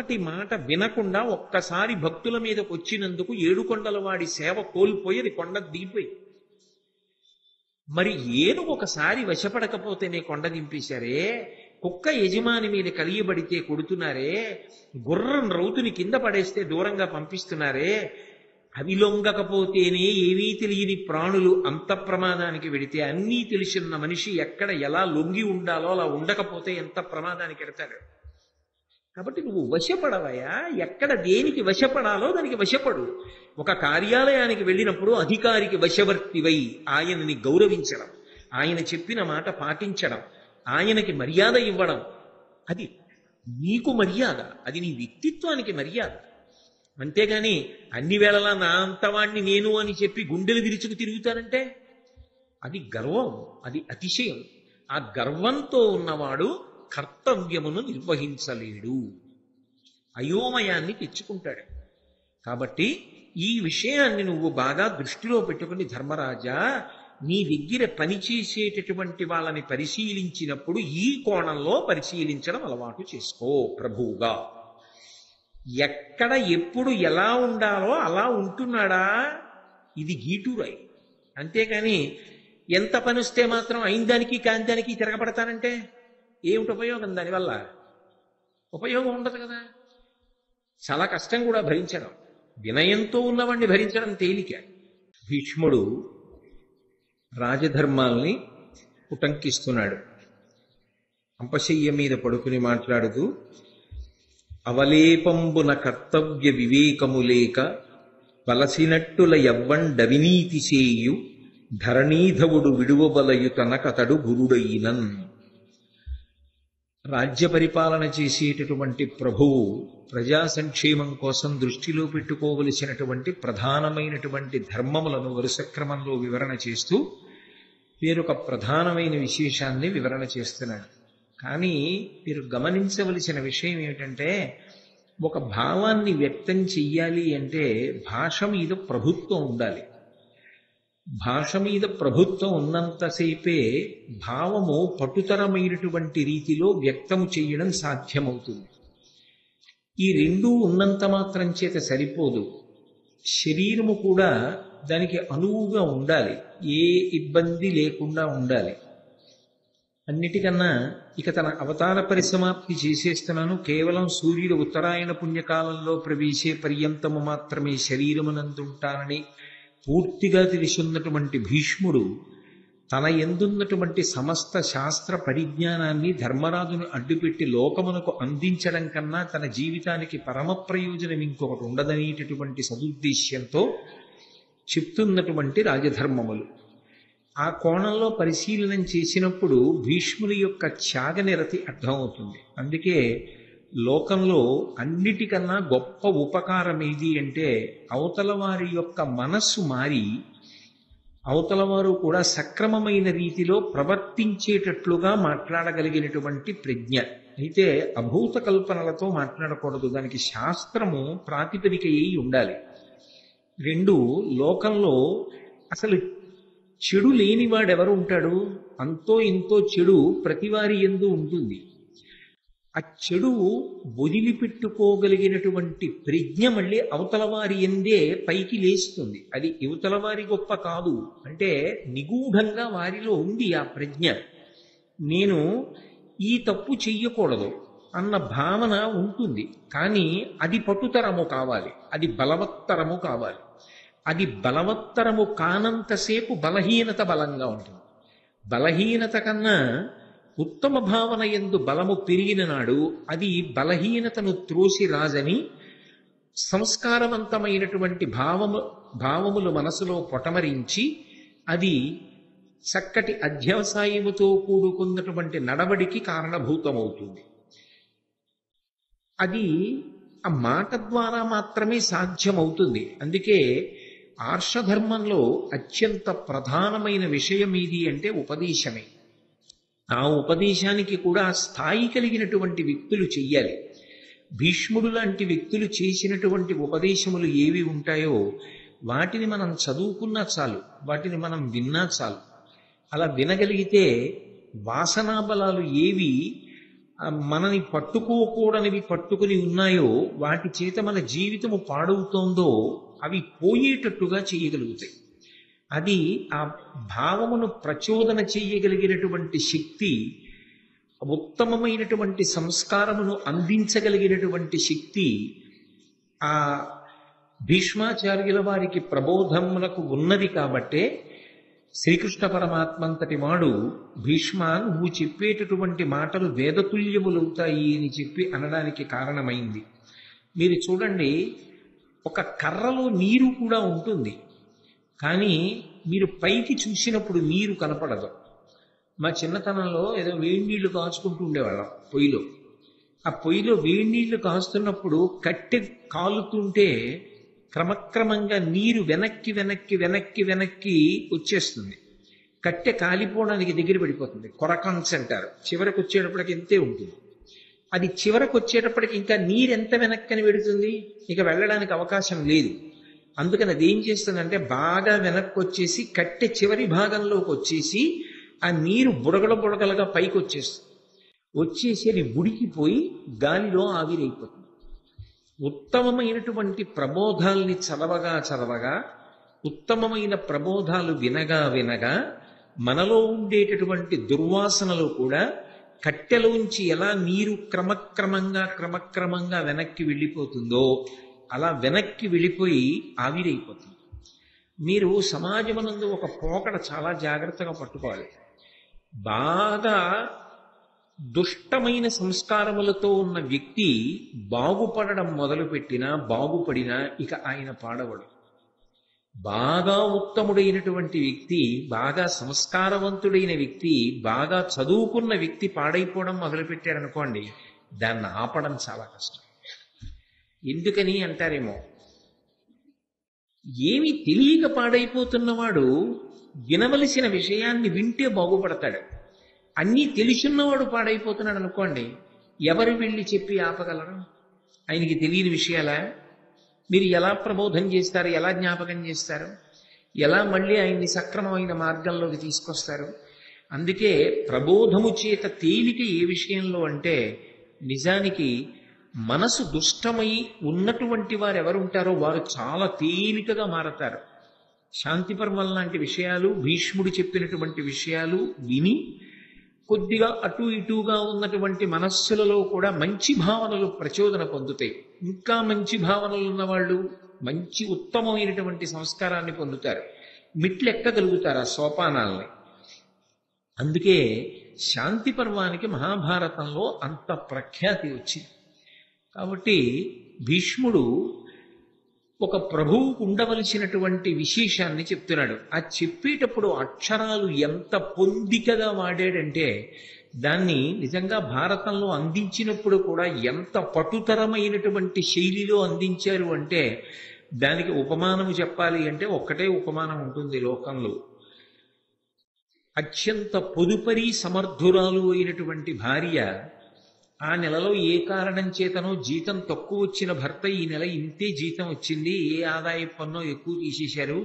కమ్మటి మాట వినకుండా ఒక్కసారి భక్తుల మీదకి వచ్చినందుకు ఏడుకొండల వాడి సేవ కోల్పోయి అది కొండ దిగిపోయి. మరి ఏనుగు ఒకసారి వశపడకపోతేనే కొండ దింపేశారే, కుక్క యజమాని మీద కలియబడితే కొడుతున్నారే, గుర్రం రౌతుని కింద పడేస్తే దూరంగా పంపిస్తున్నారే, అవి లొంగకపోతేనే ఏవీ తెలియని ప్రాణులు అంత ప్రమాదానికి వెడితే అన్నీ తెలిసిన మనిషి ఎక్కడ ఎలా లొంగి ఉండాలో అలా ఉండకపోతే ఎంత ప్రమాదానికి ఎడతాడు. కాబట్టి నువ్వు వశపడవయా, ఎక్కడ దేనికి వశపడాలో దానికి వశపడు. ఒక కార్యాలయానికి వెళ్ళినప్పుడు అధికారికి వశవర్తివై ఆయనని గౌరవించడం, ఆయన చెప్పిన మాట పాటించడం, ఆయనకి మర్యాద ఇవ్వడం, అది నీకు మర్యాద, అది నీ వ్యక్తిత్వానికి మర్యాద. అంతేగాని అన్ని వేళలా నా అంతవాణ్ణి నేను అని చెప్పి గుండెలు విరుచుకు తిరుగుతానంటే అది గర్వం, అది అతిశయం. ఆ గర్వంతో ఉన్నవాడు కర్తవ్యమును నిర్వహించలేడు, అయోమయాన్ని తెచ్చుకుంటాడు. కాబట్టి ఈ విషయాన్ని నువ్వు బాగా దృష్టిలో పెట్టుకుని ధర్మరాజా, నీ దగ్గర పనిచేసేటటువంటి వాళ్ళని పరిశీలించినప్పుడు ఈ కోణంలో పరిశీలించడం అలవాటు చేసుకో ప్రభువుగా. ఎక్కడ ఎప్పుడు ఎలా ఉండాలో అలా ఉంటున్నాడా, ఇది గీటురాయి. అంతేకాని ఎంత పని వస్తే మాత్రం అయిందానికి కాంతానికి తిరగబడతానంటే ఏమిటి ఉపయోగం? దానివల్ల ఉపయోగం ఉండదు కదా. చాలా కష్టం కూడా భరించడం. వినయంతో ఉన్నవాడిని భరించడం తేలిక. భీష్ముడు రాజధర్మాల్ని ఉటంకిస్తున్నాడు. అంపశయ్య మీద పడుకుని మాట్లాడుతూ, అవలేపంబున కర్తవ్య వివేకము లేక వలసినట్టుల యవ్వండవినీతి చేయు ధరణీధవుడు విడువబలయు తనకతడు గురుడైనన్. రాజ్య పరిపాలన చేసేటటువంటి ప్రభువు ప్రజా సంక్షేమం కోసం దృష్టిలో పెట్టుకోవలసినటువంటి ప్రధానమైనటువంటి ధర్మములను వరుస క్రమంలో వివరణ చేస్తూ వేరొక ప్రధానమైన విశేషాన్ని వివరణ చేస్తున్నాడు. కానీ మీరు గమనించవలసిన విషయం ఏమిటంటే, ఒక భావాన్ని వ్యక్తం చెయ్యాలి అంటే భాష మీద ప్రభుత్వం ఉండాలి. భాష మీద ప్రభుత్వం ఉన్నంతసేపే భావము పటుతరమైనటువంటి రీతిలో వ్యక్తము చేయడం సాధ్యమవుతుంది. ఈ రెండూ ఉన్నంత మాత్రం చేత సరిపోదు. శరీరము కూడా దానికి అనువుగా ఉండాలి, ఏ ఇబ్బంది లేకుండా ఉండాలి. అన్నిటికన్నా ఇక తన అవతార పరిసమాప్తి చేసేస్తున్నాను, కేవలం సూర్యుడు ఉత్తరాయణ పుణ్యకాలంలో ప్రవేశే పర్యంతము మాత్రమే శరీరమునందుంటానని పూర్తిగా తెలిసిన్నటువంటి భీష్ముడు తన యందున్నటువంటి సమస్త శాస్త్ర పరిజ్ఞానాన్ని ధర్మరాజును అడ్డుపెట్టి లోకమునకు అందించడం కన్నా తన జీవితానికి పరమ ప్రయోజనం ఇంకొకటి ఉండదనేటటువంటి సదుద్దేశ్యంతో చెప్తున్నటువంటి రాజధర్మములు. ఆ కోణంలో పరిశీలనం చేసినప్పుడు భీష్ముని యొక్క త్యాగనిరతి అర్థమవుతుంది. అందుకే లోకంలో అన్నిటికన్నా గొప్ప ఉపకారం ఏది అంటే, అవతల వారి యొక్క మనస్సు మారి అవతల వారు కూడా సక్రమమైన రీతిలో ప్రవర్తించేటట్లుగా మాట్లాడగలిగినటువంటి ప్రజ్ఞ. అయితే అభూత కల్పనలతో మాట్లాడకూడదు, దానికి శాస్త్రము ప్రాతిపదిక అయి ఉండాలి. రెండు, లోకంలో అసలు చెడు లేనివాడెవరు ఉంటాడు? అంతో ఇంతో చెడు ప్రతివారి యందు ఉంటుంది. ఆ చెడు వదిలిపెట్టుకోగలిగినటువంటి ప్రజ్ఞ మళ్ళీ అవతల వారి ఎందే పైకి లేస్తుంది. అది యువతల వారి గొప్ప కాదు, అంటే నిగూఢంగా వారిలో ఉంది ఆ ప్రజ్ఞ. నేను ఈ తప్పు చెయ్యకూడదు అన్న భావన ఉంటుంది, కానీ అది పట్టుతరము కావాలి, అది బలవత్తరము కావాలి. అది బలవత్తరము కానంతసేపు బలహీనత బలంగా ఉంటుంది. బలహీనత కన్నా ఉత్తమ భావన యందు బలము పెరిగిన నాడు అది బలహీనతను త్రోసి రాజని సంస్కారవంతమైనటువంటి భావములు మనసులో పొటమరించి అది చక్కటి అధ్యవసాయముతో కూడుకున్నటువంటి నడవడికి కారణభూతమవుతుంది. అది ఆ మాట ద్వారా మాత్రమే సాధ్యమవుతుంది. అందుకే ఆర్షధర్మంలో అత్యంత ప్రధానమైన విషయం ఏది అంటే ఉపదేశమే. ఆ ఉపదేశానికి కూడా స్థాయి కలిగినటువంటి వ్యక్తులు చెయ్యాలి. భీష్ముడు లాంటి వ్యక్తులు చేసినటువంటి ఉపదేశములు ఏవి ఉంటాయో వాటిని మనం చదువుకున్నా చాలు, వాటిని మనం విన్నా చాలు. అలా వినగలిగితే వాసనాబలాలు ఏవి మనని పట్టుకోకూడనివి పట్టుకుని ఉన్నాయో వాటి చేత మన జీవితము పాడవుతోందో అవి పోయేటట్టుగా చేయగలుగుతాయి. అది ఆ భావమును ప్రచోదన చేయగలిగినటువంటి శక్తి, ఉత్తమమైనటువంటి సంస్కారమును అందించగలిగినటువంటి శక్తి ఆ భీష్మాచార్యుల వారికి ప్రబోధములకు ఉన్నది. కాబట్టే శ్రీకృష్ణ పరమాత్మంతటి వాడు భీష్మ, నువ్వు చెప్పేటటువంటి మాటలు వేదతుల్యములవుతాయి అని చెప్పి అనడానికి కారణమైంది. మీరు చూడండి, ఒక కర్రలో నీరు కూడా ఉంటుంది, కానీ మీరు పైకి చూసినప్పుడు నీరు కనపడదు. మా చిన్నతనంలో ఏదో వేడి నీళ్లు కాచుకుంటూ ఉండేవాళ్ళం పొయ్యిలో. ఆ పొయ్యిలో వేడి నీళ్లు కాస్తున్నప్పుడు కట్టె కాలుతుంటే క్రమక్రమంగా నీరు వెనక్కి వెనక్కి వెనక్కి వెనక్కి వచ్చేస్తుంది. కట్టె కాలిపోవడానికి దగ్గర పడిపోతుంది, కొరకాన్స్ అంటారు. చివరికి వచ్చేటప్పటికి ఎంతే ఉంటుంది. అది చివరకు వచ్చేటప్పటికి ఇంకా నీరు ఎంత వెనక్కని వెడుతుంది, ఇక వెళ్ళడానికి అవకాశం లేదు. అందుకని అది ఏం చేస్తుందంటే బాగా వెనక్కి వచ్చేసి కట్టె చివరి భాగంలోకి వచ్చేసి ఆ నీరు బుడగల బుడగలుగా పైకి వచ్చేస్తుంది. వచ్చేసి అది ఉడికిపోయి గాలిలో ఆవిరైపోతుంది. ఉత్తమమైనటువంటి ప్రబోధాల్ని చదవగా చదవగా, ఉత్తమమైన ప్రబోధాలు వినగా వినగా మనలో ఉండేటటువంటి దుర్వాసనలు కూడా కట్టెలోంచి ఎలా నీరు క్రమక్రమంగా వెనక్కి వెళ్ళిపోతుందో అలా వెనక్కి వెళ్ళిపోయి ఆవిరైపోతుంది. మీరు సమాజమునందు ఒక పోకడ చాలా జాగ్రత్తగా పట్టుకోవాలి. బాగా దుష్టమైన సంస్కారములతో ఉన్న వ్యక్తి బాగుపడడం మొదలుపెట్టినా బాగుపడినా ఇక ఆయన పాడవడు. బాగా ఉత్తముడైనటువంటి వ్యక్తి, బాగా సంస్కారవంతుడైన వ్యక్తి, బాగా చదువుకున్న వ్యక్తి పాడైపోవడం మొదలుపెట్టారనుకోండి, దాన్ని ఆపడం చాలా కష్టం. ఎందుకని అంటారేమో, ఏమి తెలియక పాడైపోతున్నవాడు వినవలసిన విషయాన్ని వింటే బాగుపడతాడు. అన్నీ తెలుసున్నవాడు పాడైపోతున్నాడు అనుకోండి, ఎవరు వెళ్ళి చెప్పి ఆపగలరు? ఆయనకి తెలియని విషయాలా? మీరు ఎలా ప్రబోధం చేస్తారు, ఎలా జ్ఞాపకం చేస్తారు, ఎలా మళ్ళీ ఆయన్ని సక్రమమైన మార్గంలోకి తీసుకొస్తారు? అందుకే ప్రబోధము చేత తేలిక ఏ విషయంలో అంటే, నిజానికి మనసు దుష్టమై ఉన్నటువంటి వారు ఎవరుంటారో వారు చాలా తేలికగా మారతారు. శాంతిపర్వం లాంటి విషయాలు, భీష్ముడు చెప్పినటువంటి విషయాలు విని కొద్దిగా అటు ఇటుగా ఉన్నటువంటి మనస్సులలో కూడా మంచి భావనలు ప్రచోదన పొందుతాయి. ఇంకా మంచి భావనలు ఉన్నవాళ్ళు మంచి ఉత్తమమైనటువంటి సంస్కారాన్ని పొందుతారు, మిట్లు ఎక్కగలుగుతారు ఆ సోపానాల్ని. అందుకే శాంతి పర్వానికి మహాభారతంలో అంత ప్రఖ్యాతి వచ్చింది. కాబట్టి భీష్ముడు ఒక ప్రభువుకు ఉండవలసినటువంటి విశేషాన్ని చెప్తున్నాడు. ఆ చెప్పేటప్పుడు అక్షరాలు ఎంత పొందికగా వాడాడంటే, దాన్ని నిజంగా భారతంలో అందించినప్పుడు కూడా ఎంత పటుతరమైనటువంటి శైలిలో అందించారు అంటే, దానికి ఉపమానము చెప్పాలి అంటే ఒక్కటే ఉపమానం ఉంటుంది లోకంలో. అత్యంత పొదుపరి సమర్థురాలు అయినటువంటి భార్య ఆ నెలలో ఏ కారణం చేతనో జీతం తక్కువ వచ్చిన భర్త, ఈ నెల ఇంతే జీతం వచ్చింది, ఏ ఆదాయ పన్ను ఎక్కువ తీసేశారు,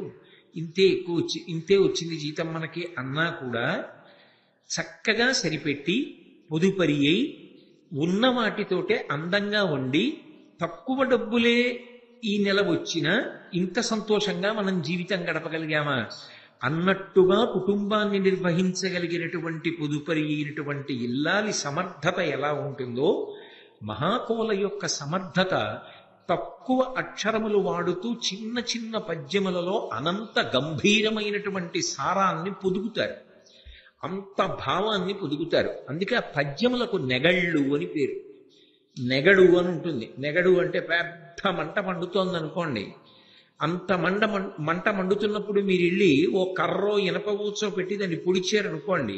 ఇంతే వచ్చింది జీతం మనకి అన్నా కూడా చక్కగా సరిపెట్టి పొదుపరి అయి ఉన్న వాటితోటే అందంగా వండి తక్కువ డబ్బులే ఈ నెల వచ్చినా ఇంత సంతోషంగా మనం జీవితం గడపగలిగామా అన్నట్టుగా కుటుంబాన్ని నిర్వహించగలిగినటువంటి పొదుపరి అయినటువంటి ఇల్లాలి సమర్థత ఎలా ఉంటుందో, మహాకోల యొక్క సమర్థత తక్కువ అక్షరములు వాడుతూ చిన్న చిన్న పద్యములలో అనంత గంభీరమైనటువంటి సారాన్ని పొదుగుతారు, అంత భావాన్ని పొదుగుతారు. అందుకే ఆ పద్యములకు నెగళ్ళు అని పేరు. నెగడు అని ఉంటుంది. నెగడు అంటే పెద్ద మంట మండుతోంది అనుకోండి, అంత మంట మండుతున్నప్పుడు మీరు వెళ్ళి ఓ కర్రో ఇనప ఊచో పెట్టి దాన్ని పొడిచారనుకోండి,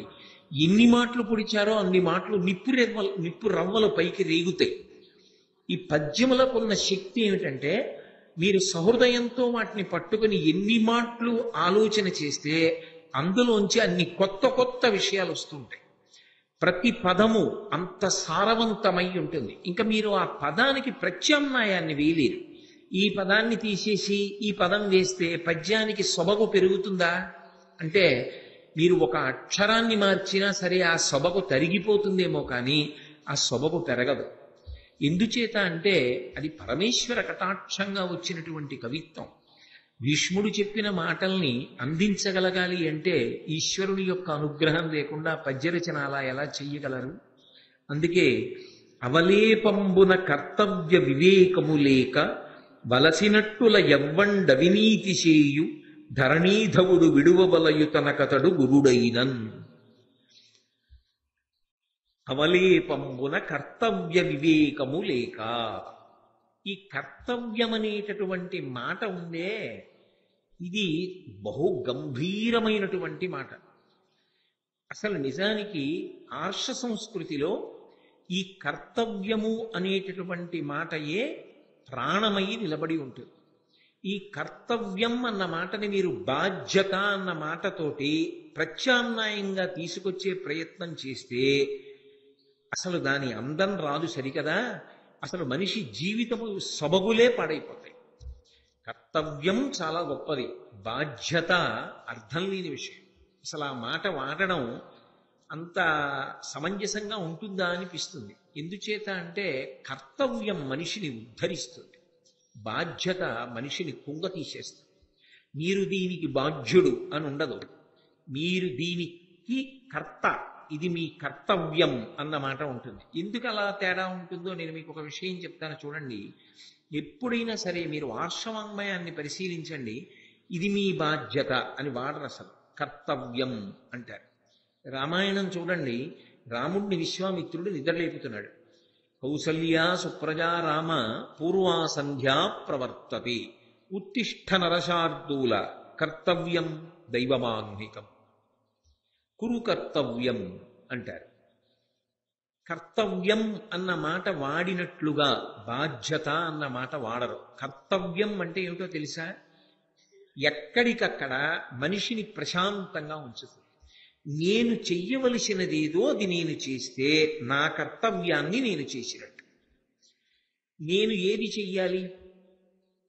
ఎన్ని మాటలు పొడిచారో అన్ని మాటలు నిప్పు రవ్వలు పైకి రేగుతాయి. ఈ పద్యములకు ఉన్న శక్తి ఏమిటంటే, మీరు సహృదయంతో వాటిని పట్టుకుని ఎన్ని మాటలు ఆలోచన చేస్తే అందులోంచి అన్ని కొత్త కొత్త విషయాలు వస్తుంటాయి. ప్రతి పదము అంత సారవంతమై ఉంటుంది. ఇంకా మీరు ఆ పదానికి ప్రత్యామ్నాయాన్ని వేయలేరు. ఈ పదాన్ని తీసేసి ఈ పదం వేస్తే పద్యానికి సొబగు పెరుగుతుందా అంటే, మీరు ఒక అక్షరాన్ని మార్చినా సరే ఆ సొబగు తరిగిపోతుందేమో కానీ ఆ సొబగు పెరగదు. ఎందుచేత అంటే అది పరమేశ్వర కటాక్షంగా వచ్చినటువంటి కవిత్వం. భీష్ముడు చెప్పిన మాటల్ని అందించగలగాలి అంటే ఈశ్వరుని యొక్క అనుగ్రహం లేకుండా పద్యరచన అలా ఎలా చెయ్యగలరు? అందుకే అవలేపంబున కర్తవ్య వివేకము లేక వలసినట్టుల యవ్వండవినీతి చేయు ధరణీధవుడు విడువబలయు తనకతడు గురుడైనన్. అవలేపంబున కర్తవ్య వివేకము లేక. ఈ కర్తవ్యమనేటటువంటి మాట ఉందే, ఇది బహు గంభీరమైనటువంటి మాట. అసలు నిజానికి ఆర్ష సంస్కృతిలో ఈ కర్తవ్యము అనేటటువంటి మాటయే ప్రాణమై నిలబడి ఉంటుంది. ఈ కర్తవ్యం అన్న మాటని మీరు బాధ్యత అన్న మాటతోటి ప్రత్యామ్నాయంగా తీసుకొచ్చే ప్రయత్నం చేస్తే అసలు దాని అందం రాదు సరికదా. అసలు మనిషి జీవితము సొబగులే పాడైపోతాయి. కర్తవ్యం చాలా గొప్పది, బాధ్యత అర్థం లేని విషయం. అసలు ఆ మాట వాడడం అంత సమంజసంగా ఉంటుందా అనిపిస్తుంది. ఎందుచేత అంటే కర్తవ్యం మనిషిని ఉద్ధరిస్తుంది, బాధ్యత మనిషిని కుంగ తీసేస్తుంది. మీరు దీనికి బాధ్యుడు అని ఉండదు, మీరు దీనికి కర్త, ఇది మీ కర్తవ్యం అన్న మాట ఉంటుంది. ఎందుకు అలా తేడా ఉంటుందో నేను మీకు ఒక విషయం చెప్తాను చూడండి. ఎప్పుడైనా సరే మీరు ఆర్షవాంగ్మయాన్ని పరిశీలించండి, ఇది మీ బాధ్యత అని వాడరు, అసలు కర్తవ్యం అంటారు. రామాయణం చూడండి, రాముడిని విశ్వామిత్రుడు నిద్రలేపుతున్నాడు. కౌసల్యా సుప్రజా రామ పూర్వా సంధ్యా ప్రవర్తతే ఉత్తిష్ఠ నరశార్దూల కర్తవ్యం దైవమాన్నికం. కురు కర్తవ్యం అంటారు. కర్తవ్యం అన్న మాట వాడినట్లుగా బాధ్యత అన్న మాట వాడరు. కర్తవ్యం అంటే ఏమిటో తెలుసా? ఎక్కడికక్కడ మనిషిని ప్రశాంతంగా ఉంచుతుంది. నేను చెయ్యవలసినదేదో అది నేను చేస్తే నా కర్తవ్యాన్ని నేను చేసినట్టు. నేను ఏది చెయ్యాలి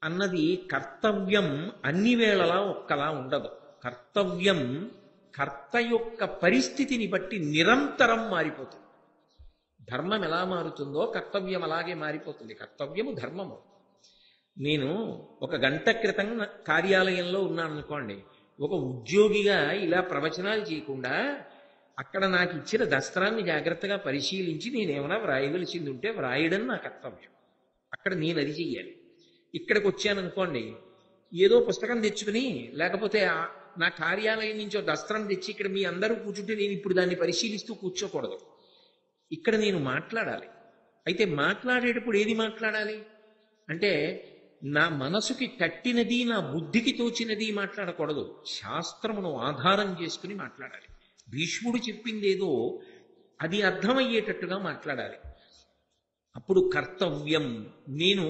అన్నది కర్తవ్యం అన్ని వేళలా ఒక్కలా ఉండదు. కర్తవ్యం కర్త యొక్క పరిస్థితిని బట్టి నిరంతరం మారిపోతుంది. ధర్మం ఎలా మారుతుందో కర్తవ్యం అలాగే మారిపోతుంది. కర్తవ్యము ధర్మము. నేను ఒక గంట క్రితం కార్యాలయంలో ఉన్నాను అనుకోండి, ఒక ఉద్యోగిగా ఇలా ప్రవచనాలు చేయకుండా అక్కడ నాకు ఇచ్చిన దస్త్రాన్ని జాగ్రత్తగా పరిశీలించి నేనేమైనా వ్రాయవలసింది ఉంటే వ్రాయడం నా కర్తవ్యం. అక్కడ నేను అది చెయ్యాలి. ఇక్కడికి వచ్చాననుకోండి, ఏదో పుస్తకం తెచ్చుకుని లేకపోతే నా కార్యాలయం నుంచి దస్త్రం తెచ్చి ఇక్కడ మీ అందరూ కూర్చుంటే నేను ఇప్పుడు దాన్ని పరిశీలిస్తూ కూర్చోకూడదు. ఇక్కడ నేను మాట్లాడాలి. అయితే మాట్లాడేటప్పుడు ఏది మాట్లాడాలి అంటే నా మనసుకి తట్టినది, నా బుద్ధికి తోచినది మాట్లాడకూడదు. శాస్త్రమును ఆధారం చేసుకుని మాట్లాడాలి. భీష్ముడు చెప్పిందేదో అది అర్థమయ్యేటట్టుగా మాట్లాడాలి. అప్పుడు కర్తవ్యం. నేను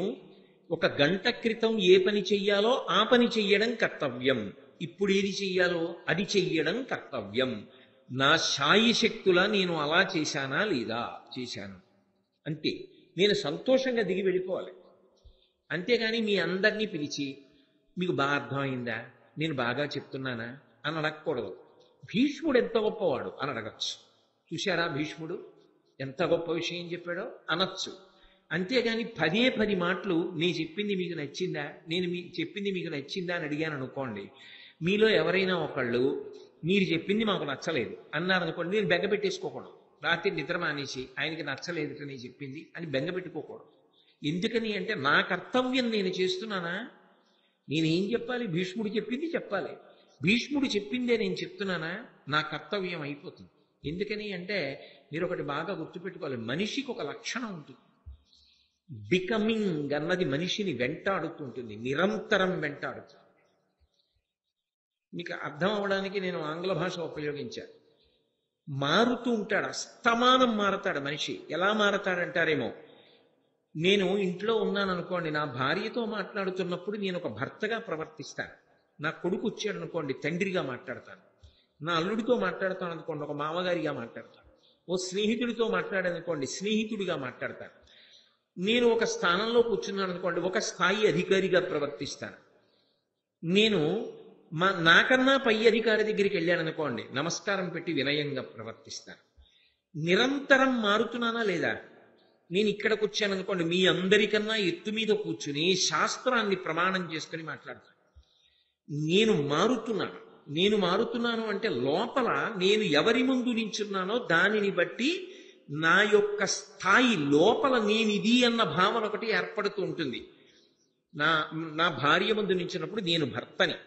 ఒక గంట క్రితం ఏ పని చెయ్యాలో ఆ పని చెయ్యడం కర్తవ్యం. ఇప్పుడు ఏది చెయ్యాలో అది చెయ్యడం కర్తవ్యం. నా శాయశక్తులా నేను అలా చేశానా లేదా? చేశాను. అంటే నేను సంతోషంగా దిగి వెళ్ళిపోవాలి. అంతేగాని మీ అందరినీ పిలిచి మీకు బాగా అర్థమైందా, నేను బాగా చెప్తున్నానా అని అడగకూడదు. భీష్ముడు ఎంత గొప్పవాడు అని అడగచ్చు. చూశారా భీష్ముడు ఎంత గొప్ప విషయం చెప్పాడో అనొచ్చు. అంతేగాని 10 మాటలు నేను చెప్పింది మీకు నచ్చిందా, నేను చెప్పింది మీకు నచ్చిందా అని అడిగాను అనుకోండి, మీలో ఎవరైనా ఒకళ్ళు మీరు చెప్పింది మాకు నచ్చలేదు అన్నారనుకోండి, నేను బెంగ పెట్టేసుకోకూడదు. రాత్రి నిద్ర మానేసి ఆయనకి నచ్చలేదు నేను చెప్పింది అని బెంగ పెట్టుకోకూడదు. ఎందుకని అంటే నా కర్తవ్యం నేను చేస్తున్నానా? నేనేం చెప్పాలి? భీష్ముడు చెప్పింది చెప్పాలి. భీష్ముడు చెప్పిందే నేను చెప్తున్నానా? నా కర్తవ్యం అయిపోతుంది. ఎందుకని అంటే మీరు ఒకటి బాగా గుర్తుపెట్టుకోవాలి, మనిషికి ఒక లక్షణం ఉంటుంది. బికమింగ్ అన్నది మనిషిని వెంటాడుతుంటుంది, నిరంతరం వెంటాడుతుంది. మీకు అర్థం అవడానికి నేను ఆంగ్ల భాష ఉపయోగించాను. మారుతూ ఉంటాడు, అస్తమానం మారతాడు మనిషి. ఎలా మారతాడంటారేమో, నేను ఇంట్లో ఉన్నాను అనుకోండి, నా భార్యతో మాట్లాడుతున్నప్పుడు నేను ఒక భర్తగా ప్రవర్తిస్తాను. నా కొడుకు వచ్చాడు అనుకోండి, తండ్రిగా మాట్లాడతాను. నా అల్లుడితో మాట్లాడతాను అనుకోండి, ఒక మామగారిగా మాట్లాడతాను. ఓ స్నేహితుడితో మాట్లాడానుకోండి, స్నేహితుడిగా మాట్లాడతాను. నేను ఒక స్థానంలో కూర్చున్నాను అనుకోండి, ఒక స్థాయి అధికారిగా ప్రవర్తిస్తాను. నేను నాకన్నా పై అధికారి దగ్గరికి వెళ్ళాను అనుకోండి, నమస్కారం పెట్టి వినయంగా ప్రవర్తిస్తాను. నిరంతరం మారుతున్నానా లేదా? నేను ఇక్కడికి వచ్చాను అనుకోండి, మీ అందరికన్నా ఎత్తు మీద కూర్చుని శాస్త్రాన్ని ప్రమాణం చేసుకుని మాట్లాడతాను. నేను మారుతున్నాను అంటే లోపల నేను ఎవరి ముందు నించున్నానో దానిని బట్టి నా యొక్క స్థాయి లోపల నేనిది అన్న భావన ఒకటి ఏర్పడుతూ ఉంటుంది. నా నా భార్య ముందు నించినప్పుడు నేను భర్తని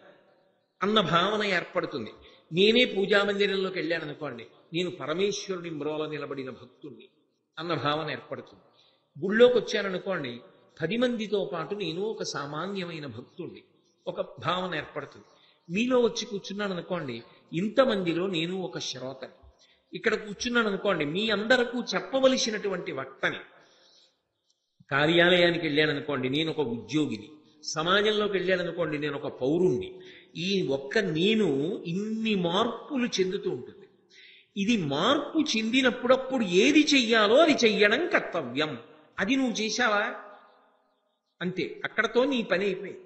అన్న భావన ఏర్పడుతుంది. నేనే పూజా మందిరంలోకి వెళ్ళాను అనుకోండి, నేను పరమేశ్వరుని మ్రోల నిలబడిన భక్తుణ్ణి అన్న భావన ఏర్పడుతుంది. గుళ్ళోకి వచ్చాననుకోండి, 10 మందితో పాటు నేను ఒక సామాన్యమైన భక్తుణ్ణి, ఒక భావన ఏర్పడుతుంది. మీలో వచ్చి కూర్చున్నాను అనుకోండి, ఇంతమందిలో నేను ఒక శ్రోతని. ఇక్కడ కూర్చున్నాను అనుకోండి, మీ అందరకు చెప్పవలసినటువంటి వక్తని. కార్యాలయానికి వెళ్ళాననుకోండి, నేను ఒక ఉద్యోగిని. సమాజంలోకి వెళ్ళాననుకోండి, నేను ఒక పౌరుణ్ణి. ఈ ఒక్క నేను ఇన్ని మార్పులు చెందుతూ ఉంటుంది. ఇది మార్పు చెందినప్పుడప్పుడు ఏది చెయ్యాలో అది చెయ్యడం కర్తవ్యం. అది నువ్వు చేశావా అంతే, అక్కడతో నీ పని అయిపోయింది.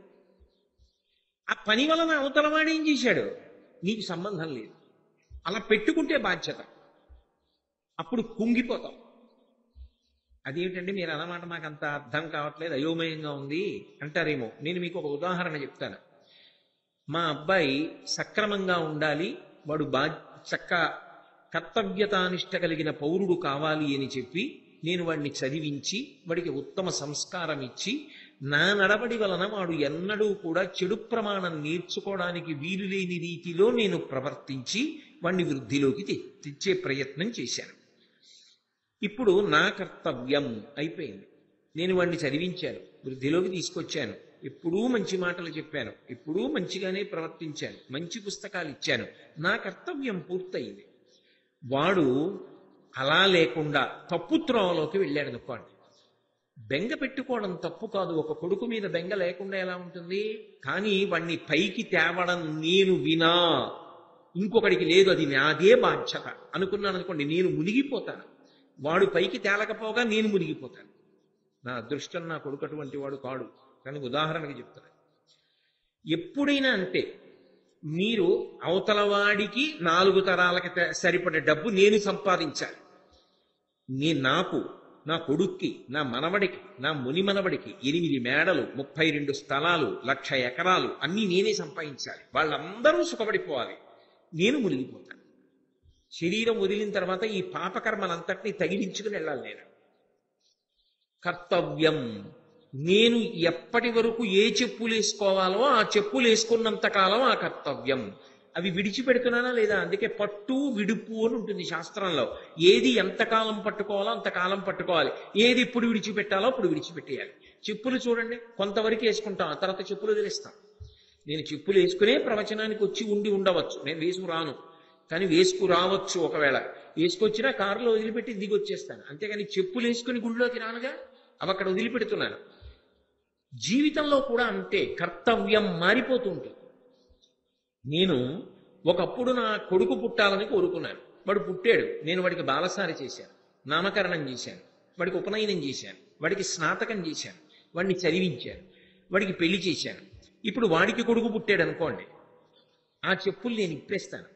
ఆ పని వలన అవతలవాడు ఏం చేశాడు నీకు సంబంధం లేదు. అలా పెట్టుకుంటే బాధ్యత. అప్పుడు కుంగిపోతాం. అదేమిటండి మీరు అన్నమాట మాకు అంత అర్థం కావట్లేదు, అయోమయంగా ఉంది అంటారేమో. నేను మీకు ఒక ఉదాహరణ చెప్తాను. మా అబ్బాయి సక్రమంగా ఉండాలి, వాడు చక్క కర్తవ్యతానిష్ట కలిగిన పౌరుడు కావాలి అని చెప్పి నేను వాడిని చదివించి వాడికి ఉత్తమ సంస్కారం ఇచ్చి, నా నడవడి వలన వాడు ఎన్నడూ కూడా చెడు ప్రమాణం నేర్చుకోవడానికి వీలు లేని రీతిలో నేను ప్రవర్తించి వాడిని వృద్ధిలోకి తెచ్చే ప్రయత్నం చేశాను. ఇప్పుడు నా కర్తవ్యం అయిపోయింది. నేను వాడిని చదివించాను, వృద్ధిలోకి తీసుకొచ్చాను, ఎప్పుడూ మంచి మాటలు చెప్పాను, ఎప్పుడూ మంచిగానే ప్రవర్తించాను, మంచి పుస్తకాలు ఇచ్చాను. నా కర్తవ్యం పూర్తయింది. వాడు అలా లేకుండా తప్పు త్రోవలోకి వెళ్ళాడు అనుకోండి. బెంగ పెట్టుకోవడం తప్పు కాదు, ఒక కొడుకు మీద బెంగ లేకుండా ఎలా ఉంటుంది? కానీ వాణ్ణి పైకి తేవడం నేను వినా ఇంకొకడికి లేదు, అది నాదే బాధ్యత అనుకున్నాను అనుకోండి, నేను మునిగిపోతాను. వాడు పైకి తేలకపోగా నేను మునిగిపోతాను. నా అదృష్టం నా కొడుకు అటువంటి వాడు కాడు, కానీ ఉదాహరణకి చెప్తాను. ఎప్పుడైనా అంటే మీరు అవతలవాడికి 4 తరాలకి సరిపడే డబ్బు నేను సంపాదించాలి. నాకు, నా కొడుక్కి, నా మనవడికి, నా ముని మనవడికి 8 మేడలు, 32 స్థలాలు, 1,00,000 ఎకరాలు అన్నీ నేనే సంపాదించాలి. వాళ్ళందరూ సుఖపడిపోవాలి, నేను మునిగిపోతాను. శరీరం వదిలిన తర్వాత ఈ పాపకర్మలంతటినీ తగిలించుకుని వెళ్ళాలి. నేను కర్తవ్యం. నేను ఎప్పటి వరకు ఏ చెప్పులు వేసుకోవాలో ఆ చెప్పులు వేసుకున్నంత కాలం ఆ కర్తవ్యం. అవి విడిచిపెడుతున్నానా లేదా? అందుకే పట్టు విడుపు అని ఉంటుంది శాస్త్రంలో. ఏది ఎంతకాలం పట్టుకోవాలో అంతకాలం పట్టుకోవాలి, ఏది ఇప్పుడు విడిచిపెట్టాలో అప్పుడు విడిచిపెట్టేయాలి. చెప్పులు చూడండి, కొంతవరకు వేసుకుంటాం, ఆ తర్వాత చెప్పులు వదిలేస్తాం. నేను చెప్పులు వేసుకునే ప్రవచనానికి వచ్చి ఉండవచ్చు, నేను వేసుకురాను, కానీ వేసుకురావచ్చు. ఒకవేళ వేసుకొచ్చినా కారులో వదిలిపెట్టి దిగి వచ్చేస్తాను, అంతేగాని చెప్పులు వేసుకుని గుళ్ళోకి రానుగా, అవి అక్కడ వదిలిపెడుతున్నాను. జీవితంలో కూడా అంతే, కర్తవ్యం మారిపోతుంటుంది. నేను ఒకప్పుడు నా కొడుకు పుట్టాలని కోరుకున్నాను, వాడు పుట్టాడు. నేను వాడికి బాలసారి చేశాను, నామకరణం చేశాను, వాడికి ఉపనయనం చేశాను, వాడికి స్నాతకం చేశాను, వాడిని చదివించాను, వాడికి పెళ్లి చేశాను. ఇప్పుడు వాడికి కొడుకు పుట్టాడు అనుకోండి, ఆ చెప్పులు నేను ఇప్పేస్తాను,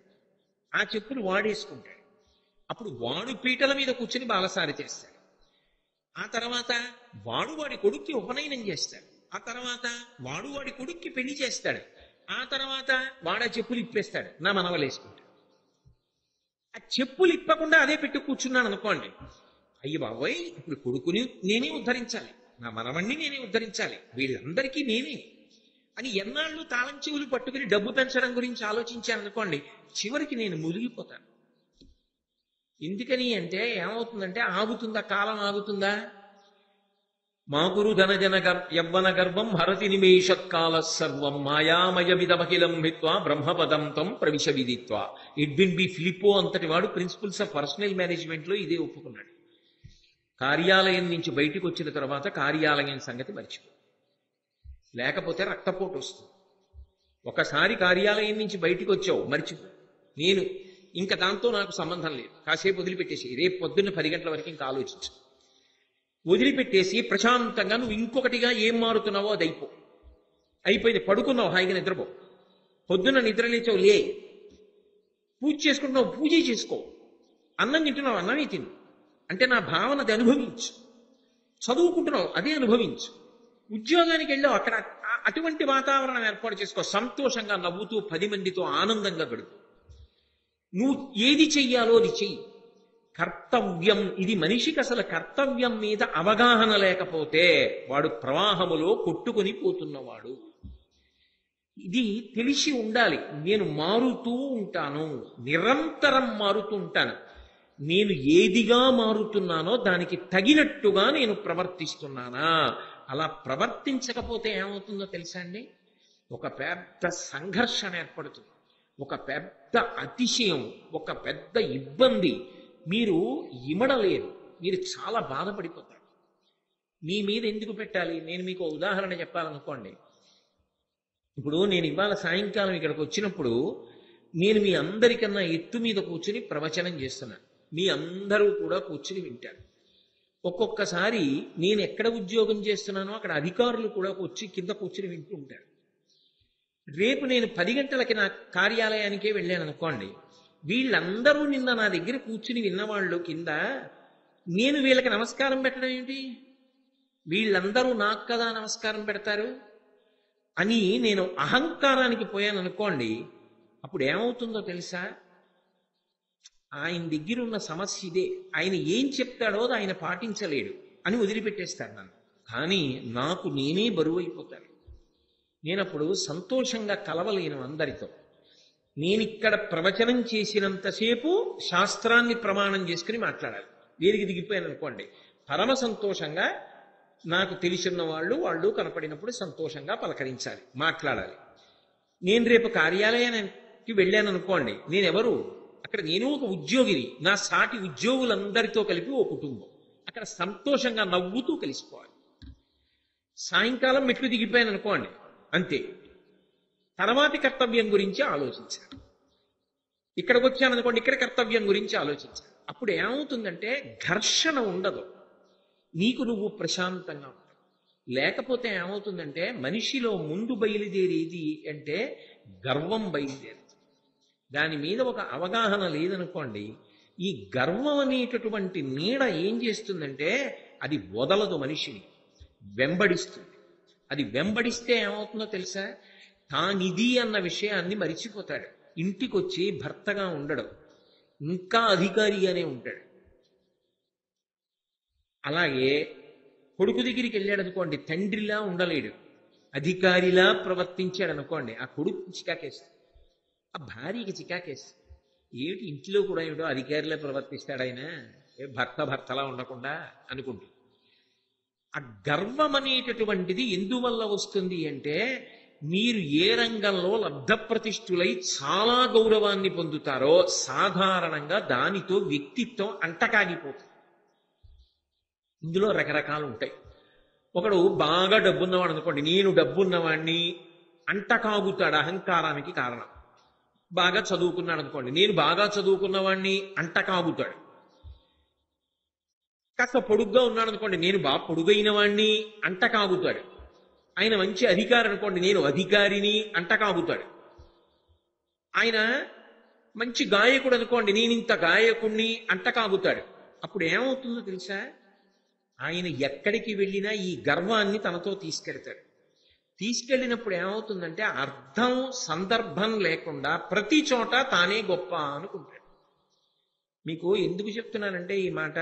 ఆ చెప్పులు వాడేసుకుంటాడు. అప్పుడు వాడు పీటల మీద కూర్చుని బాలసారి చేస్తాడు. ఆ తర్వాత వాడి కొడుక్కి ఉపనయనం చేస్తాడు. ఆ తర్వాత వాడి కొడుక్కి పెళ్లి చేస్తాడు. ఆ తర్వాత వాడా చెప్పులు ఇప్పేస్తాడు, నా మనవలు వేసుకుంటాడు. ఆ చెప్పులు ఇప్పకుండా అదే పెట్టి కూర్చున్నాను అనుకోండి, అయ్యి బాబోయ్, ఇప్పుడు కొడుకుని నేనే ఉద్ధరించాలి, నా మనవణ్ణి నేనే ఉద్ధరించాలి, వీళ్ళందరికీ నేనే అని ఎన్నాళ్ళు తాళం చెవులు పట్టుకుని డబ్బు పెంచడం గురించి ఆలోచించాను అనుకోండి, చివరికి నేను మునిగిపోతాను. ఎందుకని అంటే ఏమవుతుందంటే, ఆగుతుందా? కాలం ఆగుతుందా? మాగురు ధనజన యవ్వన గర్భం హరతి నిమేషత్కాల సర్వం మాయామయమిదమఖిలం హిత్వా బ్రహ్మపదం తం ప్రవిశ విదిత్వా. ఎడ్విన్ బి ఫిలిపో అంతటి వాడు ప్రిన్సిపల్స్ ఆఫ్ పర్సనల్ మేనేజ్మెంట్ లో ఇదే ఒప్పుకున్నాడు. కార్యాలయం నుంచి బయటికి వచ్చిన తర్వాత కార్యాలయం సంగతి మర్చిపో, లేకపోతే రక్తపోటు వస్తుంది. ఒకసారి కార్యాలయం నుంచి బయటికి వచ్చావు, మర్చిపో. నేను ఇంకా దాంతో నాకు సంబంధం లేదు, కాసేపు వదిలిపెట్టేసి రేపు పొద్దున్న 10 గంటల వరకు ఇంకా ఆలోచించు. వదిలిపెట్టేసి ప్రశాంతంగా నువ్వు ఇంకొకటిగా ఏం మారుతున్నావో అది అయిపోయింది. పడుకున్నావు, హాయిగా నిద్రపో. పొద్దున్న నిద్ర లేచావు, లే. పూజ చేసుకుంటున్నావు, పూజ చేసుకో. అన్నం తింటున్నావు, అన్నమే తిను అంటే నా భావన అది అనుభవించు. చదువుకుంటున్నావు, అదే అనుభవించు. ఉద్యోగానికి వెళ్ళావు, అక్కడ అటువంటి వాతావరణం ఏర్పాటు చేసుకో. సంతోషంగా నవ్వుతూ 10 మందితో ఆనందంగా గడుపు. నువ్వు ఏది చెయ్యాలో అది చెయ్యి. కర్తవ్యం, ఇది మనిషికి అసలు కర్తవ్యం మీద అవగాహన లేకపోతే వాడు ప్రవాహములో కొట్టుకొని పోతున్నవాడు. ఇది తెలిసి ఉండాలి. నేను మారుతూ ఉంటాను, నిరంతరం మారుతూ ఉంటాను. నేను ఏదిగా మారుతున్నానో దానికి తగినట్టుగా నేను ప్రవర్తిస్తున్నానా? అలా ప్రవర్తించకపోతే ఏమవుతుందో తెలుసా అండి? ఒక పెద్ద సంఘర్షణ ఏర్పడుతుంది, ఒక పెద్ద అతిశయం, ఒక పెద్ద ఇబ్బంది. మీరు ఇమడలేరు, మీరు చాలా బాధపడిపోతారు. మీ మీద ఎందుకు పెట్టాలి? నేను మీకు ఉదాహరణ చెప్పాలనుకోండి. ఇప్పుడు నేను ఇవాళ సాయంకాలం ఇక్కడికి వచ్చినప్పుడు నేను మీ అందరికన్నా ఎత్తు మీద కూర్చుని ప్రవచనం చేస్తున్నాను. మీ అందరూ కూడా కూర్చుని వింటారు. ఒక్కొక్కసారి నేను ఎక్కడ ఉద్యోగం చేస్తున్నానో అక్కడ అధికారులు కూడా వచ్చి కింద కూర్చుని వింటూ ఉంటారు. రేపు నేను 10 గంటలకి నా కార్యాలయానికే వెళ్ళాను అనుకోండి, వీళ్ళందరూ నిన్న నా దగ్గర కూర్చుని విన్నవాళ్ళు కింద నేను వీళ్ళకి నమస్కారం పెట్టడం ఏమిటి? వీళ్ళందరూ నాకు కదా నమస్కారం పెడతారు అని నేను అహంకారానికి పోయాను అనుకోండి, అప్పుడు ఏమవుతుందో తెలుసా? ఆయన దగ్గర ఉన్న సమస్య ఇదే. ఆయన ఏం చెప్తాడో అది ఆయన పాటించలేడు అని వదిలిపెట్టేస్తాడు నన్ను. కానీ నాకు నేనే బరువు అయిపోతాను. నేనప్పుడు సంతోషంగా కలవలేను అందరితో. నేనిక్కడ ప్రవచనం చేసినంతసేపు శాస్త్రాన్ని ప్రమాణం చేసుకుని మాట్లాడాలి. వేదిక దిగిపోయాను అనుకోండి, పరమ సంతోషంగా నాకు తెలిసిన వాళ్ళు కనపడినప్పుడు సంతోషంగా పలకరించాలి, మాట్లాడాలి. నేను రేపు కార్యాలయానికి వెళ్ళాను అనుకోండి, నేనెవరు? అక్కడ నేను ఒక ఉద్యోగిని, నా సాటి ఉద్యోగులందరితో కలిపి ఓ కుటుంబం. అక్కడ సంతోషంగా నవ్వుతూ కలిసిపోవాలి. సాయంకాలం మెట్లు దిగిపోయాను అనుకోండి, అంతే. తర్వాతి కర్తవ్యం గురించి ఆలోచించాలి. ఇక్కడికి వచ్చాను అనుకోండి, ఇక్కడ కర్తవ్యం గురించి ఆలోచించాలి. అప్పుడు ఏమవుతుందంటే ఘర్షణ ఉండదు, నీకు నువ్వు ప్రశాంతంగా ఉంటావు. లేకపోతే ఏమవుతుందంటే మనిషిలో ముందు బయలుదేరేది అంటే గర్వం బయలుదేరుతుంది. దాని మీద ఒక అవగాహన లేదనుకోండి, ఈ గర్వం అనేటటువంటి నీడ ఏం చేస్తుందంటే అది వదలదు, మనిషిని వెంబడిస్తుంది. అది వెంబడిస్తే ఏమవుతుందో తెలుసా? తానిది అన్న విషయాన్ని మరిచిపోతాడు. ఇంటికొచ్చి భర్తగా ఉండడు, ఇంకా అధికారిగానే ఉంటాడు. అలాగే కొడుకు దగ్గరికి వెళ్ళాడు అనుకోండి, తండ్రిలా ఉండలేడు, అధికారిలా ప్రవర్తించాడు అనుకోండి, ఆ కొడుకు చికాకేస్తాడు, ఆ భార్యకి చికాకేస్తాడు. ఏమిటి ఇంట్లో కూడా ఏమిటో అధికారిలా ప్రవర్తిస్తాడు ఆయన, భర్తలా ఉండకుండా అనుకుంటూ. ఆ గర్వం అనేటటువంటిది ఎందువల్ల వస్తుంది అంటే, మీరు ఏ రంగంలో లబ్ధప్రతిష్ఠులై చాలా గౌరవాన్ని పొందుతారో సాధారణంగా దానితో వ్యక్తిత్వం అంటకాగిపోతుంది. ఇందులో రకరకాలు ఉంటాయి. ఒకడు బాగా డబ్బున్నవాడు అనుకోండి, నేను డబ్బున్నవాడిని అంటకాగుతాడు, అహంకారానికి కారణం. బాగా చదువుకున్నాడు అనుకోండి, నేను బాగా చదువుకున్నవాడిని అంటకాగుతాడు. కాస్త పొడుగ్గా ఉన్నాడు అనుకోండి, నేను బాగా పొడుగైన వాడిని అంటకాగుతాడు. ఆయన మంచి అధికారి అనుకోండి, నేను అధికారిని అంటకాగుతాడు. ఆయన మంచి గాయకుడు అనుకోండి, నేను ఇంత గాయకుణ్ణి అంటకాగుతాడు. అప్పుడు ఏమవుతుందో తెలుసా? ఆయన ఎక్కడికి వెళ్ళినా ఈ గర్వాన్ని తనతో తీసుకెళ్తాడు. తీసుకెళ్ళినప్పుడు ఏమవుతుందంటే అర్థం సందర్భం లేకుండా ప్రతి చోట తానే గొప్ప అనుకుంటాడు. మీకు ఎందుకు చెప్తున్నానంటే ఈ మాట,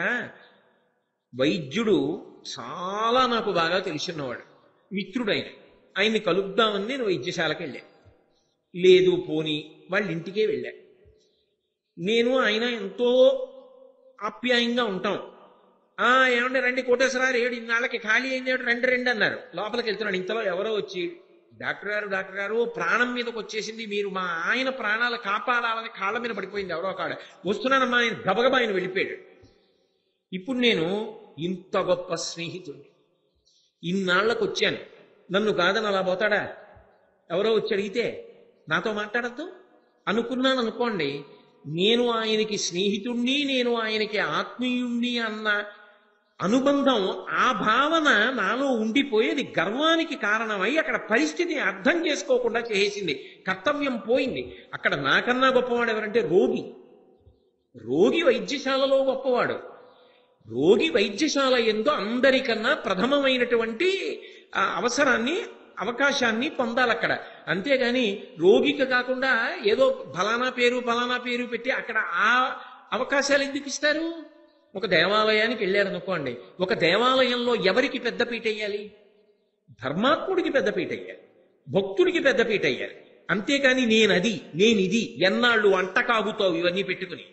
వైద్యుడు చాలా నాకు బాగా తెలిసినవాడు, మిత్రుడైన, ఆయన్ని కలుద్దామని నేను వైద్యశాలకు వెళ్ళాను. లేదు పోని వాళ్ళ ఇంటికే వెళ్ళా. నేను ఆయన ఎంతో ఆప్యాయంగా ఉంటాం. ఏమంటే రండి కోటేశ్వరారు, ఏడు ఇన్నాళ్ళకి ఖాళీ అయింది, రండి రండి అన్నారు. లోపలికి వెళ్తున్నాడు. ఇంతలో ఎవరో వచ్చి, డాక్టర్ గారు ప్రాణం మీదకి వచ్చేసింది, మీరు మా ఆయన ప్రాణాలు కాపాడాలని కాళ్ళ మీద పడిపోయింది ఎవరో కాడ, వస్తున్నానమ్మా. ఆయన గబగబా ఆయన వెళ్ళిపోయాడు. ఇప్పుడు నేను ఇంత గొప్ప స్నేహితుడిని, ఇన్నాళ్లకు వచ్చాను, నన్ను కాదని అలా పోతాడా? ఎవరో వచ్చి అడిగితే నాతో మాట్లాడద్దు అనుకున్నాను అనుకోండి, నేను ఆయనకి స్నేహితుణ్ణి, నేను ఆయనకి ఆత్మీయుణ్ణి అన్న అనుబంధం, ఆ భావన నాలో ఉండిపోయేది గర్వానికి కారణమై అక్కడ పరిస్థితిని అర్థం చేసుకోకుండా చేసేసింది. కర్తవ్యం పోయింది. అక్కడ నాకన్నా గొప్పవాడు ఎవరంటే రోగి. రోగి వైద్యశాలలో గొప్పవాడు. రోగి వైద్యశాల యందు అందరికన్నా ప్రథమమైనటువంటి అవకాశాన్ని పొందాలి అక్కడ. అంతేగాని రోగికి కాకుండా ఏదో ఫలానా పేరు పెట్టి అక్కడ ఆ అవకాశాలు ఎందుకు ఇస్తారు? ఒక దేవాలయానికి వెళ్ళారనుకోండి, ఒక దేవాలయంలో ఎవరికి పెద్దపీట వేయాలి? ధర్మాత్ముడికి పెద్దపీట వేయాలి, భక్తుడికి పెద్దపీట వేయాలి. అంతేకాని నేనిది ఎన్నాళ్ళు అంట కాగుతావు ఇవన్నీ పెట్టుకుని,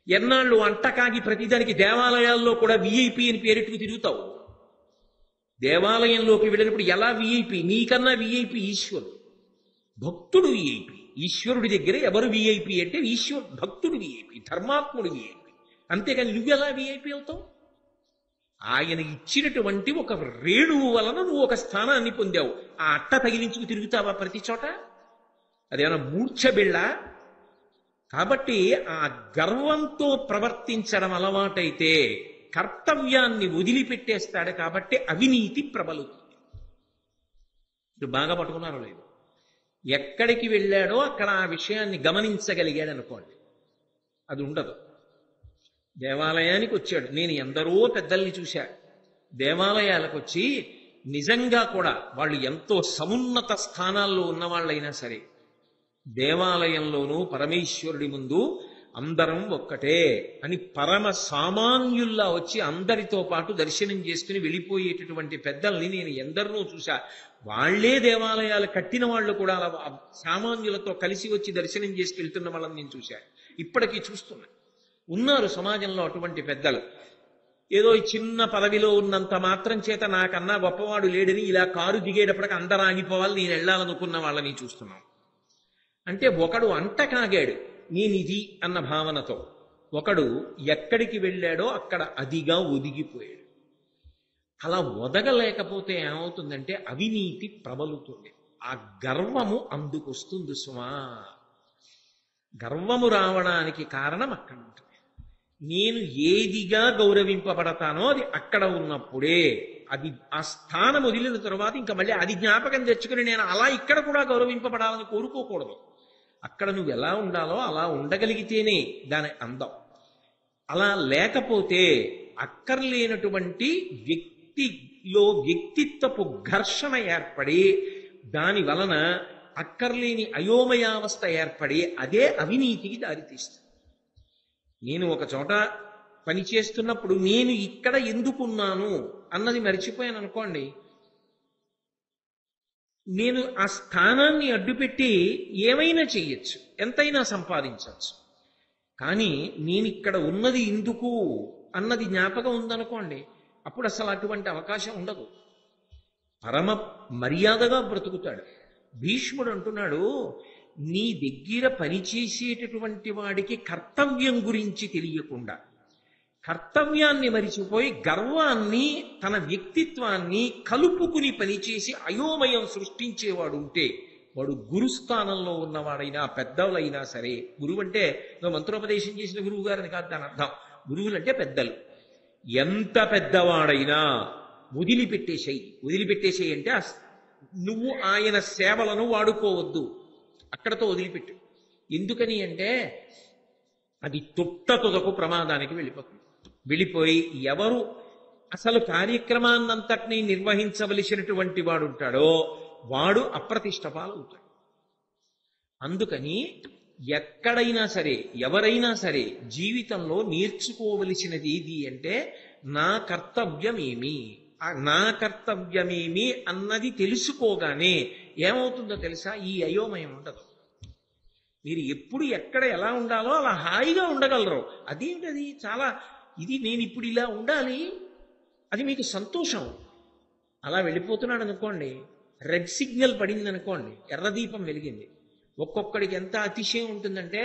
ఎన్నాళ్ళు అంట కాగి ప్రతిదానికి దేవాలయాల్లో కూడా విఐపి అని పేరెట్టుకు తిరుగుతావు. దేవాలయంలోకి వెళ్ళినప్పుడు ఎలా విఐపి? నీకన్నా విఐపి ఈశ్వరుడు, భక్తుడు విఐపి. ఈశ్వరుడి దగ్గర ఎవరు విఐపి అంటే భక్తుడు విఐపి, ధర్మాత్ముడు విఐపి. అంతేకాని నువ్వెలా విఐపి అవుతావు? ఆయన ఇచ్చినటువంటి ఒక రేణువు వలన నువ్వు ఒక స్థానాన్ని పొందావు. ఆ అట్ట తగిలించుకు తిరుగుతావా ప్రతి చోట? అదేమన్నా మూర్ఛబిళ్ళ? కాబట్టి ఆ గర్వంతో ప్రవర్తించడం అలవాటైతే కర్తవ్యాన్ని వదిలిపెట్టేస్తాడు. కాబట్టి అవినీతి ప్రబలుతుంది. ఇప్పుడు బాగా పట్టుకున్నారో లేదు? ఎక్కడికి వెళ్ళాడో అక్కడ ఆ విషయాన్ని గమనించగలిగాడు అనుకోండి, అది ఉండదు. దేవాలయానికి వచ్చాడు, నేను ఎందరో పెద్దల్ని చూశా. దేవాలయాలకు వచ్చి నిజంగా కూడా వాళ్ళు ఎంతో సమున్నత స్థానాల్లో ఉన్నవాళ్ళైనా సరే, దేవాలయంలోనూ పరమేశ్వరుడి ముందు అందరం ఒక్కటే అని పరమ సామాన్యుల్లా వచ్చి అందరితో పాటు దర్శనం చేసుకుని వెళ్ళిపోయేటటువంటి పెద్దల్ని నేను ఎందరినో చూశా. వాళ్లే దేవాలయాలు కట్టిన వాళ్ళు కూడా అలా సామాన్యులతో కలిసి వచ్చి దర్శనం చేసి వెళ్తున్న వాళ్ళని నేను చూశా. ఇప్పటికీ చూస్తున్నా. ఉన్నారు సమాజంలో అటువంటి పెద్దలు. ఏదో చిన్న పదవిలో ఉన్నంత మాత్రం చేత నాకన్నా గొప్పవాడు లేడని ఇలా కారు దిగేటప్పటికి అందరూ ఆగిపోవాలి, నేను వెళ్ళాలనుకున్న వాళ్ళని చూస్తున్నాం. అంటే ఒకడు అంట కాగాడు నేనిది అన్న భావనతో, ఒకడు ఎక్కడికి వెళ్ళాడో అక్కడ అదిగా ఒదిగిపోయాడు. అలా ఒదగలేకపోతే ఏమవుతుందంటే అవినీతి ప్రబలుతుంది. ఆ గర్వము అందుకొస్తుంది సుమా. గర్వము రావడానికి కారణం అక్కడ ఉంటుంది. నేను ఏదిగా గౌరవింపబడతానో అది అక్కడ ఉన్నప్పుడే, అది ఆ స్థానం వదిలిన తర్వాత ఇంకా మళ్ళీ అది జ్ఞాపకం తెచ్చుకుని నేను అలా ఇక్కడ కూడా గౌరవింపబడాలని కోరుకోకూడదు. అక్కడ నువ్వు ఎలా ఉండాలో అలా ఉండగలిగితేనే దాని అందం. అలా లేకపోతే అక్కర్లేనటువంటి వ్యక్తిలో వ్యక్తిత్వపు ఘర్షణ ఏర్పడి దాని వలన అక్కర్లేని అయోమయావస్థ ఏర్పడి అదే అవినీతికి దారితీస్తుంది. నేను ఒక చోట పని చేస్తున్నప్పుడు నేను ఇక్కడ ఎందుకున్నాను అన్నది మర్చిపోయాను అనుకోండి, నేను ఆ స్థానాన్ని అడ్డుపెట్టి ఏమైనా చెయ్యొచ్చు, ఎంతైనా సంపాదించవచ్చు. కానీ నేను ఇక్కడ ఉన్నది ఎందుకు అన్నది జ్ఞాపకం ఉందనుకోండి, అప్పుడు అసలు అటువంటి అవకాశం ఉండదు. పరమ మర్యాదగా బ్రతుకుతాడు. భీష్ముడు అంటున్నాడు, నీ దగ్గర పనిచేసేటటువంటి వాడికి కర్తవ్యం గురించి తెలియకుండా కర్తవ్యాన్ని మరిచిపోయి గర్వాన్ని తన వ్యక్తిత్వాన్ని కలుపుకుని పనిచేసి అయోమయం సృష్టించేవాడు ఉంటే వాడు గురుస్థానంలో ఉన్నవాడైనా పెద్దవాళ్ళైనా సరే, గురువు అంటే మంత్రోపదేశం చేసిన గురువు గారని కాదు దాని అర్థం. గురువులంటే పెద్దలు. ఎంత పెద్దవాడైనా వదిలిపెట్టేసేయి అంటే నువ్వు ఆయన సేవలను వాడుకోవద్దు, అక్కడతో వదిలిపెట్టు. ఎందుకని అంటే అది తుదకు ప్రమాదానికి వెళ్ళిపోయి ఎవరు అసలు కార్యక్రమాన్నంతటినీ నిర్వహించవలసినటువంటి వాడు ఉంటాడో వాడు అప్రతిష్ట పాలవుతాడు. అందుకని ఎక్కడైనా సరే ఎవరైనా సరే జీవితంలో నేర్చుకోవలసినది ఏది అంటే నా కర్తవ్యమేమి అన్నది తెలుసుకోగానే ఏమవుతుందో తెలుసా? ఈ అయోమయం ఉండదు. మీరు ఎప్పుడు ఎక్కడ ఎలా ఉండాలో అలా హాయిగా ఉండగలరు. అదేమిటది చాలా నేను ఇప్పుడు ఇలా ఉండాలి, అది మీకు సంతోషం. అలా వెళ్ళిపోతున్నాడు అనుకోండి, రెడ్ సిగ్నల్ పడింది అనుకోండి, ఎర్రదీపం వెలిగింది. ఒక్కొక్కడికి ఎంత అతిశయం ఉంటుందంటే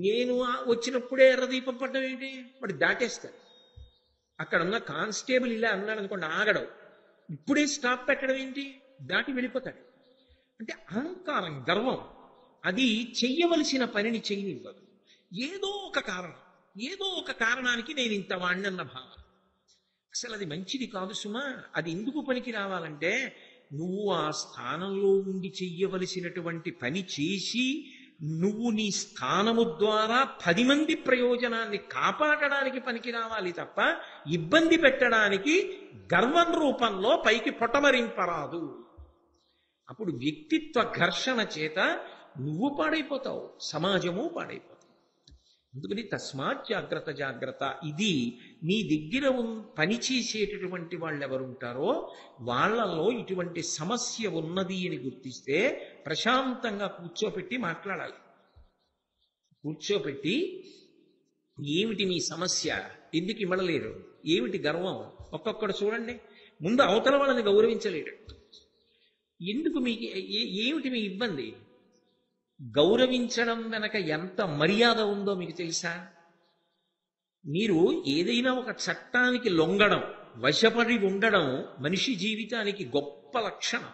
నేను వచ్చినప్పుడే ఎర్రదీపం పడ్డం ఏంటి, వాడు దాటేస్తాడు. అక్కడ ఉన్న కానిస్టేబుల్ ఇలా అన్నాడు అనుకోండి, ఆగడం. ఇప్పుడే స్టాప్ పెట్టడం ఏంటి, దాటి వెళ్ళిపోతాడు. అంటే అహంకారం, గర్వం, అది చెయ్యవలసిన పనిని చెయ్యనివ్వదు. ఏదో ఒక కారణానికి నేను ఇంత వాణ్ణి అన్న భావన. అసలు అది మంచిది కాదు సుమా. అది ఎందుకు పనికి రావాలంటే నువ్వు ఆ స్థానంలో ఉండి చెయ్యవలసినటువంటి పని చేసి నువ్వు నీ స్థానము ద్వారా 10 మంది ప్రయోజనాన్ని కాపాడడానికి పనికి రావాలి తప్ప ఇబ్బంది పెట్టడానికి గర్వం రూపంలో పైకి పొటమరింపరాదు. అప్పుడు వ్యక్తిత్వ ఘర్షణ చేత నువ్వు పాడైపోతావు, సమాజము పాడైపోతావు. అందుకని తస్మాత్ జాగ్రత్త జాగ్రత్త. ఇది నీ దగ్గర పనిచేసేటటువంటి వాళ్ళు ఎవరుంటారో వాళ్ళలో ఇటువంటి సమస్య ఉన్నది అని గుర్తిస్తే ప్రశాంతంగా కూర్చోపెట్టి మాట్లాడాలి. కూర్చోపెట్టి ఏమిటి నీ సమస్య, ఎందుకు ఇవ్వలేరు, ఏమిటి గర్వం, ఒక్కొక్కడు చూడండి. ముందు అవతల వాళ్ళని గౌరవించలేడు. ఎందుకు మీకు ఏమిటి మీ ఇబ్బంది? గౌరవించడం వెనక ఎంత మర్యాద ఉందో మీకు తెలుసా? మీరు ఏదైనా ఒక చట్టానికి లొంగడం, వశపడి ఉండడం మనిషి జీవితానికి గొప్ప లక్షణం.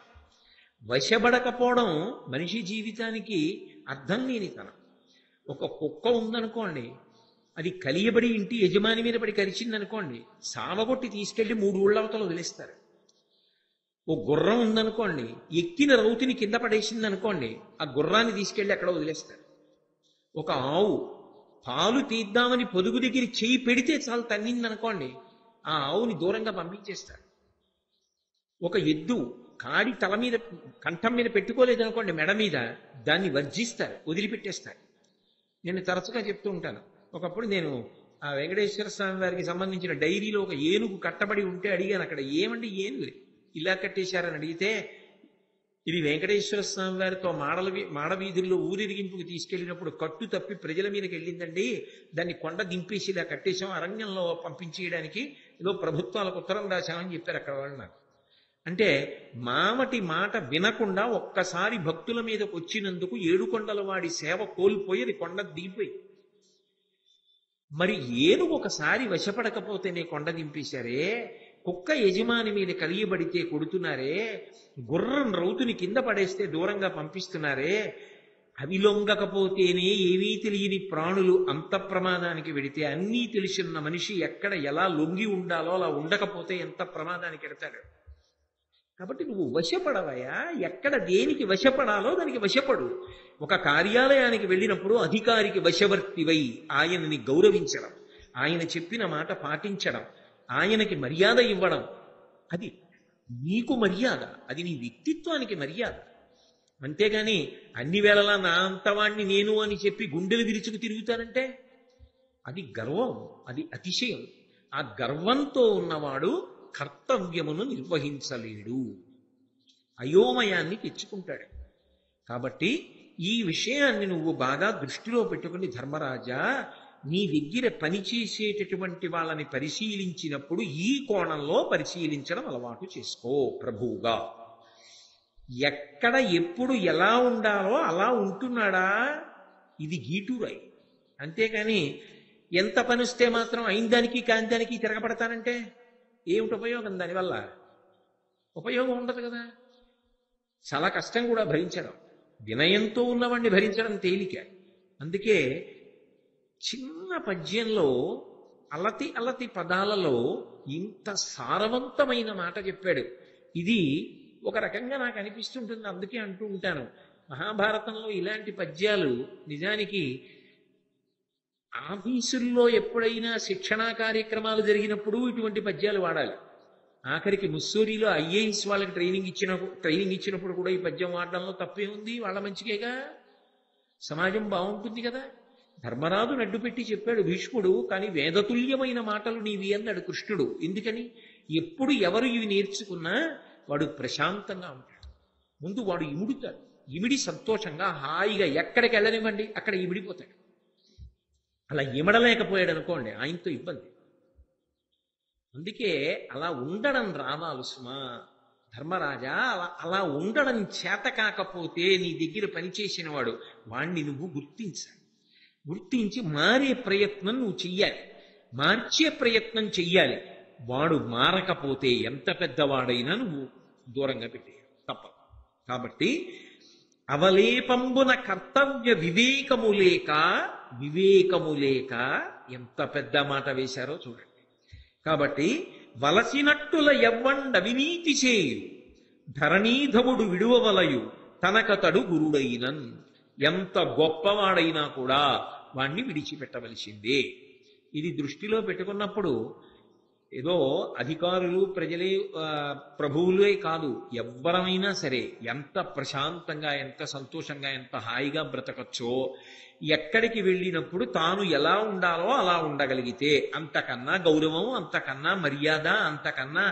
వశపడకపోవడం మనిషి జీవితానికి అర్థం లేనితనం. ఒక కుక్క ఉందనుకోండి, అది కలియబడి ఇంటి యజమాని మీద పడి కరిచిందనుకోండి, సావగొట్టి తీసుకెళ్లి 3 ఊళ్ళ అవతల వదిలేస్తారు. ఓ గుర్రం ఉందనుకోండి, ఎక్కిన రౌతిని కింద పడేసింది అనుకోండి, ఆ గుర్రాన్ని తీసుకెళ్లి అక్కడ వదిలేస్తారు. ఒక ఆవు పాలు తీద్దామని పొదుగు దగ్గర చేయి పెడితే చాలు తన్నిందనుకోండి, ఆ ఆవుని దూరంగా పంపించేస్తారు. ఒక ఎద్దు కాడి తల మీద కంఠం మీద పెట్టుకోలేదనుకోండి, మెడ మీద, దాన్ని వర్జిస్తారు, వదిలిపెట్టేస్తారు. నేను తరచుగా చెప్తూ ఉంటాను. ఒకప్పుడు నేను ఆ వెంకటేశ్వర స్వామి వారికి సంబంధించిన డైరీలో ఒక ఏనుగు కట్టబడి ఉంటే అడిగాను, అక్కడ ఏమండి ఏనుగు ఇలా కట్టేశారని అడిగితే, ఇది వెంకటేశ్వర స్వామి వారితో మాడవీధుల్లో ఊరిరిగింపుకు తీసుకెళ్లినప్పుడు కట్టు తప్పి ప్రజల మీదకి వెళ్ళిందండి, దాన్ని కొండ దింపేసి ఇలా కట్టేశాం, అరణ్యంలో పంపించేయడానికి ఏదో ప్రభుత్వాలకు ఉత్తరం రాశామని చెప్పారు అక్కడ వాళ్ళు నాకు. అంటే మామటి మాట వినకుండా ఒక్కసారి భక్తుల మీదకి వచ్చినందుకు ఏడుకొండల వాడి సేవ కోల్పోయి అది కొండ దిగిపోయి. మరి ఏనుగు ఒకసారి వశపడకపోతేనే కొండ దింపేశారే, కుక్క యజమాని మీద కలియబడితే కొడుతున్నారే, గుర్రం రౌతుని కింద పడేస్తే దూరంగా పంపిస్తున్నారే, అవి లొంగకపోతేనే ఏమీ తెలియని ప్రాణులు అంత ప్రమాదానికి వెడితే అన్నీ తెలిసిన మనిషి ఎక్కడ ఎలా లొంగి ఉండాలో అలా ఉండకపోతే ఎంత ప్రమాదానికి ఎడతాడు. కాబట్టి నువ్వు వశపడవయా, ఎక్కడ దేనికి వశపడాలో దానికి వశపడు. ఒక కార్యాలయానికి వెళ్ళినప్పుడు అధికారికి వశవర్తివై ఆయనని గౌరవించడం, ఆయన చెప్పిన మాట పాటించడం, ఆయనకి మర్యాద ఇవ్వడం, అది నీకు మర్యాద, అది నీ వ్యక్తిత్వానికి మర్యాద. అంతేగాని అన్ని వేళలా నా అంతవాణ్ణి నేను అని చెప్పి గుండెలు విరుచుకు తిరుగుతానంటే అది గర్వం, అది అతిశయం. ఆ గర్వంతో ఉన్నవాడు కర్తవ్యమును నిర్వహించలేడు, అయోమయాన్ని తెచ్చుకుంటాడు. కాబట్టి ఈ విషయాన్ని నువ్వు బాగా దృష్టిలో పెట్టుకుని, ధర్మరాజా, నీ దగ్గర పనిచేసేటటువంటి వాళ్ళని పరిశీలించినప్పుడు ఈ కోణంలో పరిశీలించడం అలవాటు చేసుకో ప్రభువుగా. ఎక్కడ ఎప్పుడు ఎలా ఉండాలో అలా ఉంటున్నాడా, ఇది గీటురాయి. అంతేకాని ఎంత పని వస్తే మాత్రం అయిందానికి కాంతానికి తిరగబడతానంటే ఏమిటి ఉపయోగం? దానివల్ల ఉపయోగం ఉండదు కదా. చాలా కష్టం కూడా భరించడం. వినయంతో ఉన్నవాడిని భరించడం తేలిక. అందుకే చిన్న పద్యంలో అలతి అలతి పదాలలో ఇంత సారవంతమైన మాట చెప్పాడు. ఇది ఒక రకంగా నాకు అనిపిస్తుంటుంది, అందుకే అంటూ ఉంటాను, మహాభారతంలో ఇలాంటి పద్యాలు నిజానికి ఆఫీసుల్లో ఎప్పుడైనా శిక్షణా కార్యక్రమాలు జరిగినప్పుడు ఇటువంటి పద్యాలు వాడాలి. ఆఖరికి ముస్సూరిలో ఐఏఎస్ వాళ్ళకి ట్రైనింగ్ ఇచ్చినప్పుడు కూడా ఈ పద్యం వాడడంలో తప్పే ఉంది, వాళ్ళ మంచికేగా, సమాజం బాగుంటుంది కదా. ధర్మరాజు నడ్డు పెట్టి చెప్పాడు భీష్ముడు, కానీ వేదతుల్యమైన మాటలు నీవి అన్నాడు కృష్ణుడు. ఎందుకని? ఎప్పుడు ఎవరు ఇవి నేర్చుకున్నా వాడు ప్రశాంతంగా ఉంటాడు. ముందు వాడు ఇముడుతాడు, ఇమిడి సంతోషంగా హాయిగా ఎక్కడికి వెళ్ళనివ్వండి అక్కడ ఇమిడిపోతాడు. అలా ఇమడలేకపోయాడు అనుకోండి, ఆయనతో ఇబ్బంది. అందుకే అలా ఉండడం రావాలి సుమా. ధర్మరాజా, అలా ఉండడం చేత కాకపోతే నీ దగ్గర పనిచేసిన వాడు, వాణ్ణి నువ్వు గుర్తించి మారే ప్రయత్నం నువ్వు చెయ్యాలి, మార్చే ప్రయత్నం చెయ్యాలి. వాడు మారకపోతే ఎంత పెద్దవాడైనా నువ్వు దూరంగా పెట్టేయాలి, తప్పదు. కాబట్టి అవలేపంబున కర్తవ్య వివేకము లేక ఎంత పెద్ద మాట వేశారో చూడండి. కాబట్టి వలసినట్టుల ఎవ్వండ అవినీతి చేయు, ధరణీధవుడు విడువవలయు తనకతడు గురుడైనన్. ఎంత గొప్పవాడైనా కూడా వాణ్ణి విడిచిపెట్టవలసిందే. ఇది దృష్టిలో పెట్టుకున్నప్పుడు ఏదో అధికారులు ప్రజలే ప్రభువులే కాదు, ఎవ్వరమైనా సరే ఎంత ప్రశాంతంగా ఎంత సంతోషంగా ఎంత హాయిగా బ్రతకచ్చో, ఎక్కడికి వెళ్ళినప్పుడు తాను ఎలా ఉండాలో అలా ఉండగలిగితే అంతకన్నా గౌరవం, అంతకన్నా మర్యాద, అంతకన్నా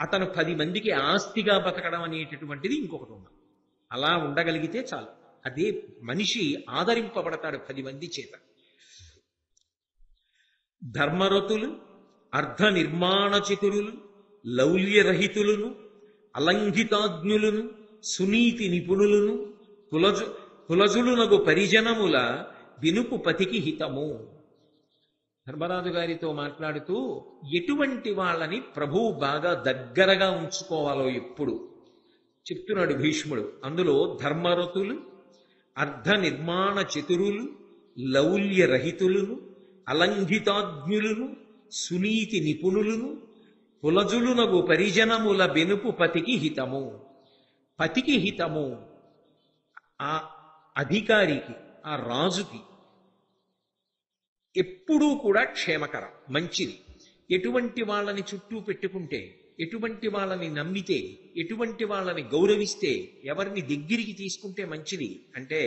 అతను 10 మందికి ఆస్తిగా బతకడం అనేటటువంటిది ఇంకొకటి ఉంది. అలా ఉండగలిగితే చాలు. అదే మనిషి ఆదరింపబడతాడు 10 మంది చేత. ధర్మరతులు, అర్ధ నిర్మాణ చతురులు, లౌల్యరహితులను, అలంఘితాజ్ఞులను, సునీతి నిపుణులను, కులజులునగు పరిజనముల వినుపు పతికి హితము. ధర్మరాజు గారితో మాట్లాడుతూ ఎటువంటి వాళ్ళని ప్రభువు బాగా దగ్గరగా ఉంచుకోవాలో ఎప్పుడు చెప్తున్నాడు భీష్ముడు. అందులో ధర్మరతులు, అర్ధ నిర్మాణ చతురులు, లౌల్యరహితులను, అలంఘితాజ్ఞులను, సునీతి నిపుణులను, కులజులునగు పరిజనముల బెనుపు పతికి హితము. పతికి హితము, ఆ అధికారికి, ఆ రాజుకి ఎప్పుడూ కూడా క్షేమకరం, మంచిది. ఎటువంటి వాళ్ళని చుట్టూ పెట్టుకుంటే, ఎటువంటి వాళ్ళని నమ్మితే, ఎటువంటి వాళ్ళని గౌరవిస్తే, ఎవరిని దగ్గరికి తీసుకుంటే మంచిది అంటే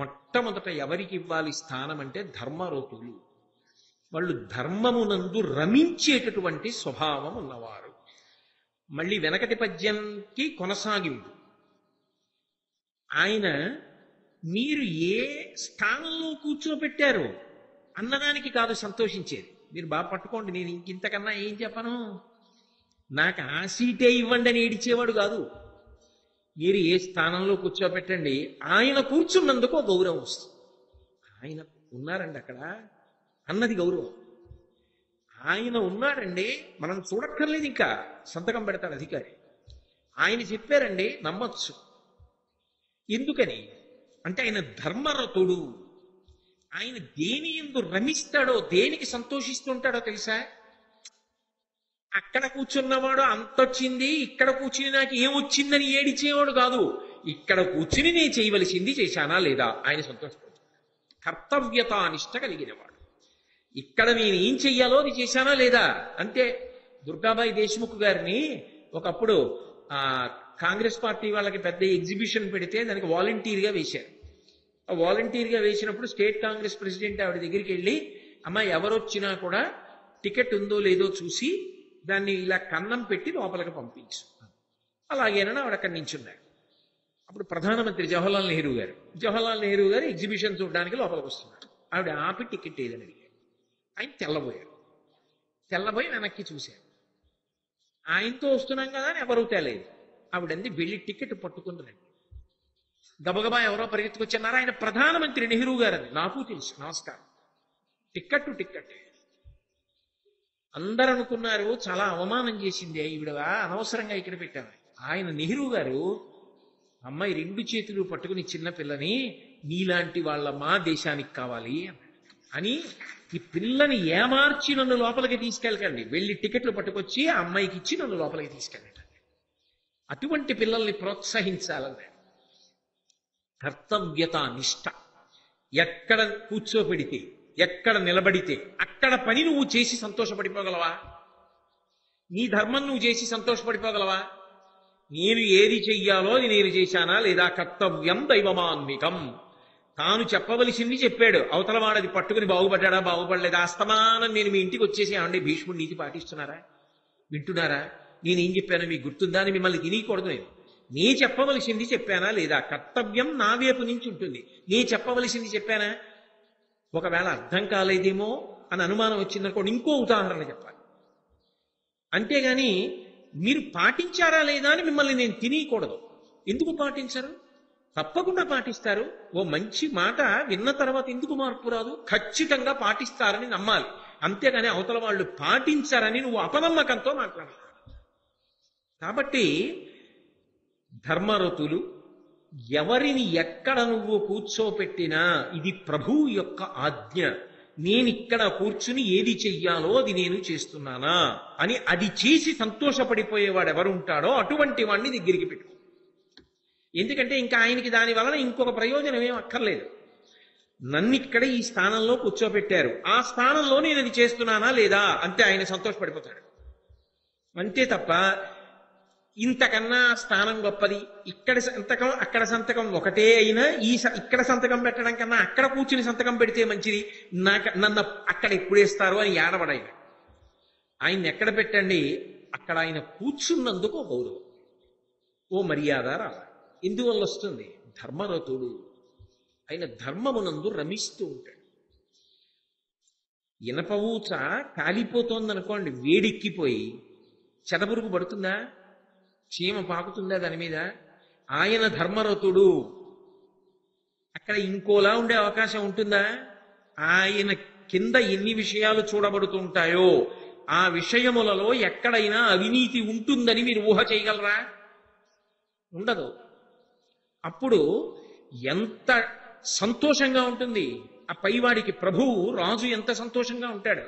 మొట్టమొదట ఎవరికి ఇవ్వాలి స్థానం అంటే ధర్మరతులు. వాళ్ళు ధర్మమునందు రమించేటటువంటి స్వభావం ఉన్నవారు. మళ్ళీ వెనకటి పద్యంకి కొనసాగింపు. ఆయన మీరు ఏ స్థానంలో కూర్చోబెట్టారో అన్నదానికి కాదు సంతోషించేది. మీరు బాగా పట్టుకోండి, నేను ఇంతకన్నా ఏం చెప్పను, నాకు ఆ సీటే ఇవ్వండి అని ఏడిచేవాడు కాదు. మీరు ఏ స్థానంలో కూర్చోబెట్టండి, ఆయన కూర్చున్నందుకు గౌరవం వస్తుంది. ఆయన ఉన్నారండి అక్కడ అన్నది గౌరవం. ఆయన ఉన్నాడండి, మనం చూడక్కర్లేదు, ఇంకా సంతకం పెడతాడు అధికారి. ఆయన చెప్పారండి, నమ్మొచ్చు. ఎందుకని అంటే ఆయన ధర్మరతుడు. ఆయన దేని యందు రమిస్తాడో, దేనికి సంతోషిస్తుంటాడో తెలుసా? అక్కడ కూర్చున్నవాడు అంతొచ్చింది, ఇక్కడ కూర్చుని నాకు ఏమొచ్చిందని ఏడిచేవాడు కాదు. ఇక్కడ కూర్చుని నేను చేయవలసింది చేశానా లేదా ఆయన సంతోషపడు. కర్తవ్యత నిష్ట కలిగినవాడు. ఇక్కడ నేను ఏం చెయ్యాలో అది చేశానా లేదా అంతే. దుర్గాబాయి దేశ్ముఖ్ గారిని ఒకప్పుడు కాంగ్రెస్ పార్టీ వాళ్ళకి పెద్ద ఎగ్జిబిషన్ పెడితే దానికి వాలంటీర్గా వేశారు. ఆ వాలంటీర్గా వేసినప్పుడు స్టేట్ కాంగ్రెస్ ప్రెసిడెంట్ ఆవిడ దగ్గరికి వెళ్ళి, అమ్మ ఎవరొచ్చినా కూడా టికెట్ ఉందో లేదో చూసి దాన్ని ఇలా కన్నం పెట్టి లోపలికి పంపించు. అలాగేనని ఆవిడ అక్కడి నుంచి ఉన్నారు. అప్పుడు ప్రధానమంత్రి జవహర్లాల్ నెహ్రూ గారు ఎగ్జిబిషన్ చూడడానికి లోపలికి వస్తున్నారు. ఆవిడ ఆపి టికెట్ ఏదని అడిగారు. ఆయన తెల్లబోయి వెనక్కి చూశారు. ఆయనతో వస్తున్నాం కదా అని ఎవరూ తేలేదు. ఆవిడంది వెళ్ళి టికెట్ పట్టుకుందండి. గబగబా ఎవరో పరిగెత్తుకొచ్చారు. ఆయన ప్రధానమంత్రి నెహ్రూ గారని. నాకు తెలుసు, నమస్కారం. టిక్కెట్ అందరూ అనుకున్నారు చాలా అవమానం చేసింది ఈవిడ, అనవసరంగా ఇక్కడ పెట్టాను. ఆయన నెహ్రూ గారు, అమ్మాయి 2 చేతులు పట్టుకుని చిన్న పిల్లని, నీలాంటి వాళ్ళ మా దేశానికి కావాలి అని ఈ పిల్లని ఏమార్చి నన్ను లోపలికి తీసుకెళ్ళకండి, వెళ్ళి టికెట్లు పట్టుకొచ్చి ఆ అమ్మాయికి ఇచ్చి నన్ను లోపలికి తీసుకెళ్ళండి. అటువంటి పిల్లల్ని ప్రోత్సహించాలన్నాడు. కర్తవ్యత నిష్ట. ఎక్కడ కూర్చోపెడితే, ఎక్కడ నిలబడితే అక్కడ పని నువ్వు చేసి సంతోషపడిపోగలవా? నీ ధర్మం నువ్వు చేసి సంతోషపడిపోగలవా? నేను ఏది చెయ్యాలో అది నేను చేశానా లేదా? కర్తవ్యం దైవమాన్వికం. తాను చెప్పవలసింది చెప్పాడు, అవతల వాడది పట్టుకుని బాగుపడ్డా బాగుపడలేదా? అస్తమానం నేను మీ ఇంటికి వచ్చేసి ఏమండి భీష్ముడి నీతి పాటిస్తున్నారా, వింటున్నారా, నేనేం చెప్పానో మీకు గుర్తుందా అని మిమ్మల్ని తినకూడదు. నీ చెప్పవలసింది చెప్పానా లేదా? కర్తవ్యం నా వైపు నుంచి ఉంటుంది. నీ చెప్పవలసింది చెప్పానా? ఒకవేళ అర్థం కాలేదేమో అని అనుమానం వచ్చిందనుకోండి, ఇంకో ఉదాహరణ చెప్పాలి. అంతేగాని మీరు పాటించారా లేదా అని మిమ్మల్ని నేను తినకూడదు. ఎందుకు పాటించరు? తప్పకుండా పాటిస్తారు. ఓ మంచి మాట విన్న తర్వాత ఎందుకు మార్పు రాదు? ఖచ్చితంగా పాటిస్తారని నమ్మాలి. అంతేగాని అవతల వాళ్ళు పాటించారని నువ్వు అపనమ్మకంతో మాట్లాడాలి. కాబట్టి ధర్మరతులు, ఎవరిని ఎక్కడ నువ్వు కూర్చోపెట్టినా ఇది ప్రభువు యొక్క ఆజ్ఞ, నేనిక్కడ కూర్చుని ఏది చెయ్యాలో అది నేను చేస్తున్నానా అని అది చేసి సంతోషపడిపోయేవాడు ఎవరుంటాడో అటువంటి వాడిని దగ్గరికి పెట్టుకో. ఎందుకంటే ఇంకా ఆయనకి దాని వలన ఇంకొక ప్రయోజనం ఏం అక్కర్లేదు. నన్ను ఇక్కడ ఈ స్థానంలో కూర్చోబెట్టారు, ఆ స్థానంలో నేను అది చేస్తున్నానా లేదా అంతే, ఆయన సంతోషపడిపోతాడు. అంతే తప్ప ఇంతకన్నా స్థానం గొప్పది, ఇక్కడ సంతకం అక్కడ సంతకం ఒకటే అయినా ఇక్కడ సంతకం పెట్టడం కన్నా అక్కడ కూర్చుని సంతకం పెడితే మంచిది, నన్ను అక్కడ ఎప్పుడేస్తారు అని ఏడబడాయి. ఆయన్ని ఎక్కడ పెట్టండి, అక్కడ ఆయన కూర్చున్నందుకు గౌరవం, ఓ మర్యాద రావాలి. ఎందువల్ల వస్తుంది? ధర్మరతుడు, ఆయన ధర్మమునందు రమిస్తూ ఉంటాడు. ఇనప ఊచ కాలిపోతోందనుకోండి, వేడెక్కిపోయి చెదపురుగు పడుతుందా, చీమ పాకుతుందా దాని మీద? ఆయన ధర్మరతుడు, అక్కడ ఇంకోలా ఉండే అవకాశం ఉంటుందా? ఆయన కింద ఎన్ని విషయాలు చూడబడుతూ ఉంటాయో ఆ విషయములలో ఎక్కడైనా అవినీతి ఉంటుందని మీరు ఊహ చేయగలరా? ఉండదు. అప్పుడు ఎంత సంతోషంగా ఉంటుంది ఆ పైవాడికి, ప్రభువు రాజు ఎంత సంతోషంగా ఉంటాడు,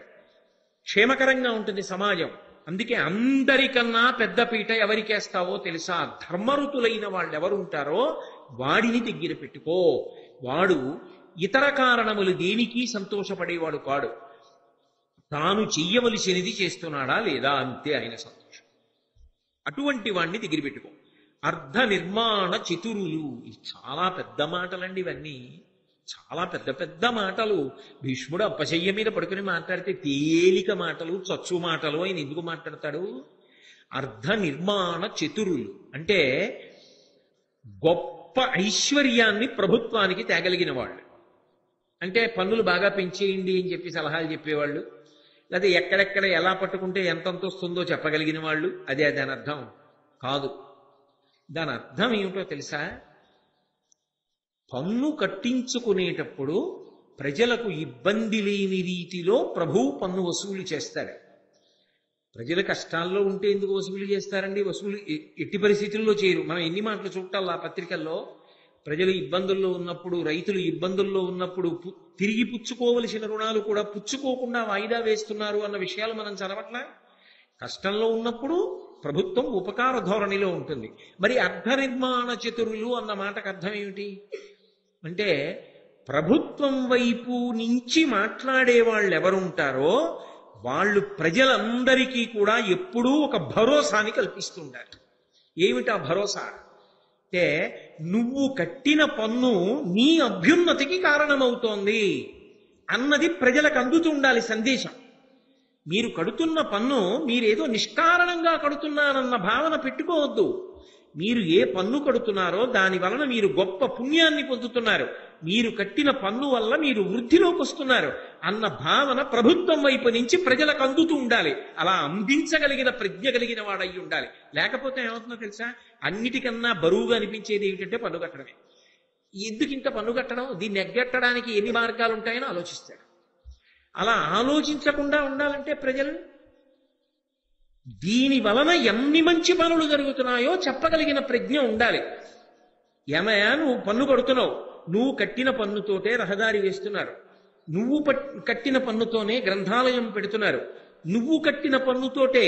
క్షేమకరంగా ఉంటుంది సమాజం. అందుకే అందరికన్నా పెద్ద పీట ఎవరికేస్తావో తెలుసా? ధర్మరుతులైన వాళ్ళు ఎవరుంటారో వాడిని దగ్గర పెట్టుకో. వాడు ఇతర కారణములు దేనికి సంతోషపడేవాడు కాడు, తాను చెయ్యవలసినది చేస్తున్నాడా లేదా అంతే ఆయన సంతోషం. అటువంటి వాణ్ణి దగ్గర పెట్టుకో. అర్ధ నిర్మాణ చతురులు, ఇది చాలా పెద్ద మాటలండి, ఇవన్నీ చాలా పెద్ద పెద్ద మాటలు. భీష్ముడు అప్పశయ్య మీద పడుకుని మాట్లాడితే తేలిక మాటలు, చచ్చు మాటలు ఆయన ఎందుకు మాట్లాడతాడు? అర్ధ నిర్మాణ చతురులు అంటే గొప్ప ఐశ్వర్యాన్ని ప్రభుత్వానికి తేగలిగిన వాళ్ళు. అంటే పన్నులు బాగా పెంచేయండి అని చెప్పి సలహాలు చెప్పేవాళ్ళు, లేదా ఎక్కడెక్కడ ఎలా పట్టుకుంటే ఎంతంత వస్తుందో చెప్పగలిగిన వాళ్ళు. అదే దాని అర్థం కాదు. దాని అర్థం ఏమిటో తెలుసా? పన్ను కట్టించుకునేటప్పుడు ప్రజలకు ఇబ్బంది లేని రీతిలో ప్రభువు పన్ను వసూలు చేస్తాడు. ప్రజల కష్టాల్లో ఉంటే ఎందుకు వసూలు చేస్తారండి? వసూలు ఎట్టి పరిస్థితుల్లో చేయరు. మనం ఎన్ని మాటలు చూడాలి ఆ పత్రికల్లో. ప్రజలు ఇబ్బందుల్లో ఉన్నప్పుడు, రైతులు ఇబ్బందుల్లో ఉన్నప్పుడు తిరిగి పుచ్చుకోవలసిన రుణాలు కూడా పుచ్చుకోకుండా వాయిదా వేస్తున్నారు అన్న విషయాలు మనం చదవట్లా. కష్టంలో ఉన్నప్పుడు ప్రభుత్వం ఉపకార ధోరణిలో ఉంటుంది. మరి అర్ధ నిర్మాణ చతురులు అన్న మాటకు అర్థం ఏమిటి అంటే, ప్రభుత్వం వైపు నుంచి మాట్లాడే వాళ్ళు ఎవరుంటారో వాళ్ళు ప్రజలందరికీ కూడా ఎప్పుడూ ఒక భరోసాని కల్పిస్తుంటారు. ఏమిటా భరోసా అంటే, నువ్వు కట్టిన పన్ను నీ అభ్యున్నతికి కారణమవుతోంది అన్నది ప్రజలకు అందుతుండాలి సందేశం. మీరు కడుతున్న పన్ను మీరేదో నిష్కారణంగా కడుతున్నారన్న భావన పెట్టుకోవద్దు. మీరు ఏ పన్ను కడుతున్నారో దాని వలన మీరు గొప్ప పుణ్యాన్ని పొందుతున్నారు, మీరు కట్టిన పన్ను వల్ల మీరు వృద్ధిలోకి వస్తున్నారు అన్న భావన ప్రభుత్వం వైపు నుంచి ప్రజలకు అందుతూ ఉండాలి. అలా అందించగలిగిన ప్రజ్ఞ కలిగిన వాడై ఉండాలి. లేకపోతే ఏమవుతుందో తెలుసా? అన్నిటికన్నా బరువుగా అనిపించేది ఏమిటంటే పన్ను కట్టడమే. ఎందుకు ఇంత పన్ను కట్టడం, దీన్ని ఎగ్గట్టడానికి ఎన్ని మార్గాలు ఉంటాయని ఆలోచిస్తాడు. అలా ఆలోచించకుండా ఉండాలంటే ప్రజలు దీని వలన ఎన్ని మంచి పనులు జరుగుతున్నాయో చెప్పగలిగిన ప్రజ్ఞ ఉండాలి. ఏమయ్యా, నువ్వు పన్ను కడుతున్నావు, నువ్వు కట్టిన పన్నుతోటే రహదారి వేస్తున్నారు, నువ్వు కట్టిన పన్నుతోనే గ్రంథాలయం పెడుతున్నారు, నువ్వు కట్టిన పన్నుతోటే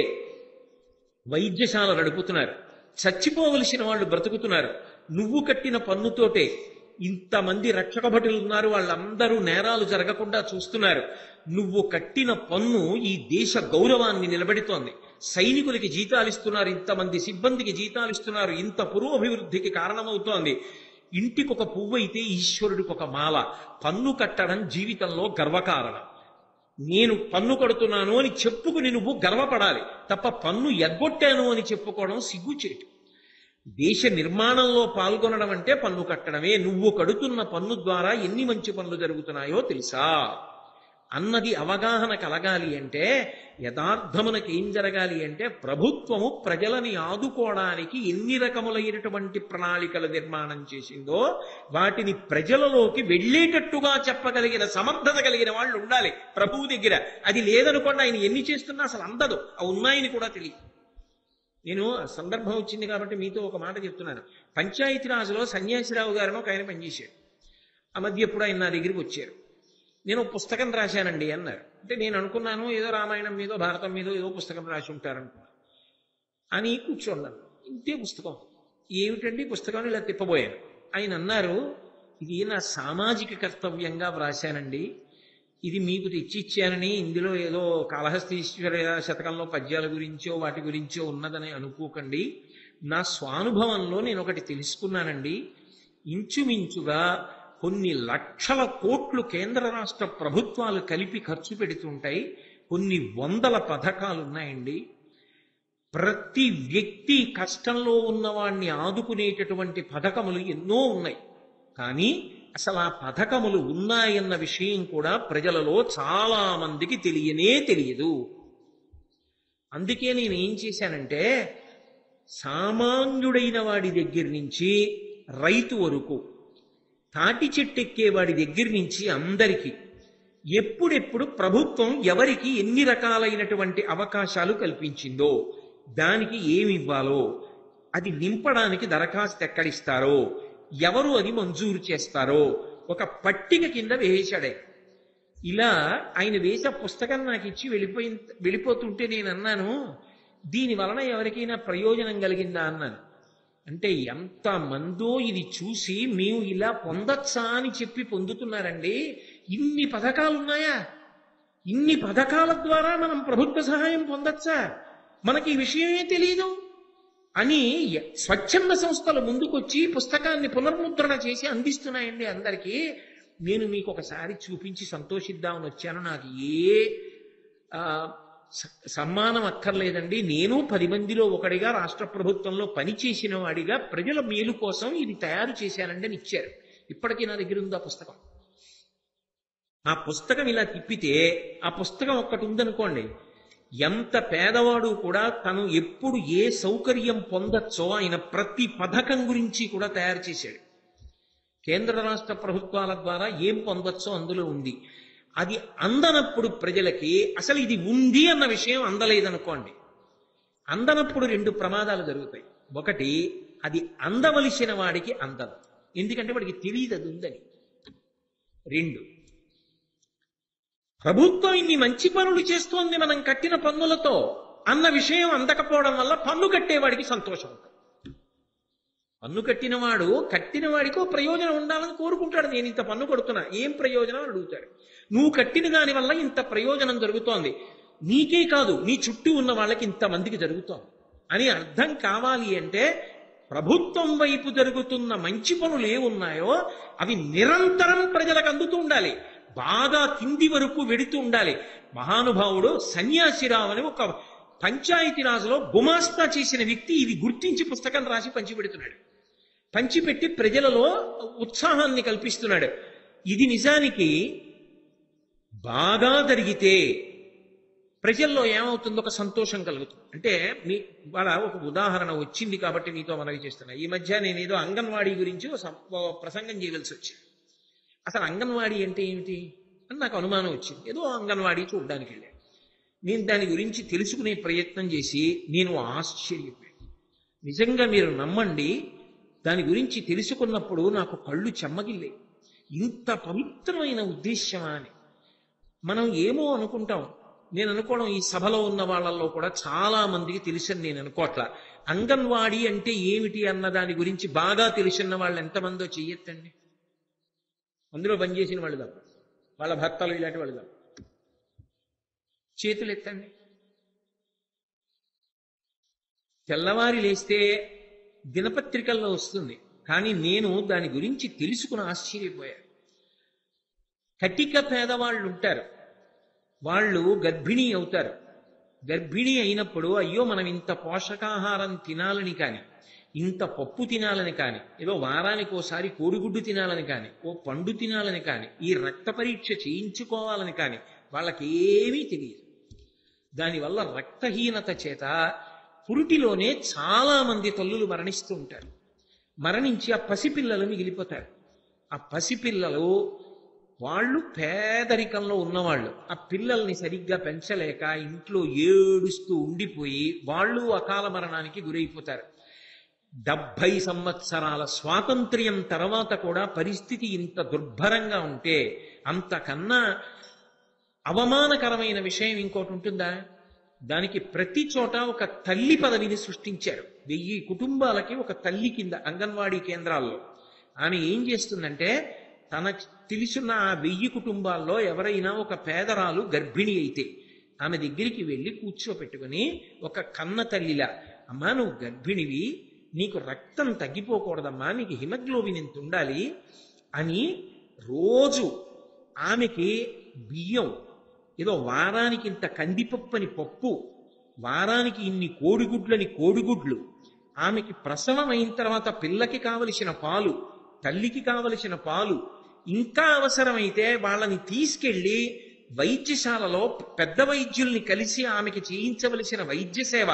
వైద్యశాల నడుపుతున్నారు, చచ్చిపోవలసిన వాళ్ళు బ్రతుకుతున్నారు, నువ్వు కట్టిన పన్నుతోటే ఇంతమంది రక్షక భటులు ఉన్నారు, వాళ్ళందరూ నేరాలు జరగకుండా చూస్తున్నారు, నువ్వు కట్టిన పన్ను ఈ దేశ గౌరవాన్ని నిలబెడుతోంది, సైనికులకి జీతాలు ఇస్తున్నారు, ఇంతమంది సిబ్బందికి జీతాలు ఇస్తున్నారు, ఇంత పురోభివృద్ధికి కారణమవుతోంది. ఇంటికి ఒక పువ్వు అయితే ఈశ్వరుడికి ఒక మాల. పన్ను కట్టడం జీవితంలో గర్వకారణం. నేను పన్ను కడుతున్నాను అని చెప్పుకుని నువ్వు గర్వపడాలి తప్ప పన్ను ఎగ్గొట్టాను అని చెప్పుకోవడం సిగ్గుచేటు. దేశ నిర్మాణంలో పాల్గొనడం అంటే పన్ను కట్టడమే. నువ్వు కడుతున్న పన్ను ద్వారా ఎన్ని మంచి పనులు జరుగుతున్నాయో తెలుసా అన్నది అవగాహన కలగాలి అంటే, యథార్థమునకి ఏం జరగాలి అంటే, ప్రభుత్వము ప్రజలని ఆదుకోవడానికి ఎన్ని రకములైనటువంటి ప్రణాళికల నిర్మాణం చేసిందో వాటిని ప్రజలలోకి వెళ్ళేటట్టుగా చెప్పగలిగిన సమర్థత కలిగిన వాళ్ళు ఉండాలి ప్రభువు దగ్గర. అది లేదనుకోండి, ఆయన ఎన్ని చేస్తున్నా అసలు అందదు, అవి ఉన్నాయని కూడా తెలియదు. నేను సందర్భం వచ్చింది కాబట్టి మీతో ఒక మాట చెప్తున్నాను. పంచాయతీరాజ్లో సన్యాసిరావు గారిని ఒక ఆయన పనిచేశాడు. ఆ మధ్య ఎప్పుడు ఆయన నా దగ్గరికి వచ్చారు. నేను పుస్తకం రాశానండి అన్నారు. అంటే నేను అనుకున్నాను ఏదో రామాయణం మీదో భారతం మీదో ఏదో పుస్తకం రాసి ఉంటారనుకున్నాను అని కూర్చోన్నాను. ఇంతే పుస్తకం. ఏమిటండి పుస్తకం ఇలా తిప్పబోయాను. ఆయన అన్నారు, ఇది నా సామాజిక కర్తవ్యంగా వ్రాశానండి, ఇది మీకు తెచ్చిచ్చానని ఇందులో ఏదో కాళహస్తీశ్వర శతకంలో పద్యాల గురించో వాటి గురించో ఉన్నదని అనుకోకండి. నా స్వానుభవంలో నేను ఒకటి తెలుసుకున్నానండి. ఇంచుమించుగా కొన్ని లక్షల కోట్లు కేంద్ర రాష్ట్ర ప్రభుత్వాలు కలిపి ఖర్చు పెడుతుంటాయి. కొన్ని వందల పథకాలు ఉన్నాయండి. ప్రతి వ్యక్తి కష్టంలో ఉన్నవాణ్ణి ఆదుకునేటటువంటి పథకములు ఎన్నో ఉన్నాయి. కానీ అసలు ఆ పథకములు ఉన్నాయన్న విషయం కూడా ప్రజలలో చాలా మందికి తెలియదు. అందుకే నేను ఏం చేశానంటే, సామాన్యుడైన వాడి దగ్గర నుంచి రైతు వరకు, తాటి చెట్టు ఎక్కేవాడి దగ్గర నుంచి అందరికీ ఎప్పుడెప్పుడు ప్రభుత్వం ఎవరికి ఎన్ని రకాలైనటువంటి అవకాశాలు కల్పించిందో, దానికి ఏమి ఇవ్వాలో, అది నింపడానికి దరఖాస్తు ఎక్కడిస్తారో, ఎవరు అది మంజూరు చేస్తారో ఒక పట్టిక కింద వేసాడే. ఇలా ఆయన వేసే పుస్తకం నాకు ఇచ్చి వెళ్ళిపోతుంటే నేను అన్నాను, దీని వలన ఎవరికైనా ప్రయోజనం కలిగిందా అన్నాను. అంటే ఎంతమందో ఇది చూసి మేము ఇలా పొందొచ్చా అని చెప్పి పొందుతున్నారండి. ఇన్ని పథకాలు ఉన్నాయా? ఇన్ని పథకాల ద్వారా మనం ప్రభుత్వ సహాయం పొందొచ్చా? మనకి ఈ విషయమే తెలియదు అని స్వచ్ఛంద సంస్థలు ముందుకొచ్చి పుస్తకాన్ని పునర్ముద్రణ చేసి అందిస్తున్నాయండి అందరికీ. నేను మీకు ఒకసారి చూపించి సంతోషిద్దామని వచ్చాను. నాకు ఏ సమ్మానం అక్కర్లేదండి. నేను 10 మందిలో ఒకడిగా రాష్ట్ర ప్రభుత్వంలో పనిచేసిన వాడిగా ప్రజల మేలు కోసం ఇది తయారు చేశానండి అని ఇచ్చారు. ఇప్పటికీ నా దగ్గర ఉంది ఆ పుస్తకం. ఆ పుస్తకం ఇలా తిప్పితే ఆ పుస్తకం ఒక్కటి ఉందనుకోండి, ఎంత పేదవాడు కూడా తను ఎప్పుడు ఏ సౌకర్యం పొందొచ్చో ఆయన ప్రతి పథకం గురించి కూడా తయారు చేశాడు. కేంద్ర రాష్ట్ర ప్రభుత్వాల ద్వారా ఏం పొందొచ్చో అందులో ఉంది. అది అందనప్పుడు ప్రజలకి అసలు ఇది ఉంది అన్న విషయం అందలేదనుకోండి, అందనప్పుడు 2 ప్రమాదాలు జరుగుతాయి. ఒకటి, అది అందవలసిన వాడికి అందదు, ఎందుకంటే వాడికి తెలియదు అది ఉందని. 2, ప్రభుత్వం ఇన్ని మంచి పనులు చేస్తోంది మనం కట్టిన పన్నులతో అన్న విషయం అందకపోవడం వల్ల పన్ను కట్టేవాడికి సంతోషం ఉంటుంది. పన్ను కట్టినవాడు కట్టిన వాడికో ప్రయోజనం ఉండాలని కోరుకుంటాడు. నేను ఇంత పన్ను కొడుతున్నా, ఏం ప్రయోజనం అని అడుగుతాడు. నువ్వు కట్టిన దాని వల్ల ఇంత ప్రయోజనం జరుగుతోంది, నీకే కాదు నీ చుట్టూ ఉన్న వాళ్ళకి ఇంతమందికి జరుగుతోంది అని అర్థం కావాలి అంటే ప్రభుత్వం వైపు జరుగుతున్న మంచి పనులు ఏమున్నాయో అవి నిరంతరం ప్రజలకు అందుతూ ఉండాలి, బాగా కింది వరకు వెడుతూ ఉండాలి. మహానుభావుడు సన్యాసిరావు అని ఒక పంచాయతీరాజులో గుమాస్తా చేసిన వ్యక్తి ఇది గుర్తించి పుస్తకం రాసి పంచిపెడుతున్నాడు. పంచిపెట్టి ప్రజలలో ఉత్సాహాన్ని కల్పిస్తున్నాడు. ఇది నిజానికి బాగా జరిగితే ప్రజల్లో ఏమవుతుందో ఒక సంతోషం కలుగుతుంది. అంటే మీ వాళ్ళ ఒక ఉదాహరణ వచ్చింది కాబట్టి మీతో మనవి చేస్తున్నా. ఈ మధ్య నేను ఏదో అంగన్వాడీ గురించి ప్రసంగం చేయవలసి వచ్చింది. అసలు అంగన్వాడీ అంటే ఏమిటి అని నాకు అనుమానం వచ్చింది. ఏదో అంగన్వాడీ చూడడానికి వెళ్ళాను. నేను దాని గురించి తెలుసుకునే ప్రయత్నం చేసి నేను ఆశ్చర్యపోయాను. నిజంగా మీరు నమ్మండి, దాని గురించి తెలుసుకున్నప్పుడు నాకు కళ్ళు చెమ్మగిల్లాయి. ఇంత పవిత్రమైన ఉద్దేశ్యమా అని మనం ఏమో అనుకుంటాం. నేను అనుకోవడం ఈ సభలో ఉన్న వాళ్ళల్లో కూడా చాలా మందికి తెలుసని నేను అనుకోవట్లా. అంగన్వాడీ అంటే ఏమిటి అన్న దాని గురించి బాగా తెలిసిన వాళ్ళు ఎంతమందో చెయ్యొద్దండి. అందులో పనిచేసిన వాళ్ళు తప్ప, వాళ్ళ భర్తలు ఇలాంటి వాళ్ళు తప్ప చేతులు ఎత్తండి. తెల్లవారి లేస్తే దినపత్రికల్లో వస్తుంది, కానీ నేను దాని గురించి తెలుసుకుని ఆశ్చర్యపోయాను. కటిక పేదవాళ్ళు ఉంటారు, వాళ్ళు గర్భిణీ అవుతారు. గర్భిణీ అయినప్పుడు అయ్యో మనం ఇంత పోషకాహారం తినాలని కానీ, ఇంత పప్పు తినాలని కానీ, ఏదో వారానికి ఓసారి కోడిగుడ్డు తినాలని కానీ, ఓ పండు తినాలని కానీ, ఈ రక్త పరీక్ష చేయించుకోవాలని కానీ వాళ్ళకి ఏమీ తెలియదు. దానివల్ల రక్తహీనత చేత పురిటిలోనే చాలా మంది తల్లులు మరణిస్తూ ఉంటారు. మరణించి ఆ పసిపిల్లలు మిగిలిపోతారు. ఆ పసిపిల్లలు వాళ్ళు పేదరికంలో ఉన్నవాళ్ళు, ఆ పిల్లల్ని సరిగ్గా పెంచలేక ఇంట్లో ఏడుస్తూ ఉండిపోయి వాళ్ళు అకాల మరణానికి గురైపోతారు. 70 సంవత్సరాల స్వాతంత్ర్యం తర్వాత కూడా పరిస్థితి ఇంత దుర్భరంగా ఉంటే అంతకన్నా అవమానకరమైన విషయం ఇంకోటి ఉంటుందా? దానికి ప్రతి చోట ఒక తల్లి పదవిని సృష్టించారు. 1000 కుటుంబాలకి ఒక తల్లి కింద అంగన్వాడీ కేంద్రాల్లో. ఆమె ఏం చేస్తుందంటే, తనకు తెలుసున్న ఆ 1000 కుటుంబాల్లో ఎవరైనా ఒక పేదరాలు గర్భిణి అయితే ఆమె దగ్గరికి వెళ్ళి కూర్చోపెట్టుకుని ఒక కన్న తల్లిలా, అమ్మా నువ్వు గర్భిణివి, నీకు రక్తం తగ్గిపోకూడదమ్మా, నీకు హిమోగ్లోబిన్ ఎంత ఉండాలి అని రోజు ఆమెకి బియ్యం, ఏదో వారానికి ఇంత కందిపప్పని పప్పు, వారానికి ఇన్ని కోడిగుడ్లని కోడిగుడ్లు, ఆమెకి ప్రసవం అయిన తర్వాత పిల్లకి కావలసిన పాలు, తల్లికి కావలసిన పాలు, ఇంకా అవసరమైతే వాళ్ళని తీసుకెళ్లి వైద్యశాలలో పెద్ద వైద్యుల్ని కలిసి ఆమెకి చేయించవలసిన వైద్య సేవ.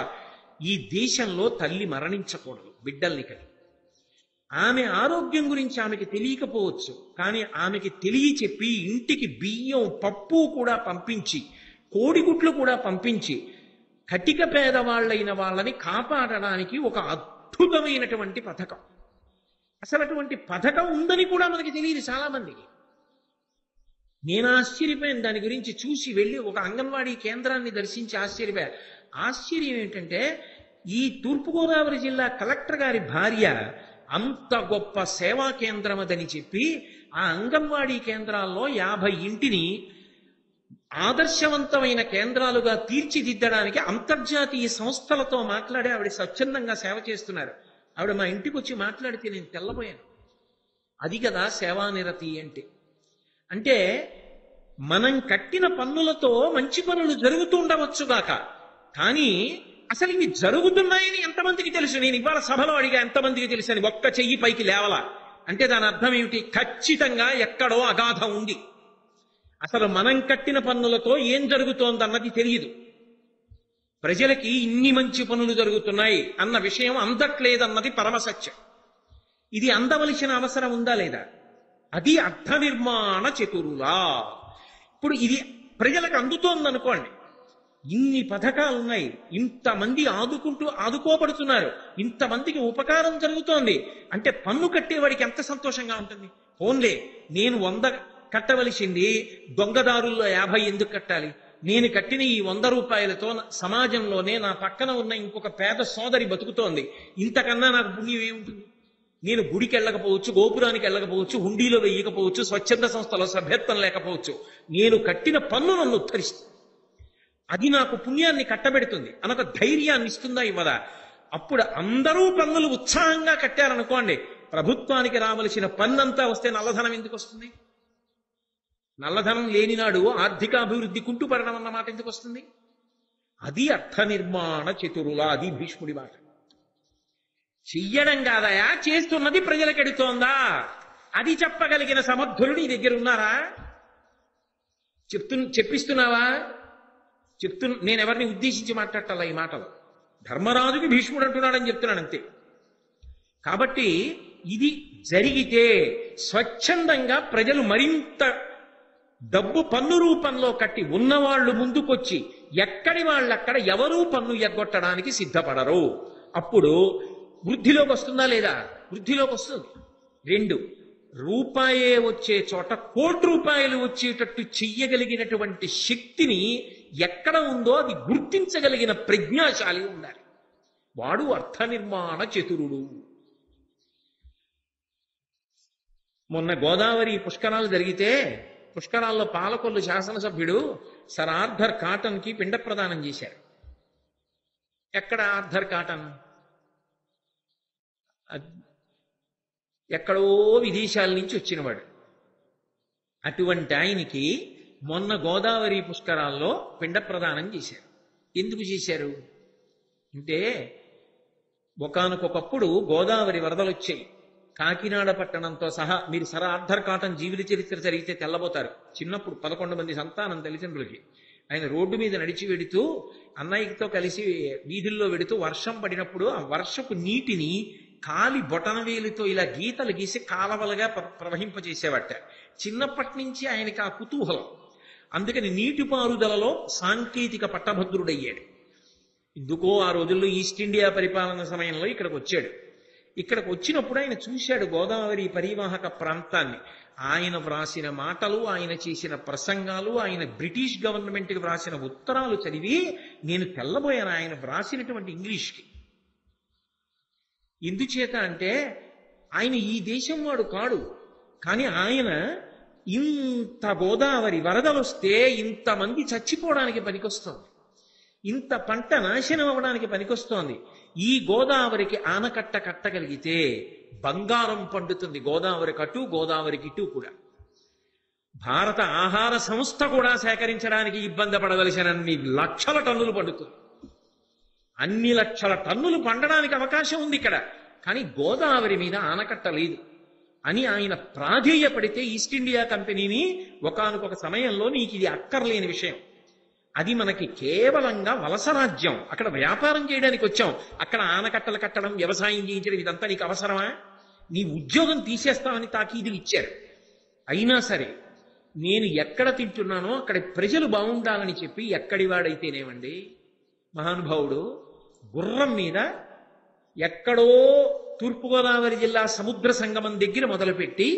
ఈ దేశంలో తల్లి మరణించకూడదు బిడ్డల్ని కలిగి. ఆమె ఆరోగ్యం గురించి ఆమెకి తెలియకపోవచ్చు, కానీ ఆమెకి తెలియచెప్పి ఇంటికి బియ్యం పప్పు కూడా పంపించి, కోడిగుడ్లు కూడా పంపించి, కటిక పేదవాళ్ళైన వాళ్ళని కాపాడడానికి ఒక అద్భుతమైనటువంటి పథకం. అసలు అటువంటి పథకం ఉందని కూడా మనకి తెలియదు చాలా మందికి. నేను ఆశ్చర్యపోయాను దాని గురించి చూసి వెళ్ళి ఒక అంగన్వాడీ కేంద్రాన్ని దర్శించి ఆశ్చర్యపోయా. ఆశ్చర్యం ఏంటంటే, ఈ తూర్పుగోదావరి జిల్లా కలెక్టర్ గారి భార్య అంత గొప్ప సేవా కేంద్రం అదని చెప్పి ఆ అంగన్వాడీ కేంద్రాల్లో 50 ఇంటిని ఆదర్శవంతమైన కేంద్రాలుగా తీర్చిదిద్దడానికి అంతర్జాతీయ సంస్థలతో మాట్లాడి ఆవిడ స్వచ్ఛందంగా సేవ చేస్తున్నారు. ఆవిడ మా ఇంటికి వచ్చి మాట్లాడితే నేను తెల్లబోయాను. అది కదా సేవానిరతి అంటే. అంటే మనం కట్టిన పన్నులతో మంచి పనులు జరుగుతూ ఉండవచ్చుగాక, కానీ అసలు ఇవి జరుగుతున్నాయని ఎంతమందికి తెలుసు? నేను ఇవాళ సభలో అడిగా ఎంతమందికి తెలుసు అని. ఒక్క చెయ్యి పైకి లేవలా. అంటే దాని అర్థం ఏమిటి? ఖచ్చితంగా ఎక్కడో అగాధం ఉంది. అసలు మనం కట్టిన పన్నులతో ఏం జరుగుతోందన్నది తెలియదు. ప్రజలకి ఇన్ని మంచి పనులు జరుగుతున్నాయి అన్న విషయం అందట్లేదన్నది పరమసత్యం. ఇది అందవలసిన అవసరం ఉందా లేదా? అది అర్థ నిర్మాణ చతురులా. ఇప్పుడు ఇది ప్రజలకు అందుతోందనుకోండి, ఇన్ని పథకాలు ఉన్నాయి, ఇంతమంది ఆదుకోబడుతున్నారు, ఇంతమందికి ఉపకారం జరుగుతోంది అంటే పన్ను కట్టేవాడికి ఎంత సంతోషంగా ఉంటుంది. ఓన్లే నేను 100 కట్టవలసింది దొంగదారుల్లో 50 ఎందుకు కట్టాలి? నేను కట్టిన ఈ 100 రూపాయలతో సమాజంలోనే నా పక్కన ఉన్న ఇంకొక పేద సోదరి బతుకుతోంది, ఇంతకన్నా నాకు పుణ్యం ఏముంటుంది? నేను గుడికి వెళ్ళకపోవచ్చు, గోపురానికి వెళ్ళకపోవచ్చు, హుండీలో వెయ్యకపోవచ్చు, స్వచ్ఛంద సంస్థలో సభ్యత్వం లేకపోవచ్చు, నేను కట్టిన పన్ను నన్ను ఉద్ధరిస్తుంది. అది నాకు పుణ్యాన్ని కట్టబెడుతుంది అనొక ధైర్యాన్ని ఇస్తుందా ఇవ్వదా? అప్పుడు అందరూ పన్నులు ఉత్సాహంగా కట్టారనుకోండి, ప్రభుత్వానికి రావలసిన పన్నంతా వస్తే నల్లధనం ఎందుకు వస్తుంది? నల్లధనం లేనినాడు ఆర్థికాభివృద్ధి కుంటుపడడం అన్న మాట ఎందుకు వస్తుంది? అది అర్థ నిర్మాణ చతురులా. అది భీష్ముడి మాట. చెయ్యడం కాదయా, చేస్తున్నది ప్రజలకెడుతోందా అది చెప్పగలిగిన సమర్థులు నీ దగ్గర ఉన్నారా? చెప్పిస్తున్నావా? నేను ఎవరిని ఉద్దేశించి మాట్లాడాలా ఈ మాటలు? ధర్మరాజుకి భీష్ముడు అంటున్నాడని చెప్తున్నాడు అంతే. కాబట్టి ఇది జరిగితే స్వచ్ఛందంగా ప్రజలు మరింత డబ్బు పన్ను రూపంలో కట్టి ఉన్నవాళ్లు ముందుకొచ్చి ఎక్కడి వాళ్ళక్కడ ఎవరూ పన్ను ఎగ్గొట్టడానికి సిద్ధపడరు. అప్పుడు వృద్ధిలోకి వస్తుందా లేదా? వృద్ధిలోకి వస్తుంది. 2 రూపాయే వచ్చే చోట 1 కోటి రూపాయలు వచ్చేటట్టు చెయ్యగలిగినటువంటి శక్తిని ఎక్కడ ఉందో అది గుర్తించగలిగిన ప్రజ్ఞాశాలి ఉండాలి. వాడు అర్థ నిర్మాణ చతురుడు. మొన్న గోదావరి పుష్కరాలు జరిగితే పుష్కరాల్లో పాలకొల్లు శాసనసభ్యుడు సర్ ఆర్థర్ కాటన్కి పిండ ప్రదానం చేశారు. ఎక్కడ ఆర్థర్ కాటన్? ఎక్కడో విదేశాల నుంచి వచ్చినవాడు. అటువంటి ఆయనకి మొన్న గోదావరి పుష్కరాల్లో పిండ ప్రదానం చేశారు. ఎందుకు చేశారు అంటే, ఒకానొకప్పుడు గోదావరి వరదలు వచ్చాయి. కాకినాడ పట్టణంతో సహా, మీరు సర్ ఆర్థర్ కాటన్ జీవిత చరిత్ర జరిగితే తెల్లబోతారు. చిన్నప్పుడు 11 మంది సంతానం తల్లిదండ్రులకి. ఆయన రోడ్డు మీద నడిచి వెడుతూ అన్నయ్యతో కలిసి వీధుల్లో వెడుతూ వర్షం పడినప్పుడు ఆ వర్షపు నీటిని కాలి బొటనవేలితో ఇలా గీతలు గీసి కాలవలుగా ప్రవహింపజేసేవాట. చిన్నప్పటి నుంచి ఆయనకి ఆ కుతూహలం. అందుకని నీటిపారుదలలో సాంకేతిక పట్టభద్రుడయ్యాడు. ఎందుకో ఆ రోజుల్లో ఈస్ట్ ఇండియా పరిపాలన సమయంలో ఇక్కడికి వచ్చాడు. ఇక్కడికి వచ్చినప్పుడు ఆయన చూశాడు గోదావరి పరివాహక ప్రాంతాన్ని. ఆయన వ్రాసిన మాటలు, ఆయన చేసిన ప్రసంగాలు, ఆయన బ్రిటిష్ గవర్నమెంట్కి వ్రాసిన ఉత్తరాలు చదివి నేను తెల్లబోయాను ఆయన వ్రాసినటువంటి ఇంగ్లీష్కి. ఎందుచేత అంటే ఆయన ఈ దేశం వాడు కాడు, కానీ ఆయన ఇంత గోదావరి వరదలు వస్తే ఇంతమంది చచ్చిపోవడానికి పనికొస్తోంది, ఇంత పంట నాశనం అవ్వడానికి పనికొస్తోంది. ఈ గోదావరికి ఆనకట్ట కట్టగలిగితే బంగారం పండుతుంది. గోదావరికి అటు గోదావరికి ఇటు కూడా. భారత ఆహార సంస్థ కూడా సేకరించడానికి ఇబ్బంది పడవలసినన్ని లక్షల టన్నులు పండుతుంది. అన్ని లక్షల టన్నులు పండడానికి అవకాశం ఉంది ఇక్కడ, కానీ గోదావరి మీద ఆనకట్ట లేదు అని ఆయన ప్రాధేయపడితే ఈస్ట్ ఇండియా కంపెనీని ఒకానొక సమయంలో నీకు ఇది అక్కర్లేని విషయం, అది మనకి కేవలంగా వలస రాజ్యం, అక్కడ వ్యాపారం చేయడానికి వచ్చాం, అక్కడ ఆనకట్టలు కట్టడం, వ్యవసాయం చేయించడం ఇదంతా నీకు అవసరమా? నీ ఉద్యోగం తీసేస్తామని తాకీదులు ఇచ్చారు. అయినా సరే నేను ఎక్కడ తింటున్నానో అక్కడ ప్రజలు బాగుండాలని చెప్పి ఎక్కడి వాడైతేనేమండి మహానుభావుడు గుర్రం మీద ఎక్కడో తూర్పుగోదావరి జిల్లా సముద్ర సంగమం దగ్గర మొదలుపెట్టి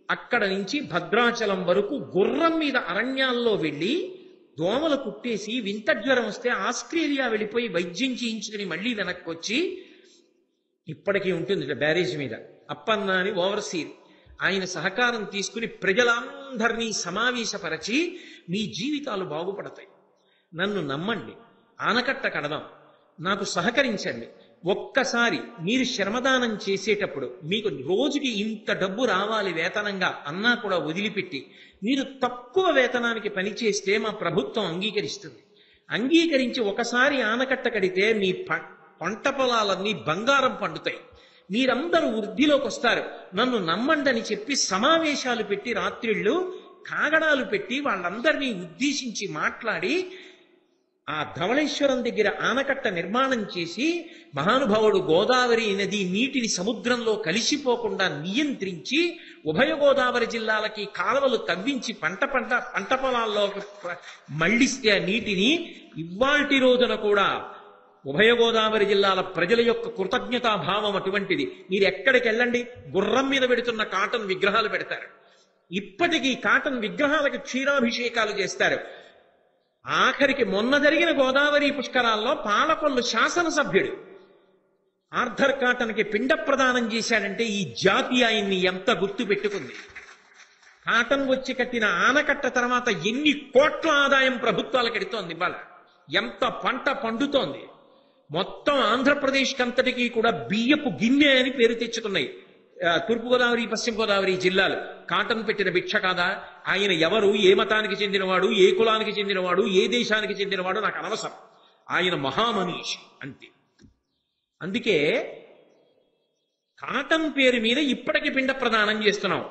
అక్కడ నుంచి భద్రాచలం వరకు గుర్రం మీద అరణ్యాల్లో వెళ్ళి దోమలు కుట్టేసి వింత జ్వరం వస్తే ఆస్ట్రేలియా వెళ్ళిపోయి వైద్యం చేయించుకుని మళ్ళీ వెనక్కి వచ్చి ఇప్పటికీ ఉంటుంది బ్యారేజ్ మీద అప్పన్న అని ఓవర్సీర్, ఆయన సహకారం తీసుకుని ప్రజలందరినీ సమావేశపరచి మీ జీవితాలు బాగుపడతాయి, నన్ను నమ్మండి, ఆనకట్ట కడదాం, నాకు సహకరించండి, ఒక్కసారి మీరు శ్రమదానం చేసేటప్పుడు మీకు రోజుకి ఇంత డబ్బు రావాలి వేతనంగా అన్నా కూడా వదిలిపెట్టి మీరు తక్కువ వేతనానికి పనిచేస్తే మా ప్రభుత్వం అంగీకరిస్తుంది. అంగీకరించి ఒకసారి ఆనకట్ట కడితే మీ పంట పొలాలన్నీ బంగారం పండుతాయి, మీరందరూ వృద్ధిలోకి వస్తారు, నన్ను నమ్మండి అని చెప్పి సమావేశాలు పెట్టి రాత్రిళ్ళు కాగడాలు పెట్టి వాళ్ళందరినీ ఉద్దేశించి మాట్లాడి ఆ ధవళేశ్వరం దగ్గర ఆనకట్ట నిర్మాణం చేసి మహానుభావుడు గోదావరి నది నీటిని సముద్రంలో కలిసిపోకుండా నియంత్రించి ఉభయ గోదావరి జిల్లాలకి కాలువలు తవ్వించి పంట పొలాల్లో మళ్లిస్తే ఆ నీటిని ఇవాల్టి రోజున కూడా ఉభయ గోదావరి జిల్లాల ప్రజల యొక్క కృతజ్ఞతాభావం అటువంటిది. మీరు ఎక్కడికి వెళ్ళండి గుర్రం మీద పెడుతున్న కాటన్ విగ్రహాలు పెడతారు, ఇప్పటికీ కాటన్ విగ్రహాలకు క్షీరాభిషేకాలు చేస్తారు. ఆఖరికి మొన్న జరిగిన గోదావరి పుష్కరాల్లో పాలకొల్లు శాసనసభ్యుడు ఆర్థర్ కాటన్కి పిండ ప్రదానం చేశాడంటే ఈ జాతి ఆయన్ని ఎంత గుర్తు పెట్టుకుంది. కాటన్ వచ్చి కట్టిన ఆనకట్ట తర్వాత ఎన్ని కోట్ల ఆదాయం ప్రభుత్వాలకు ఎడుతోంది, ఇవాళ ఎంత పంట పండుతోంది. మొత్తం ఆంధ్రప్రదేశ్ కంతటికి కూడా బియ్యపు గిన్నె అని పేరు తెచ్చుకున్నాయి తూర్పుగోదావరి పశ్చిమ గోదావరి జిల్లాలు. కాటన్ పెట్టిన భిక్ష కాదా? ఆయన ఎవరు, ఏ మతానికి చెందినవాడు, ఏ కులానికి చెందినవాడు, ఏ దేశానికి చెందినవాడు నాకు అనవసరం, ఆయన మహామనీషి అంతే. అందుకే కాటన్ పేరు మీద ఇప్పటికి పిండ ప్రదానం చేస్తున్నాం.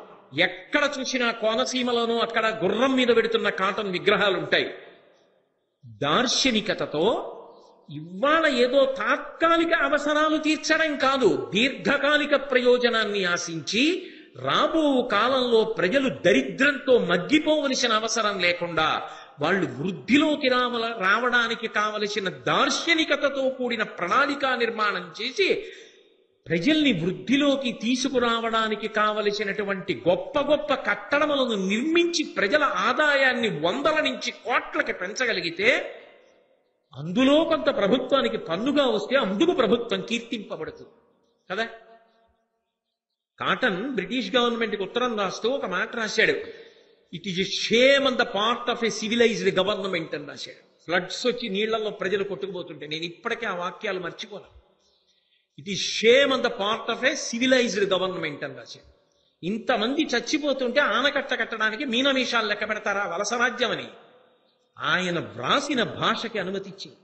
ఎక్కడ చూసినా కోనసీమలోనూ అక్కడ గుర్రం మీద పెడుతున్న కాటన్ విగ్రహాలు ఉంటాయి. దార్శనికతతో ఇవాళ ఏదో తాత్కాలిక అవసరాలు తీర్చడం కాదు, దీర్ఘకాలిక ప్రయోజనాన్ని ఆశించి రాబో కాలంలో ప్రజలు దరిద్రంతో మగ్గిపోవలసిన అవసరం లేకుండా వాళ్ళు వృద్ధిలోకి రావడానికి కావలసిన దార్శనికతతో కూడిన ప్రణాళికా నిర్మాణం చేసి ప్రజల్ని వృద్ధిలోకి తీసుకురావడానికి కావలసినటువంటి గొప్ప గొప్ప కట్టడములను నిర్మించి ప్రజల ఆదాయాన్ని వందల నుంచి కోట్లకి పెంచగలిగితే అందులో కొంత ప్రభుత్వానికి పన్నుగా వస్తే అందుకు ప్రభుత్వం కీర్తింపబడుతుంది కదా. కాటన్ బ్రిటిష్ గవర్నమెంట్కి ఉత్తరం రాస్తూ ఒక మాట రాశాడు, it is a shame on the part of a civilised government అని రాశాడు. ఫ్లడ్స్ వచ్చి నీళ్లలో ప్రజలు కొట్టుకుపోతుంటే నేను ఇప్పటికే ఆ వాక్యాలు మర్చిపోను. It is shame on the part of a civilised government అని రాశాడు. ఇంతమంది చచ్చిపోతుంటే ఆనకట్ట కట్టడానికి మీనమీషాలు లెక్క పెడతారా వలస రాజ్యం అని? ఆయన వ్రాసిన భాషకి అనుమతిచ్చింది.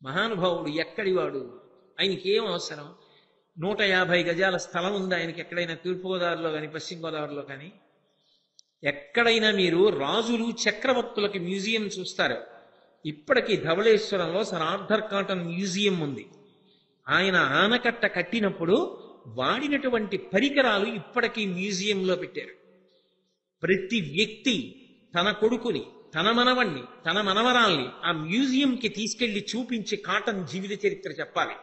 మహానుభావుడు ఎక్కడివాడు, ఆయనకి ఏం అవసరం? 150 గజాల స్థలం ఉంది ఆయనకి ఎక్కడైనా తూర్పుగోదావరిలో కానీ పశ్చిమ గోదావరిలో కానీ. ఎక్కడైనా మీరు రాజులు చక్రవర్తులకి మ్యూజియం చూస్తారు. ఇప్పటికీ ధవళేశ్వరంలో సర్ ఆర్థర్ కాటన్ మ్యూజియం ఉంది. ఆయన ఆనకట్ట కట్టినప్పుడు వాడినటువంటి పరికరాలు ఇప్పటికీ మ్యూజియంలో పెట్టారు. ప్రతి వ్యక్తి తన కొడుకుని, తన మనవణ్ణి, తన మనవరాల్ని ఆ మ్యూజియంకి తీసుకెళ్లి చూపించి కాటన్ జీవిత చరిత్ర చెప్పాలి.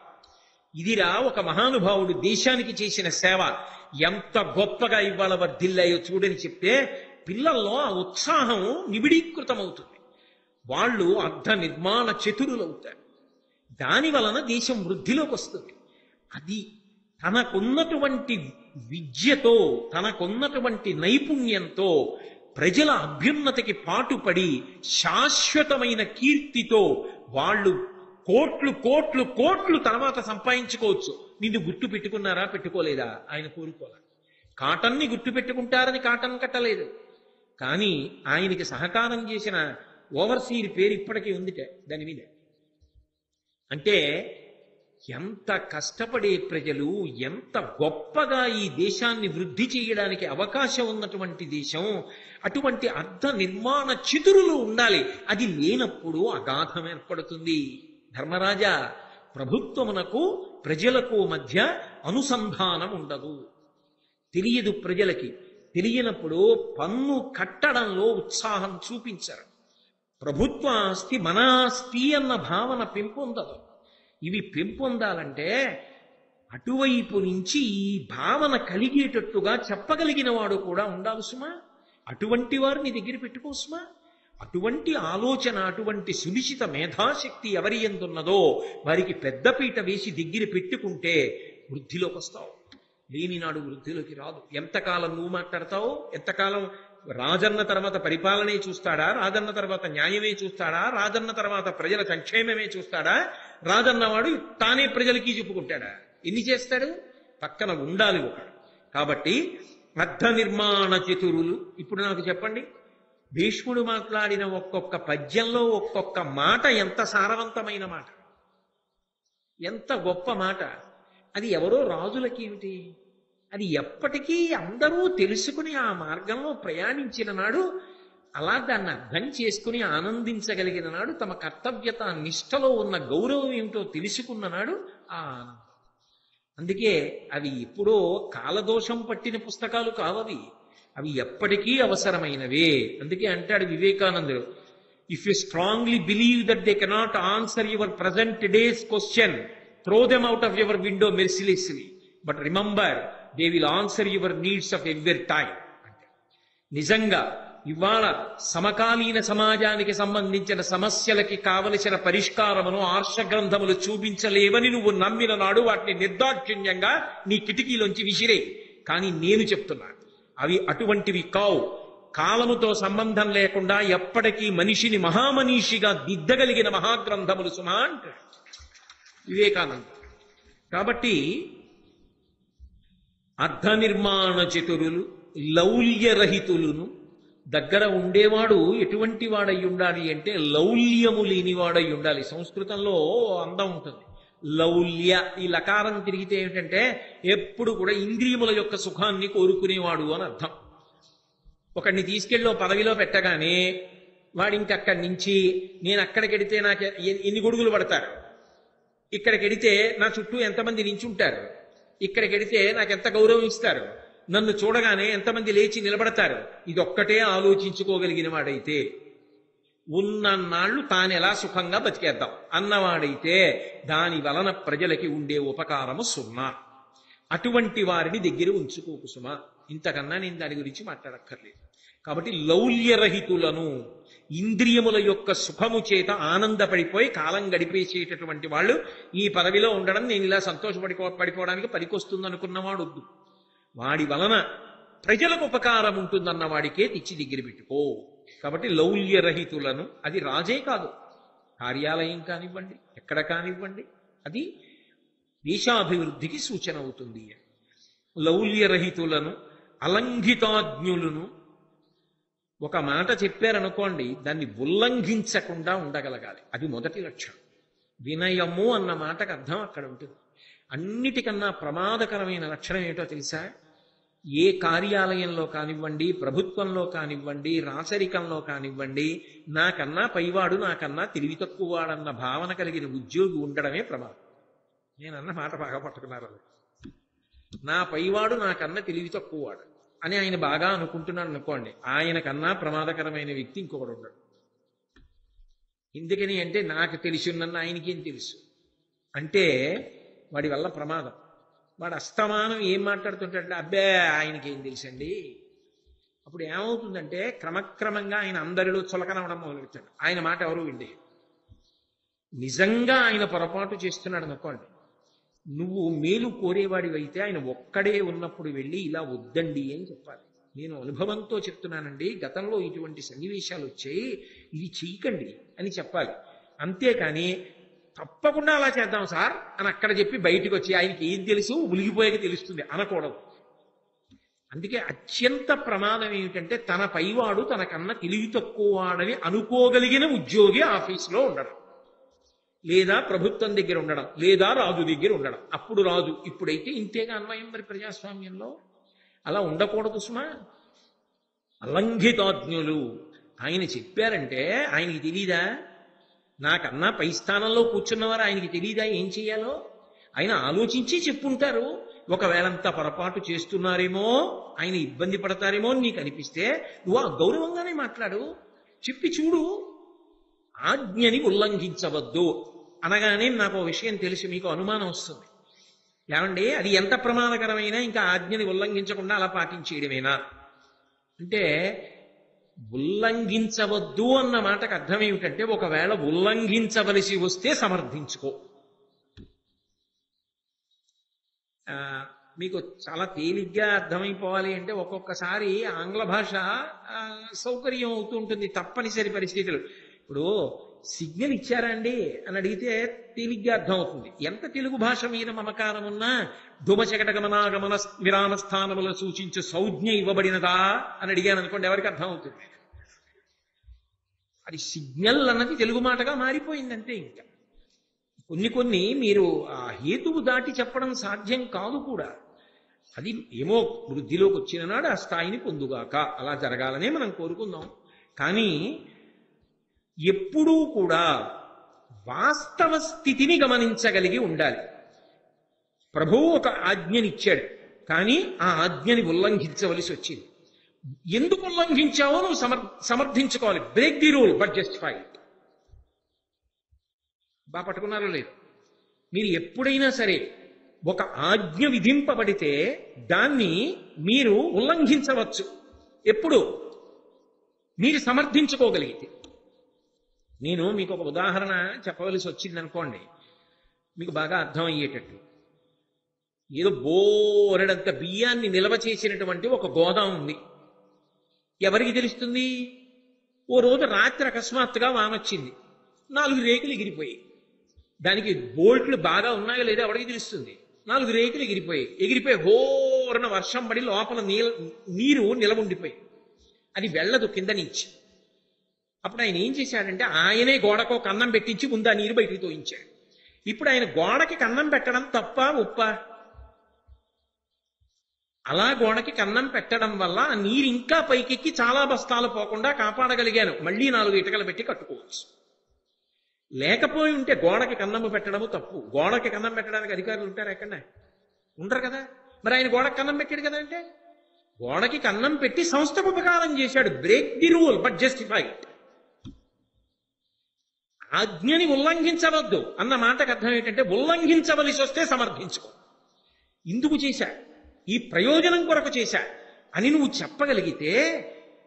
ఇదిరా ఒక మహానుభావుడు దేశానికి చేసిన సేవ, ఎంత గొప్పగా ఇవాళ వర్ధిల్లాయో చూడని చెప్తే పిల్లల్లో ఆ ఉత్సాహం నిబిడీకృతమవుతుంది. వాళ్ళు అర్ధ నిర్మాణ చతురులవుతారు. దాని వలన దేశం వృద్ధిలోకి వస్తుంది. అది తనకున్నటువంటి విద్యతో, తనకున్నటువంటి నైపుణ్యంతో ప్రజల అభ్యున్నతికి పాటుపడి శాశ్వతమైన కీర్తితో వాళ్ళు కోట్లు కోట్లు కోట్లు తర్వాత సంపాదించుకోవచ్చు. నిన్ను గుర్తు పెట్టుకున్నారా, పెట్టుకోలేదా, ఆయన కోరుకోలే. కాటన్ని గుర్తు పెట్టుకుంటారని కాటన్ కట్టలేదు. కానీ ఆయనకి సహకారం చేసిన ఓవర్సీర్ పేరు ఇప్పటికీ ఉందిట దాని మీద. అంటే ఎంత కష్టపడే ప్రజలు, ఎంత గొప్పగా ఈ దేశాన్ని వృద్ధి చేయడానికి అవకాశం ఉన్నటువంటి దేశం. అటువంటి అర్ధ నిర్మాణ చతురులు ఉండాలి. అది లేనప్పుడు అగాధం ఏర్పడుతుంది. ధర్మరాజా, ప్రభుత్వమునకు ప్రజలకు మధ్య అనుసంధానం ఉండదు. తెలియదు ప్రజలకి. తెలియనప్పుడు పన్ను కట్టడంలో ఉత్సాహం చూపించరు. ప్రభుత్వ ఆస్తి మన ఆస్తి అన్న భావన పెంపొందదు. ఇవి పెంపొందాలంటే అటువైపు నుంచి ఈ భావన కలిగేటట్టుగా చెప్పగలిగిన వాడు కూడా ఉండాలి సుమా. అటువంటి వారిని దగ్గర పెట్టుకో సుమా. అటువంటి ఆలోచన, అటువంటి సునిశ్చిత మేధాశక్తి ఎవరి ఎందున్నదో వారికి పెద్దపీట వేసి దగ్గర పెట్టుకుంటే వృద్ధిలోకి వస్తావు. లేనినాడు వృద్ధిలోకి రాదు. ఎంతకాలం నువ్వు మాట్లాడతావు? ఎంతకాలం రాజన్న తర్వాత పరిపాలనే చూస్తాడా? రాజన్న తర్వాత న్యాయమే చూస్తాడా? రాజన్న తర్వాత ప్రజల సంక్షేమమే చూస్తాడా? రాజన్నవాడు తానే ప్రజలకి చెప్పుకుంటాడా? ఎన్ని చేస్తాడు? పక్కన ఉండాలి ఒకడు. కాబట్టి అర్ధ నిర్మాణ చతురులు. ఇప్పుడు నాకు చెప్పండి, భీష్ముడు మాట్లాడిన ఒక్కొక్క పద్యంలో ఒక్కొక్క మాట ఎంత సారవంతమైన మాట, ఎంత గొప్ప మాట. అది ఎవరో రాజులకి ఏమిటి, అది ఎప్పటికీ అందరూ తెలుసుకుని ఆ మార్గంలో ప్రయాణించిన నాడు, అలా దాన్ని అర్థం చేసుకుని ఆనందించగలిగిన నాడు, తమ కర్తవ్యత నిష్టలో ఉన్న గౌరవం ఏమిటో తెలుసుకున్న నాడు ఆ ఆనందం. అందుకే అవి ఎప్పుడో కాలదోషం పట్టిన పుస్తకాలు కావవి. అవి ఎప్పటికీ అవసరమైనవే. అందుకే అంటాడు వివేకానందుడు, if you strongly believe that they cannot answer your present days question, throw them out of your window mercilessly, but remember they will answer your needs of every time. అంటే నిజంగా ఇవాళ సమకాలీన సమాజానికి సంబంధించిన సమస్యలకి కావలసిన పరిష్కారమును ఆర్షగ్రంథములు చూపించలేవని నువ్వు నమ్మిన నాడు వాటిని నిర్దాక్షిణ్యంగా నీ కిటికీలోంచి విసిరే. కానీ నేను చెప్తున్నా, అవి అటువంటివి కావు. కాలముతో సంబంధం లేకుండా ఎప్పటికీ మనిషిని మహామనీషిగా దిద్దగలిగిన మహాగ్రంథములు సుమా అంటాడు వివేకానంద. కాబట్టి అర్ధ నిర్మాణ చతురులు, లౌల్యరహితులను. దగ్గర ఉండేవాడు ఎటువంటి వాడై ఉండాలి అంటే లౌల్యము లేనివాడై ఉండాలి. సంస్కృతంలో అందం ఉంటుంది. లౌల్య, ఈ లకారం తిరిగితే ఏమిటంటే ఎప్పుడు కూడా ఇంద్రియముల యొక్క సుఖాన్ని కోరుకునేవాడు అని అర్థం. ఒకడిని తీసుకెళ్ళి పదవిలో పెట్టగానే వాడు ఇంకక్కడి నుంచి నేను అక్కడికెడితే నాకు ఎన్ని గొడుగులు పడతారు, ఇక్కడికెడితే నా చుట్టూ ఎంతమంది నించుంటారు, ఇక్కడికెడితే నాకు ఎంత గౌరవం ఇస్తారు, నన్ను చూడగానే ఎంతమంది లేచి నిలబడతారు, ఇదొక్కటే ఆలోచించుకోగలిగిన వాడైతే, ఉన్నన్నాళ్ళు తాను ఎలా సుఖంగా బతికేద్దాం అన్నవాడైతే దాని వలన ప్రజలకి ఉండే ఉపకారము సున్నా. అటువంటి వారిని దగ్గర ఉంచుకోకు సుమా. ఇంతకన్నా నేను దాని గురించి మాట్లాడక్కర్లేదు. కాబట్టి లౌల్యరహితులను, ఇంద్రియముల యొక్క సుఖము చేత ఆనందపడిపోయి కాలం గడిపేసేటటువంటి వాళ్ళు ఈ పదవిలో ఉండడం నేను ఇలా పడిపోవడానికి పనికొస్తుంది అనుకున్నవాడు వద్దు. వాడి వలన ప్రజలకు ఉపకారం ఉంటుందన్న వాడికే తెచ్చి దగ్గర పెట్టుకో. కాబట్టి లౌల్యరహితులను, అది రాజే కాదు, కార్యాలయం కానివ్వండి, ఎక్కడ కానివ్వండి, అది దేశాభివృద్ధికి సూచన అవుతుంది. లౌల్యరహితులను, అలంఘితాజ్ఞులను. ఒక మాట చెప్పారనుకోండి, దాన్ని ఉల్లంఘించకుండా ఉండగలగాలి. అది మొదటి లక్షణం. వినయము అన్న మాటకు అర్థం అక్కడ ఉంటుంది. అన్నిటికన్నా ప్రమాదకరమైన లక్షణం ఏమిటో తెలుసా? ఏ కార్యాలయంలో కానివ్వండి, ప్రభుత్వంలో కానివ్వండి, రాచరికంలో కానివ్వండి, నాకన్నా పైవాడు, నాకన్నా తెలివి తక్కువవాడన్న భావన కలిగిన ఉద్యోగి ఉండడమే ప్రమాదం. నేనన్న మాట బాగా పట్టుకున్నారు. నా పైవాడు నాకన్నా తెలివి తక్కువవాడు అని ఆయన బాగా అనుకుంటున్నాడు అనుకోండి, ఆయనకన్నా ప్రమాదకరమైన వ్యక్తి ఇంకొకడు ఉండడు. ఎందుకని అంటే నాకు తెలిసి ఉన్నన్న ఆయనకేం తెలుసు. అంటే వాడి వల్ల ప్రమాదం. వాడు అస్తమానం ఏం మాట్లాడుతుంటాడంటే అబ్బే ఆయనకి ఏం తెలుసండి. అప్పుడు ఏమవుతుందంటే క్రమక్రమంగా ఆయన అందరిలో చులకనవడం మొదలెట్టాడు. ఆయన మాట ఎవరు విండే. నిజంగా ఆయన పొరపాటు చేస్తున్నాడు అనుకోండి, నువ్వు మేలు కోరేవాడివైతే ఆయన ఒక్కడే ఉన్నప్పుడు వెళ్ళి ఇలా వద్దండి అని చెప్పాలి. నేను అనుభవంతో చెప్తున్నానండి, గతంలో ఇటువంటి సన్నివేశాలు వచ్చాయి, ఇది చెయ్యకండి అని చెప్పాలి. అంతేకాని తప్పకుండా అలా చేద్దాం సార్ అని అక్కడ చెప్పి బయటికి వచ్చి ఆయనకి ఏం తెలుసు ఉలిగిపోయాక తెలుస్తుంది అనకూడదు. అందుకే అత్యంత ప్రమాదం ఏమిటంటే తన పైవాడు తనకన్నా తెలివి తక్కువవాడని అనుకోగలిగిన ఉద్యోగి ఆఫీసులో ఉండడం, లేదా ప్రభుత్వం దగ్గర ఉండడం, లేదా రాజు దగ్గర ఉండడం. అప్పుడు రాజు. ఇప్పుడైతే ఇంతేగా అన్వయం మరి ప్రజాస్వామ్యంలో. అలా ఉండకూడదు సుమా. అలంఘితాజ్ఞులు ఆయన చెప్పారంటే ఆయనకి తెలీదా? నాకన్నా పై స్థానంలో కూర్చున్నవారు ఆయనకి తెలీదా ఏం చెయ్యాలో? ఆయన ఆలోచించి చెప్పుంటారు. ఒకవేళంతా పొరపాటు చేస్తున్నారేమో, ఆయన ఇబ్బంది పడతారేమో అని నీకు అనిపిస్తే నువ్వు ఆ గౌరవంగానే మాట్లాడు, చెప్పి చూడు. ఆజ్ఞని ఉల్లంఘించవద్దు అనగానే నాకు ఒక విషయం తెలిసి మీకు అనుమానం వస్తుంది. ఏమండి అది ఎంత ప్రమాదకరమైనా ఇంకా ఆజ్ఞని ఉల్లంఘించకుండా అలా పాటించేయడమేనా అంటే, ఉల్లంఘించవద్దు అన్న మాటకు అర్థం ఏమిటంటే ఒకవేళ ఉల్లంఘించవలసి వస్తే సమర్థించుకో. మీకు చాలా తేలిగ్గా అర్థమైపోవాలి అంటే ఒక్కొక్కసారి ఆంగ్ల భాష సౌకర్యం అవుతూ ఉంటుంది తప్పనిసరి పరిస్థితులు. ఇప్పుడు సిగ్నల్ ఇచ్చారా అండి అని అడిగితే తేలిగ్గా అర్థం అవుతుంది. ఎంత తెలుగు భాష మీద మమకారం ఉన్నా ధుమచకట గమనాగమన విరామ స్థానముల సూచించు సంజ్ఞ ఇవ్వబడినదా అని అడిగాను అనుకోండి, ఎవరికి అర్థం అవుతుంది? అది సిగ్నల్ అన్నది తెలుగు మాటగా మారిపోయింది అంతే. ఇంకా కొన్ని మీరు ఆ హేతువు దాటి చెప్పడం సాధ్యం కాదు కూడా. అది ఏమో వృద్ధిలోకి వచ్చిన నాడు ఆ స్థాయిని పొందుగాక, అలా జరగాలనే మనం కోరుకుందాం. కానీ ఎప్పుడూ కూడా వాస్తవ స్థితిని గమనించగలిగి ఉండాలి. ప్రభువు ఒక ఆజ్ఞనిచ్చాడు, కానీ ఆ ఆజ్ఞని ఉల్లంఘించవలసి వచ్చింది. ఎందుకు ఉల్లంఘించావో నువ్వు సమర్థించుకోవాలి. Break the rule but justify it. బాగా పట్టుకున్నారో లేదు? మీరు ఎప్పుడైనా సరే ఒక ఆజ్ఞ విధింపబడితే దాన్ని మీరు ఉల్లంఘించవచ్చు. ఎప్పుడు? మీరు సమర్థించుకోగలిగితే. నేను మీకు ఒక ఉదాహరణ చెప్పవలసి వచ్చింది అనుకోండి, మీకు బాగా అర్థమయ్యేటట్టు. ఏదో బోరెడంత బియ్యాన్ని నిల్వ చేసినటువంటి ఒక గోదాం ఉంది. ఎవరికి తెలుస్తుంది? ఓ రోజు రాత్రి అకస్మాత్తుగా వానొచ్చింది, 4 రేకులు ఎగిరిపోయాయి. దానికి బోల్ట్లు బాగా ఉన్నాయో లేదో ఎవరికి తెలుస్తుంది? 4 రేకులు ఎగిరిపోయి హోరన వర్షం పడి లోపల నీరు నిలబుండిపోయి అది వెళ్ళదు కింద నుంచి. అప్పుడు ఆయన ఏం చేశాడంటే ఆయనే గోడకో కన్నం పెట్టించి ముందు ఆ నీరు బయటికి తోయించాడు. ఇప్పుడు ఆయన గోడకి కన్నం పెట్టడం తప్ప ఉప్ప? అలా గోడకి కన్నం పెట్టడం వల్ల ఆ నీరు ఇంకా పైకెక్కి చాలా బస్తాలు పోకుండా కాపాడగలిగాను. మళ్ళీ 4 ఇటుకలు పెట్టి కట్టుకోవచ్చు. లేకపోయి ఉంటే గోడకి కన్నము పెట్టడము తప్పు. గోడకి కన్నం పెట్టడానికి అధికారులు ఉంటారు ఎక్కడ? ఉండరు కదా. మరి ఆయన గోడకి కన్నం పెట్టాడు కదా. అంటే గోడకి కన్నం పెట్టి సంస్థకు ఉపకారం చేశాడు. Break the rule but justify it. ఆజ్ఞని ఉల్లంఘించవద్దు అన్న మాటకు అర్థం ఏంటంటే ఉల్లంఘించవలసి వస్తే సమర్థించుకో. ఇందుకు చేశా, ఈ ప్రయోజనం కొరకు చేశా అని నువ్వు చెప్పగలిగితే,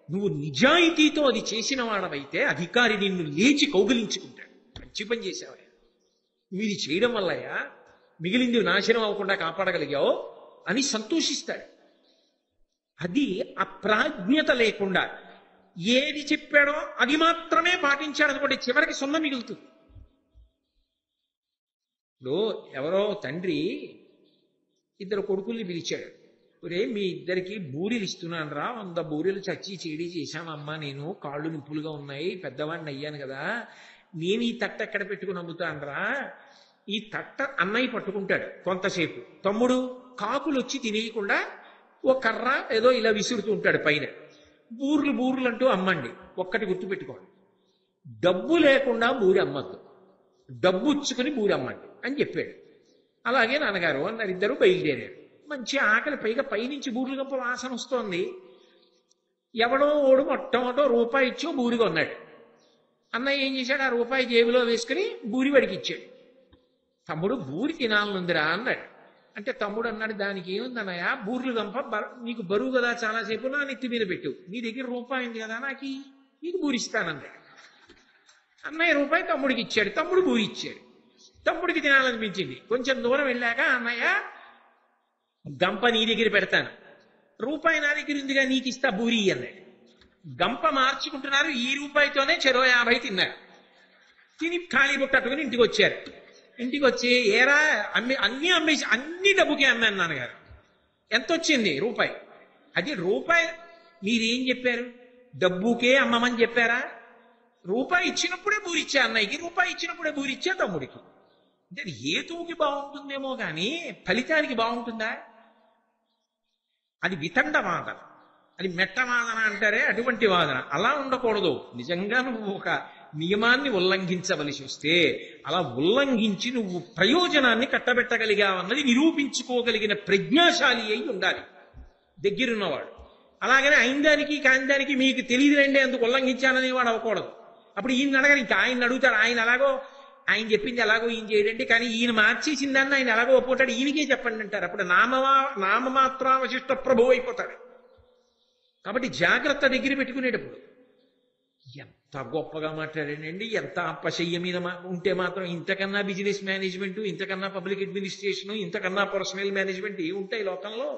నువ్వు నిజాయితీతో అది చేసిన వాడవైతే అధికారి నిన్ను లేచి కౌగిలించుకుంటాడు. మంచి పని చేశావా, నువ్వు ఇది చేయడం వల్లయా మిగిలింది నాశనం అవ్వకుండా కాపాడగలిగావు అని సంతోషిస్తాడు. అది అప్రాజ్ఞత లేకుండా ఏది చెప్పాడో అది మాత్రమే పాటించాడు అనుకోండి, చివరికి 0 మిగులుతుంది. ఇప్పుడు ఎవరో తండ్రి 2 కొడుకుల్ని పిలిచాడు. ఒరే మీ ఇద్దరికి బూరెలు ఇస్తున్నాను రా, 100 బూరెలు చచ్చి చెడి చేశానమ్మా, నేను కాళ్ళు నిప్పులుగా ఉన్నాయి, పెద్దవాడిని అయ్యాను కదా, నేను ఈ తట్ట ఎక్కడ పెట్టుకుని అమ్ముతాను రా. ఈ తట్ట అన్నయ్య పట్టుకుంటాడు కొంతసేపు, తమ్ముడు కాకులు వచ్చి తినేయకుండా ఓ కర్ర ఏదో ఇలా విసురుతూ ఉంటాడు పైన. బూర్లు అంటూ అమ్మండి. ఒక్కటి గుర్తుపెట్టుకోండి, డబ్బు లేకుండా బూరి అమ్మద్దు, డబ్బు ఇచ్చుకుని బూరి అమ్మండి అని చెప్పాడు. అలాగే నాన్నగారు అన్నారు. 2 బయలుదేరారు. మంచి ఆకలి, పైగా పైనుంచి బూర్లు గంప వాసన వస్తోంది. ఎవడో ఓడు మొట్టమొదట రూపాయి ఇచ్చో బూరి కొన్నాడు. అన్నయ్య ఏం చేశాడు, ఆ రూపాయి జేబులో వేసుకుని బూరి వాడికి ఇచ్చాడు. తమ్ముడు బూరి తినాలనుందిరా అన్నాడు. అంటే తమ్ముడు అన్నాడు, దానికి ఏముందన్నయ్య, బూర్లు గంప నీకు బరువు కదా, చాలాసేపు నా నెత్తి మీద పెట్టు, నీ దగ్గర రూపాయి ఉంది కదా, నీకు బూరిస్తానన్నాడు. అన్నయ్య రూపాయి తమ్ముడికి ఇచ్చాడు, తమ్ముడు బూరి ఇచ్చాడు. తమ్ముడికి తినాలనిపించింది. కొంచెం దూరం వెళ్ళాక, అన్నయ్య గంప నీ దగ్గర పెడతాను, రూపాయి నా దగ్గర ఉందిగా, నీకు ఇస్తా బూరి అన్నాడు. గంప మార్చుకుంటున్నారు. ఈ రూపాయితోనే చెరో 50 తిన్నారు. తిని ఖాళీ బుట్టట్టుకుని ఇంటికి వచ్చారు. ఇంటికి వచ్చి, ఏరా అన్ని అమ్మేసి, అన్ని డబ్బుకే అమ్మాను నాన్నగారు. ఎంత వచ్చింది? రూపాయి. అది రూపాయి మీరేం చెప్పారు? డబ్బుకే అమ్మమని చెప్పారా? రూపాయి ఇచ్చినప్పుడే బూరిచ్చా అన్నయ్యకి, రూపాయి ఇచ్చినప్పుడే బూరిచ్చా తమ్ముడికి. అంటే అది హేతువుకి బాగుంటుందేమో కానీ ఫలితానికి బాగుంటుందా? అది వితండ వాదన, అది మెట్ట వాదన అంటారే, అటువంటి వాదన. అలా ఉండకూడదు. నిజంగా నువ్వు ఒక నియమాన్ని ఉల్లంఘించవలసి వస్తే అలా ఉల్లంఘించి నువ్వు ప్రయోజనాన్ని కట్టబెట్టగలిగావన్నది నిరూపించుకోగలిగిన ప్రజ్ఞాశాలి అయి ఉండాలి దగ్గరున్నవాడు. అలాగనే అయిందానికి కాందానికి మీకు తెలియదులేండి అందుకు ఉల్లంఘించానని వాడు అవ్వకూడదు. అప్పుడు ఈయన అడగని, ఇంకా ఆయన అడుగుతాడు. ఆయన చెప్పింది ఎలాగో ఈయన చేయడండి, కానీ ఈయన మార్చేసిన దాన్ని ఆయన ఎలాగో ఒప్పుకుంటాడు, ఈయనకే చెప్పండి అంటారు. అప్పుడు నామమాత్రావశిష్ట ప్రభు అయిపోతాడు. కాబట్టి జాగ్రత్త దగ్గర పెట్టుకునేటప్పుడు ఎంత గొప్పగా మాట్లాడానండి, ఎంత అప్పశయ్య మీద ఉంటే మాత్రం ఇంతకన్నా బిజినెస్ మేనేజ్మెంట్, ఇంతకన్నా పబ్లిక్ అడ్మినిస్ట్రేషన్, ఇంతకన్నా పర్సనల్ మేనేజ్మెంట్ ఏముంటాయి లోకంలో?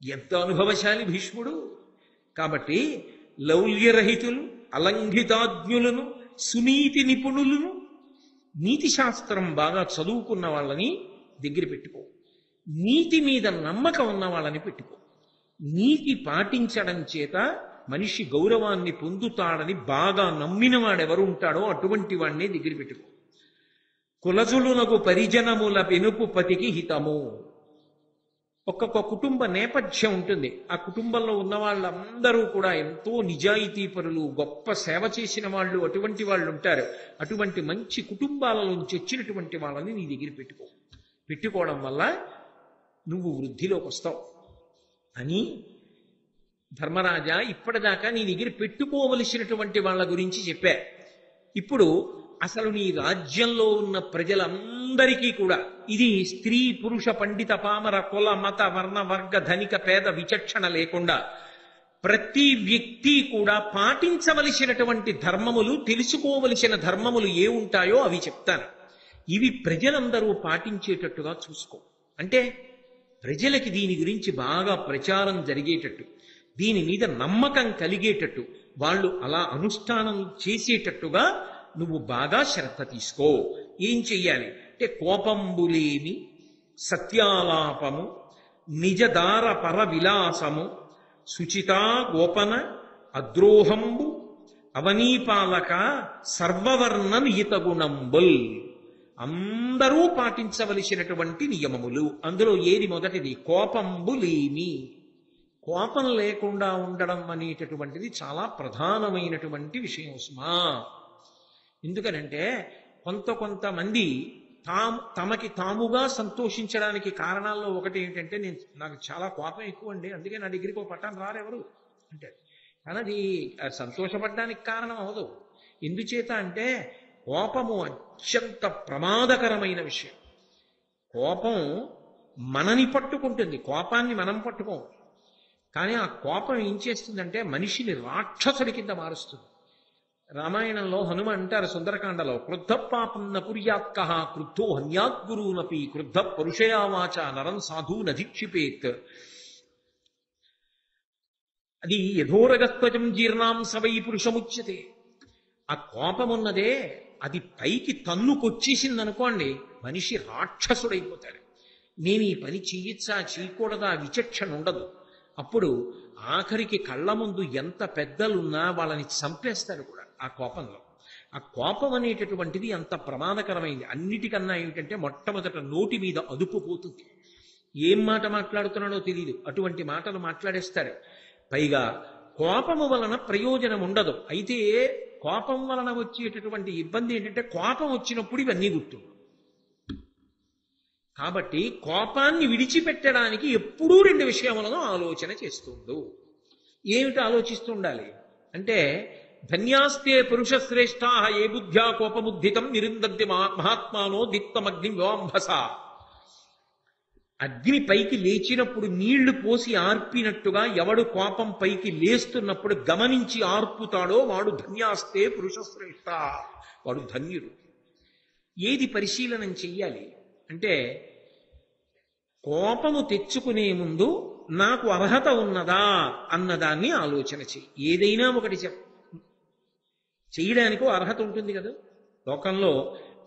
ఎంత అనుభవశాలి భీష్ముడు. కాబట్టి లౌల్యరహితులు, అలంఘితాజ్ఞులను, సునీతి నిపుణులను, నీతి శాస్త్రం బాగా చదువుకున్న వాళ్ళని దగ్గర పెట్టుకో. నీతి మీద నమ్మకం ఉన్న వాళ్ళని పెట్టుకో. నీతి పాటించడం చేత మనిషి గౌరవాన్ని పొందుతాడని బాగా నమ్మిన వాడెవరు ఉంటాడో అటువంటి వాడిని దగ్గర పెట్టుకో. కులజులునకు పరిజనముల పెనుపు పతికి హితము. ఒక్కొక్క కుటుంబ నేపథ్యం ఉంటుంది. ఆ కుటుంబంలో ఉన్న వాళ్ళందరూ కూడా ఎంతో నిజాయితీపరులు, గొప్ప సేవ చేసిన వాళ్ళు, అటువంటి వాళ్ళు ఉంటారు. అటువంటి మంచి కుటుంబాల నుంచి వచ్చినటువంటి వాళ్ళని నీ దగ్గర పెట్టుకోవడం వల్ల నువ్వు వృద్ధిలోకి వస్తావు అని ధర్మరాజా ఇప్పటిదాకా నీ దగ్గర పెట్టుకోవలసినటువంటి వాళ్ళ గురించి చెప్పా. ఇప్పుడు అసలు నీ రాజ్యంలో ఉన్న ప్రజలందరికీ కూడా ఇది స్త్రీ పురుష పండిత పామర కుల మత వర్ణ వర్గ ధనిక పేద విచక్షణ లేకుండా ప్రతి వ్యక్తి కూడా పాటించవలసినటువంటి ధర్మములు, తెలుసుకోవలసిన ధర్మములు ఏ ఉంటాయో అవి చెప్తాను. ఇవి ప్రజలందరూ పాటించేటట్టుగా చూసుకో. అంటే ప్రజలకి దీని గురించి బాగా ప్రచారం జరిగేటట్టు, దీని మీద నమ్మకం కలిగేటట్టు, వాళ్ళు అలా అనుష్ఠానం చేసేటట్టుగా నువ్వు బాగా శ్రద్ధ తీసుకో. ఏం చెయ్యాలి అంటే కోపంబులేమి, సత్యాలాపము, నిజదార పర విలాసము, శుచితా గోపన, అద్రోహంబు, అవనీపాలక, సర్వవర్ణ నియత గుణంబుల్. అందరూ పాటించవలసినటువంటి నియమములు. అందులో ఏది మొదటిది? కోపంబులేమి. కోపం లేకుండా ఉండడం అనేటటువంటిది చాలా ప్రధానమైనటువంటి విషయం సుమా. ఎందుకనంటే కొంతమంది తమకి తాముగా సంతోషించడానికి కారణాల్లో ఒకటి ఏంటంటే, నాకు చాలా కోపం ఎక్కువ అండి, అందుకే నా దగ్గరికి ఒక పట్టాను రారెవరు అంటే. కానీ అది సంతోషపడడానికి కారణం అవదు. ఎందుచేత అంటే కోపము అత్యంత ప్రమాదకరమైన విషయం. కోపం మనని పట్టుకుంటుంది, కోపాన్ని మనం పట్టుకోం. కానీ ఆ కోపం ఏం చేస్తుందంటే మనిషిని రాక్షసుడి కింద మారుస్తుంది. రామాయణంలో హనుమ అంటారు సుందరకాండలో, క్రుద్ధ పాపం న కుర్యాత్క క్రుద్ధో హన్యాద్గురూనపి క్రుద్ధ పరుషయావాచ నరం సాధు నధిక్షిపేత్. అది యథోరగత్వజం జీర్ణాంసవై పురుషముచ్యతే. ఆ కోపమున్నదే అది పైకి తన్నుకొచ్చేసిందనుకోండి, మనిషి రాక్షసుడైపోతాడు. నేను ఈ పని చెయ్యొచ్చా చేయకూడదా విచక్షణ ఉండదు. అప్పుడు ఆఖరికి కళ్ళ ముందు ఎంత పెద్దలున్నా వాళ్ళని చంపేస్తారు కూడా ఆ కోపంలో. ఆ కోపం అనేటటువంటిది అంత ప్రమాదకరమైంది. అన్నిటికన్నా ఏమిటంటే మొట్టమొదట నోటి మీద అదుపు పోతుంది. ఏం మాట మాట్లాడుతున్నాడో తెలియదు, అటువంటి మాటలు మాట్లాడేస్తారు. పైగా కోపము వలన ప్రయోజనం ఉండదు. అయితే కోపం వలన వచ్చేటటువంటి ఇబ్బంది ఏంటంటే కోపం వచ్చినప్పుడు ఇవన్నీ గుర్తు. కాబట్టి కోపాన్ని విడిచిపెట్టడానికి ఎప్పుడూ 2 విషయములను ఆలోచన చేస్తుండు. ఏమిటి ఆలోచిస్తూ ఉండాలి అంటే, ధన్యాస్తే పురుష శ్రేష్టా ఏ బుద్ధ్యా కోపముద్ధితం నిరుందంతి మహాత్మానో దీప్తమగ్ని వివాంభస. అగ్ని పైకి లేచినప్పుడు నీళ్లు పోసి ఆర్పినట్టుగా ఎవడు కోపం పైకి లేస్తున్నప్పుడు గమనించి ఆర్పుతాడో వాడు ధన్యాస్తే పురుషశ్రేష్ఠ, వాడు ధన్యుడు. ఏది పరిశీలనం చెయ్యాలి అంటే, కోపము తెచ్చుకునే ముందు నాకు అర్హత ఉన్నదా అన్నదాన్ని ఆలోచన చెయ్యి. ఏదైనా ఒకటి చెయ్యడానికి అర్హత ఉంటుంది కదా. లోకంలో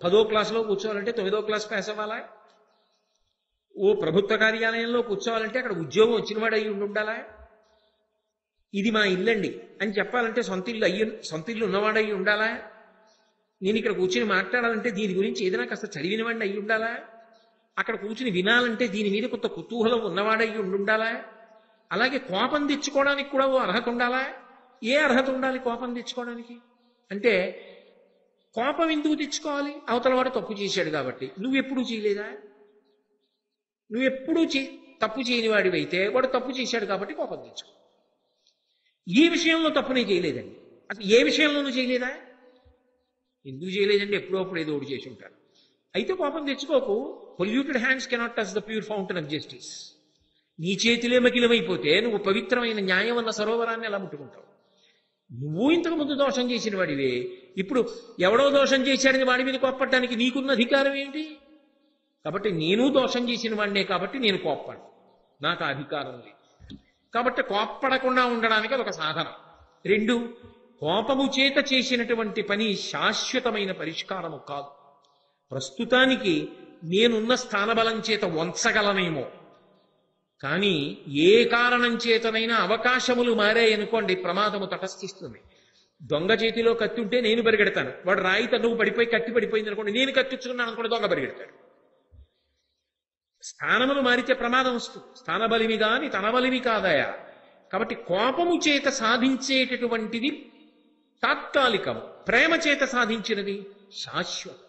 10వ క్లాసులో కూర్చోవాలంటే 9వ క్లాస్ పాస్ అవ్వాలా? ఓ ప్రభుత్వ కార్యాలయంలో కూర్చోవాలంటే అక్కడ ఉద్యోగం వచ్చినవాడు అయ్యి ఉండాలా? ఇది మా ఇల్లండి అని చెప్పాలంటే సొంత ఇల్లు ఉన్నవాడయ్యి ఉండాలా? నేను ఇక్కడ కూర్చుని మాట్లాడాలంటే దీని గురించి ఏదైనా కాస్త చదివిన వాడిని అయ్యి ఉండాలా? అక్కడ కూర్చుని వినాలంటే దీని మీద కొంత కుతూహలం ఉన్నవాడయ్యి ఉండాలా? అలాగే కోపం తెచ్చుకోవడానికి కూడా ఓ అర్హత ఉండాలా? ఏ అర్హత ఉండాలి కోపం తెచ్చుకోవడానికి అంటే, కోపం ఎందుకు తెచ్చుకోవాలి? అవతల వాడు తప్పు చేశాడు కాబట్టి. నువ్వెప్పుడూ చేయలేదా? నువ్వెప్పుడూ తప్పు చేయని వాడివైతే వాడు తప్పు చేశాడు కాబట్టి కోపం తెచ్చుకో. ఈ విషయంలో తప్పునే చేయలేదండి, అసలు ఏ విషయంలోనూ చేయలేదా? ఎందుకు చేయలేదండి? ఎప్పుడో అప్పుడు ఏదో ఒకటి చేసి ఉంటారు. అయితే కోపం తెచ్చుకోకు. Polluted hands cannot touch the pure fountain of justice. నీ చేతిలో మకిలమైపోతే నువ్వు పవిత్రమైన న్యాయం అన్న సరోవరాన్ని ఎలా ముట్టుకుంటావు? నువ్వు ఇంతకు ముందు దోషం చేసిన వాడివే, ఇప్పుడు ఎవడో దోషం చేశాడని వాడి మీద కోప్పడడానికి నీకున్న అధికారం ఏమిటి? కాబట్టి నేను దోషం చేసిన వాడినే కాబట్టి నేను కోప్పడు, నాకు అధికారం లేదు. కాబట్టి కోప్పడకుండా ఉండడానికి అదొక సాధనం. 2, కోపము చేత చేసినటువంటి పని శాశ్వతమైన పరిష్కారము కాదు. ప్రస్తుతానికి నేనున్న స్థానబలం చేత వంచగలనేమో, కానీ ఏ కారణం చేతనైనా అవకాశములు మారాయనుకోండి ప్రమాదము తటస్థిస్తుంది. దొంగ చేతిలో కత్తి ఉంటే నేను పరిగెడతాను, వాడు రాయి తన్నుకు పడిపోయి కత్తి పడిపోయింది అనుకోండి, నేను కత్తిచ్చుకున్నాను అనుకోండి, దొంగ పరిగెడతాడు. స్థానములు మారితే ప్రమాదం వస్తుంది. స్థానబలిమి కాని తన బలిమి కాదయా. కాబట్టి కోపము చేత సాధించేటటువంటిది తాత్కాలికము, ప్రేమ చేత సాధించినది శాశ్వతం.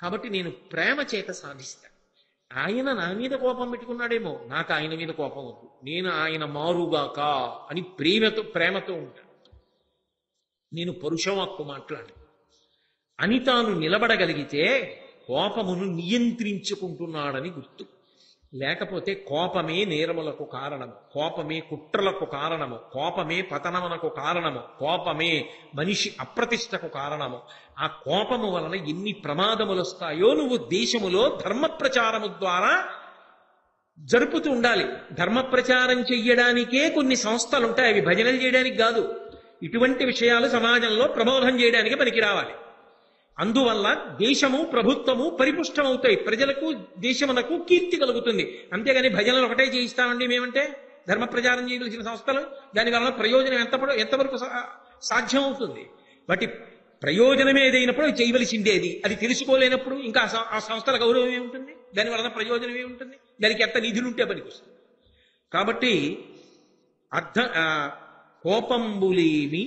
కాబట్టి నేను ప్రేమ చేత సాధిస్తాను. ఆయన నా మీద కోపం పెట్టుకున్నాడేమో, నాకు ఆయన మీద కోపం వద్దు, నేను ఆయన మారుగాక అని ప్రేమతో ఉంటాను. నేను పరుషవాక్కు మాట్లాడు అని తాను నిలబడగలిగితే కోపమును నియంత్రించుకుంటున్నాడని గుర్తు. లేకపోతే కోపమే నేరములకు కారణము, కోపమే కుట్రలకు కారణము, కోపమే పతనమునకు కారణము, కోపమే మనిషి అప్రతిష్టకు కారణము. ఆ కోపము వలన ఎన్ని ప్రమాదములు వస్తాయో నువ్వు దేశములో ధర్మ ప్రచారము ద్వారా జరుపుతూ ఉండాలి. ధర్మ ప్రచారం చెయ్యడానికే కొన్ని సంస్థలు ఉంటాయి, అవి భజనలు చేయడానికి కాదు. ఇటువంటి విషయాలు సమాజంలో ప్రబోధం చేయడానికి పనికి రావాలి. అందువల్ల దేశము ప్రభుత్వము పరిపుష్టమవుతాయి, ప్రజలకు దేశమునకు కీర్తి కలుగుతుంది. అంతేగాని భజనలు ఒకటే చేయిస్తామండి మేమంటే ధర్మ ప్రచారం చేయవలసిన సంస్థలు, దానివల్ల ప్రయోజనం ఎంతవరకు సాధ్యం అవుతుంది? వాటి ప్రయోజనమే ఏదైనప్పుడు చేయవలసిందేది, అది తెలుసుకోలేనప్పుడు ఇంకా ఆ సంస్థల గౌరవం ఏముంటుంది? దానివల్ల ప్రయోజనం ఏముంటుంది? దానికి ఎంత నిధులుంటే పనికొస్తుంది. కాబట్టి కోపంబులేమి,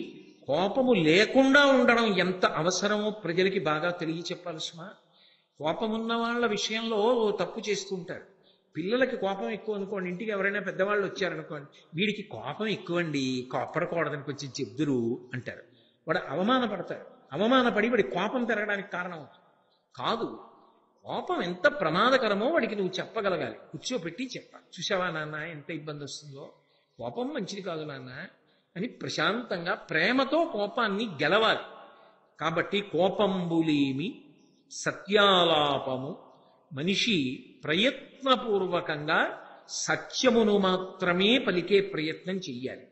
కోపము లేకుండా ఉండడం ఎంత అవసరమో ప్రజలకి బాగా తెలియచెప్పాలి సుమా. కోపమున్న వాళ్ళ విషయంలో తప్పు చేస్తుంటారు. పిల్లలకి కోపం ఎక్కువ అనుకోండి, ఇంటికి ఎవరైనా పెద్దవాళ్ళు వచ్చారనుకోండి, వీడికి కోపం ఎక్కువండి, కోప్పడకూడదని కొంచెం చెప్దురు అంటారు. వాడు అవమానపడతాడు. అవమానపడి వాడి కోపం పెరగడానికి కారణం కాదు. కోపం ఎంత ప్రమాదకరమో వాడికి నువ్వు చెప్పగలగాలి, కూర్చోపెట్టి చెప్పాలి. చూసావా నాన్న ఎంత ఇబ్బంది వస్తుందో, కోపం మంచిది కాదు నాన్న అని ప్రశాంతంగా ప్రేమతో కోపాన్ని గెలవాలి. కాబట్టి కోపంబులేమి సత్యాలాపము, మనిషి ప్రయత్నపూర్వకంగా సత్యమును మాత్రమే పలికే ప్రయత్నం చెయ్యాలి.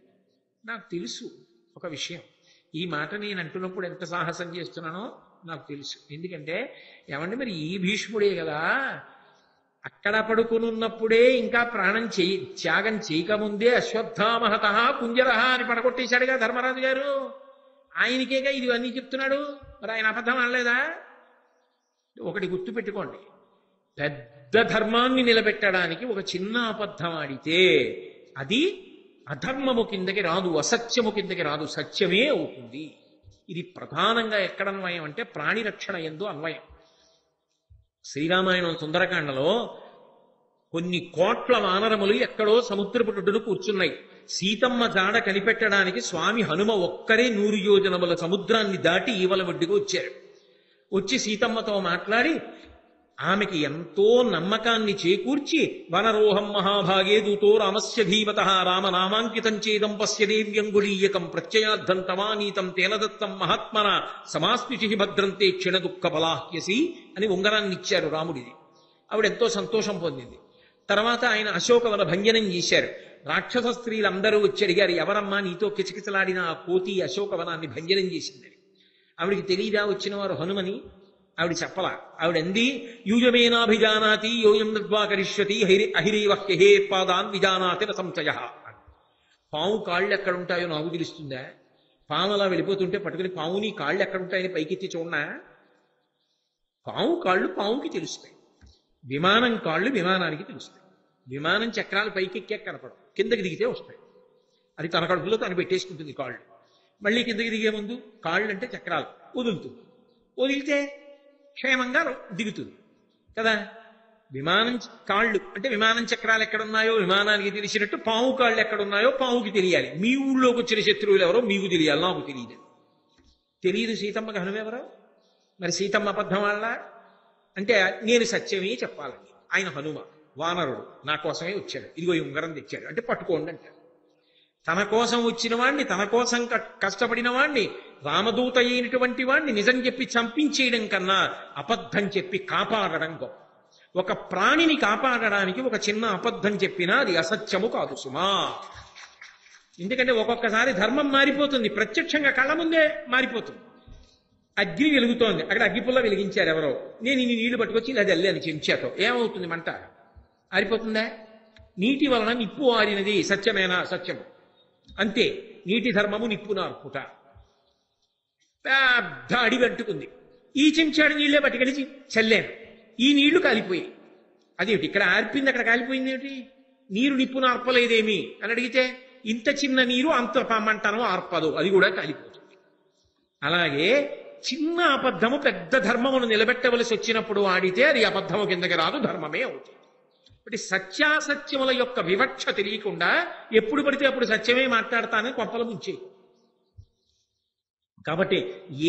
నాకు తెలుసు ఒక విషయం, ఈ మాట నేను అంటున్నప్పుడు ఎంత సాహసం చేస్తున్నానో నాకు తెలుసు. ఎందుకంటే ఏమంటే మరి ఈ భీష్ముడే కదా అక్కడ పడుకునున్నప్పుడే ఇంకా ప్రాణం త్యాగం చేయకముందే అశ్వత్థామహత కుంజరహ అని పడగొట్టేశాడుగా ధర్మరాజు గారు. ఆయనకేగా ఇది అన్నీ చెప్తున్నాడు, మరి ఆయన అబద్ధం అనలేదా? ఒకటి గుర్తు పెట్టుకోండి, పెద్ద ధర్మాన్ని నిలబెట్టడానికి ఒక చిన్న అబద్ధం ఆడితే అది అధర్మము కిందకి రాదు, అసత్యము కిందకి రాదు, సత్యమే అవుతుంది. ఇది ప్రధానంగా ఎక్కడ అన్వయం అంటే ప్రాణి రక్షణ యందు అన్వయం. శ్రీరామాయణం సుందరకాండలో కొన్ని కోట్ల వానరములు ఎక్కడో సముద్రపుటును కూర్చున్నాయి. సీతమ్మ జాడ కనిపెట్టడానికి స్వామి హనుమ ఒక్కరే 100 యోజనముల సముద్రాన్ని దాటి ఈవల ఒడ్డుకు వచ్చారు. వచ్చి సీతమ్మతో మాట్లాడి ఆమెకి ఎంతో నమ్మకాన్ని చేకూర్చి, వనరోహం మహాభాగే దూతో రామస్య ధీమత రామనామాంకితం చేదం పశ్య దేవ్యంగుళీయకం ప్రత్యయార్థం తవానీతం తేనదత్తం మహాత్మన సమాస్మిషి భద్రంతే క్షణ దుఃఖ బలాహ్యసి అని ఉంగరాన్ని ఇచ్చారు రాముడిది. ఆవిడెంతో సంతోషం పొందింది. తర్వాత ఆయన అశోకవన భంజనం చేశారు. రాక్షస స్త్రీలందరూ వచ్చి అడిగారు, ఎవరమ్మా నీతో కిచకిచలాడిన ఆ కోతి అశోకవనాన్ని భంజనం చేసిందని. ఆవిడికి తెలియదా వచ్చిన వారు హనుమని? ఆవిడ చెప్పలా. ఆవిడంది, యూయమేనాభిజానాతి యోయం నద్వా కరిష్యతి అహిరేవహ్యహే పాదాన్ విజానాతి న సంశయ. పాము కాళ్ళు ఎక్కడుంటాయో నాకు తెలుస్తుందా? పాము అలా వెళ్ళిపోతుంటే పట్టుకుని పావుని కాళ్ళు ఎక్కడుంటాయని పైకెత్తి చూడనా? పాము కాళ్ళు పావుకి తెలుస్తాయి, విమానం కాళ్ళు విమానానికి తెలుస్తాయి. విమానం చక్రాలు పైకెక్కే కనపడవు, కిందకి దిగితే వస్తాయి. అది తన కడుపులో తను పెట్టేసుకుంటుంది కాళ్ళు. మళ్ళీ కిందకి దిగే ముందు కాళ్ళు అంటే చక్రాలు వదులుతుంది, వదిలితే క్షేమంగా దిగుతుంది కదా. విమానం కాళ్ళు అంటే విమానం చక్రాలు ఎక్కడున్నాయో విమానానికి తెలిసినట్టు పాము కాళ్ళు ఎక్కడున్నాయో పావుకి తెలియాలి. మీ ఊళ్ళోకి వచ్చిన శత్రువులు ఎవరో మీకు తెలియాలి, నాకు తెలియదు. తెలియదు సీతమ్మకి హనుమెవరో? మరి సీతమ్మ అబద్ధం వాళ్ళ అంటే నేను సత్యమే చెప్పాలని. ఆయన హనుమ వానరుడు, నా కోసమే వచ్చాడు, ఇదిగో ఈ ఉంగరం తెచ్చాడు అంటే పట్టుకోండి అంటాడు. తన కోసం వచ్చిన వాణ్ణి, తన కోసం కష్టపడిన వాణ్ణి, రామదూత అయినటువంటి వాణ్ణి నిజం చెప్పి చంపించేయడం కన్నా అబద్ధం చెప్పి కాపాడడం గొప్ప. ఒక ప్రాణిని కాపాడడానికి ఒక చిన్న అబద్ధం చెప్పినా అది అసత్యము కాదు సుమా. ఎందుకంటే ఒక్కొక్కసారి ధర్మం మారిపోతుంది, ప్రత్యక్షంగా కళ్ళ ముందే మారిపోతుంది. అగ్ని వెలుగుతోంది, అక్కడ అగ్గిపుల్ల వెలిగించారు ఎవరో, నేను ఇన్ని నీళ్లు పట్టుకొచ్చి ఇలా జల్లాను చెంచాతో, ఏమవుతుంది? మంట ఆరిపోతుందా? నీటి వలన నిప్పు ఆరినది సత్యమేనా? సత్యము. అంతే, నీటి ధర్మము నిప్పు నార్పుట. పెద్ద అడివి అంటుకుంది, ఈ చెంచాడు నీళ్లే పట్టుకెళ్ళి చల్లాను, ఈ నీళ్లు కాలిపోయాయి. అదేమిటి ఇక్కడ ఆర్పింది అక్కడ కాలిపోయింది ఏమిటి? నీరు నిప్పు నార్పలేదేమి అని అడిగితే, ఇంత చిన్న నీరు అంత మంటను ఆర్పదు, అది కూడా కాలిపోతుంది. అలాగే చిన్న అబద్ధము పెద్ద ధర్మమును నిలబెట్టవలసి వచ్చినప్పుడు ఆడితే అది అబద్ధము కిందకి రాదు, ధర్మమే అవుతుంది. అంటే సత్యాసత్యముల యొక్క వివక్ష తెలియకుండా ఎప్పుడు పడితే అప్పుడు సత్యమే మాట్లాడతానని కొంపలు ముంచే. కాబట్టి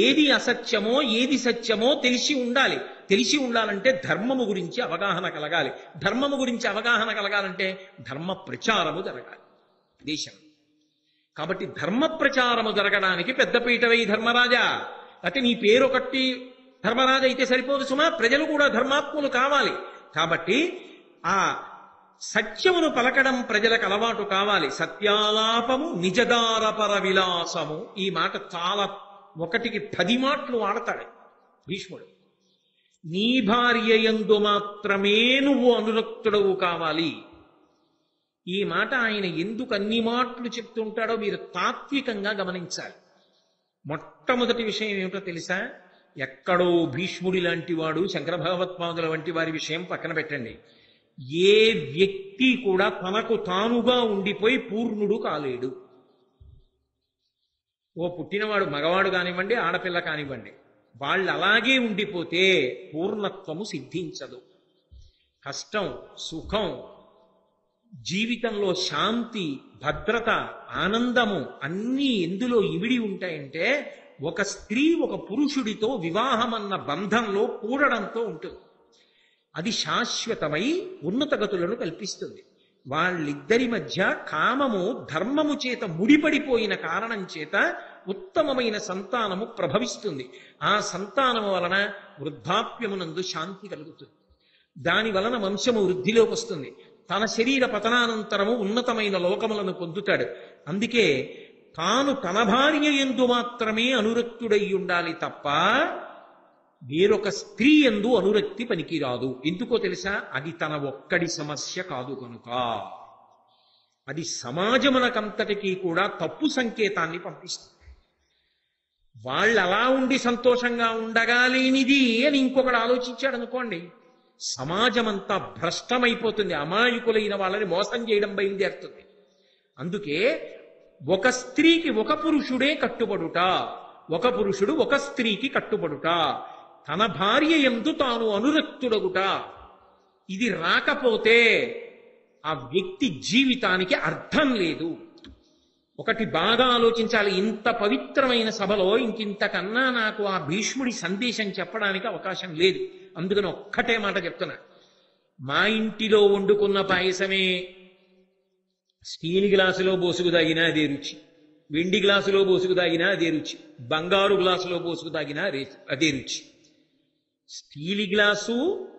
ఏది అసత్యమో ఏది సత్యమో తెలిసి ఉండాలి. తెలిసి ఉండాలంటే ధర్మము గురించి అవగాహన కలగాలి. ధర్మము గురించి అవగాహన కలగాలంటే ధర్మ ప్రచారము జరగాలి దేశం. కాబట్టి ధర్మ ప్రచారము జరగడానికి పెద్దపీట వేయి ధర్మరాజా. అయితే నీ పేరు ఒకటి ధర్మరాజు అయితే సరిపోదు సుమా, ప్రజలు కూడా ధర్మాత్ములు కావాలి. కాబట్టి ఆ సత్యమును పలకడం ప్రజలకు అలవాటు కావాలి. సత్యాలాపము నిజదారపర విలాసము, ఈ మాట చాలా 1కి 10 మాటలు వాడతాడు భీష్ముడు. నీ భార్య యందు మాత్రమే నువ్వు అనురక్తుడవు కావాలి. ఈ మాట ఆయన ఎందుకు అన్ని మాటలు చెప్తుంటాడో మీరు తాత్వికంగా గమనించాలి. మొట్టమొదటి విషయం ఏమిటో తెలుసా? ఎక్కడో భీష్ముడి లాంటి వాడు, శంకర భగవత్పాదుల వంటి వారి విషయం పక్కన పెట్టండి. ఏ వ్యక్తి కూడా తనకు తానుగా ఉండిపోయి పూర్ణుడు కాలేడు. ఓ పుట్టినవాడు మగవాడు కానివ్వండి, ఆడపిల్ల కానివ్వండి, వాళ్ళు అలాగే ఉండిపోతే పూర్ణత్వము సిద్ధించదు. కష్టం, సుఖం, జీవితంలో శాంతి, భద్రత, ఆనందము అన్నీ ఎందులో ఇమిడి ఉంటాయంటే ఒక స్త్రీ ఒక పురుషుడితో వివాహమన్న బంధంలో కూడడంతో ఉంటుంది. అది శాశ్వతమై ఉన్నత గతులను కల్పిస్తుంది. వాళ్ళిద్దరి మధ్య కామము ధర్మము చేత ముడిపడిపోయిన కారణం చేత ఉత్తమమైన సంతానము ప్రభవిస్తుంది. ఆ సంతానము వలన వృద్ధాప్యమునందు శాంతి కలుగుతుంది. దాని వలన వంశము వృద్ధిలోకి వస్తుంది. తన శరీర పతనానంతరము ఉన్నతమైన లోకములను పొందుతాడు. అందుకే తాను తన భార్య యందు మాత్రమే అనురక్తుడై ఉండాలి తప్ప వేరొక స్త్రీ యందు అనురక్తి పనికిరాదు. ఎందుకో తెలుసా? అది తన ఒక్కడి సమస్య కాదు కనుక. అది సమాజమునకంతటికీ కూడా తప్పు సంకేతాన్ని పంపిస్తుంది. వాళ్ళు అలా ఉండి సంతోషంగా ఉండగాలేనిది అని ఇంకొకడు ఆలోచించాడు అనుకోండి, సమాజమంతా భ్రష్టమైపోతుంది. అమాయకులైన వాళ్ళని మోసం చేయడం బయలుదేరుతుంది. అందుకే ఒక స్త్రీకి ఒక పురుషుడే కట్టుబడుట, ఒక పురుషుడు ఒక స్త్రీకి కట్టుబడుట, తన భార్య యందు తాను అనురక్తుడగుట, ఇది రాకపోతే ఆ వ్యక్తి జీవితానికి అర్థం లేదు. ఒకటి బాగా ఆలోచించాలి, ఇంత పవిత్రమైన సభలో ఇంకింతకన్నా నాకు ఆ భీష్ముడి సందేశం చెప్పడానికి అవకాశం లేదు. అందుకని ఒక్కటే మాట చెప్తున్నా, మా ఇంటిలో వండుకున్న పాయసమే స్టీల్ గ్లాసులో పోసుకు తాగినా అదే రుచి, వెండి గ్లాసులో పోసుకు తాగినా అదే రుచి, బంగారు గ్లాసులో పోసుకు తాగినా అదే రుచి. స్టీల్ గ్లాసు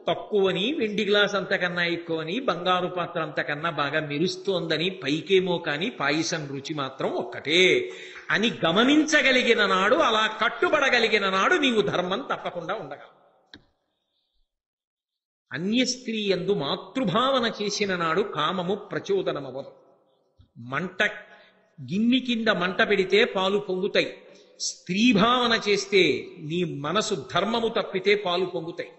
తక్కువని, వెండి గ్లాస్ అంతకన్నా ఎక్కువని, బంగారు పాత్ర అంతకన్నా బాగా మెరుస్తోందని పైకేమో కానీ పాయసం రుచి మాత్రం ఒక్కటే అని గమనించగలిగిన నాడు, అలా కట్టుబడగలిగిన నాడు నీవు ధర్మం తప్పకుండా ఉండగలవు. అన్య స్త్రీ యందు మాతృభావన చేసిన నాడు కామము ప్రచోదనమవదు. మంట గిన్ని కింద మంట పెడితే పాలు పొంగుతాయి. స్త్రీ భావన చేస్తే నీ మనసు ధర్మము తప్పితే పాలు పొంగుతాయి.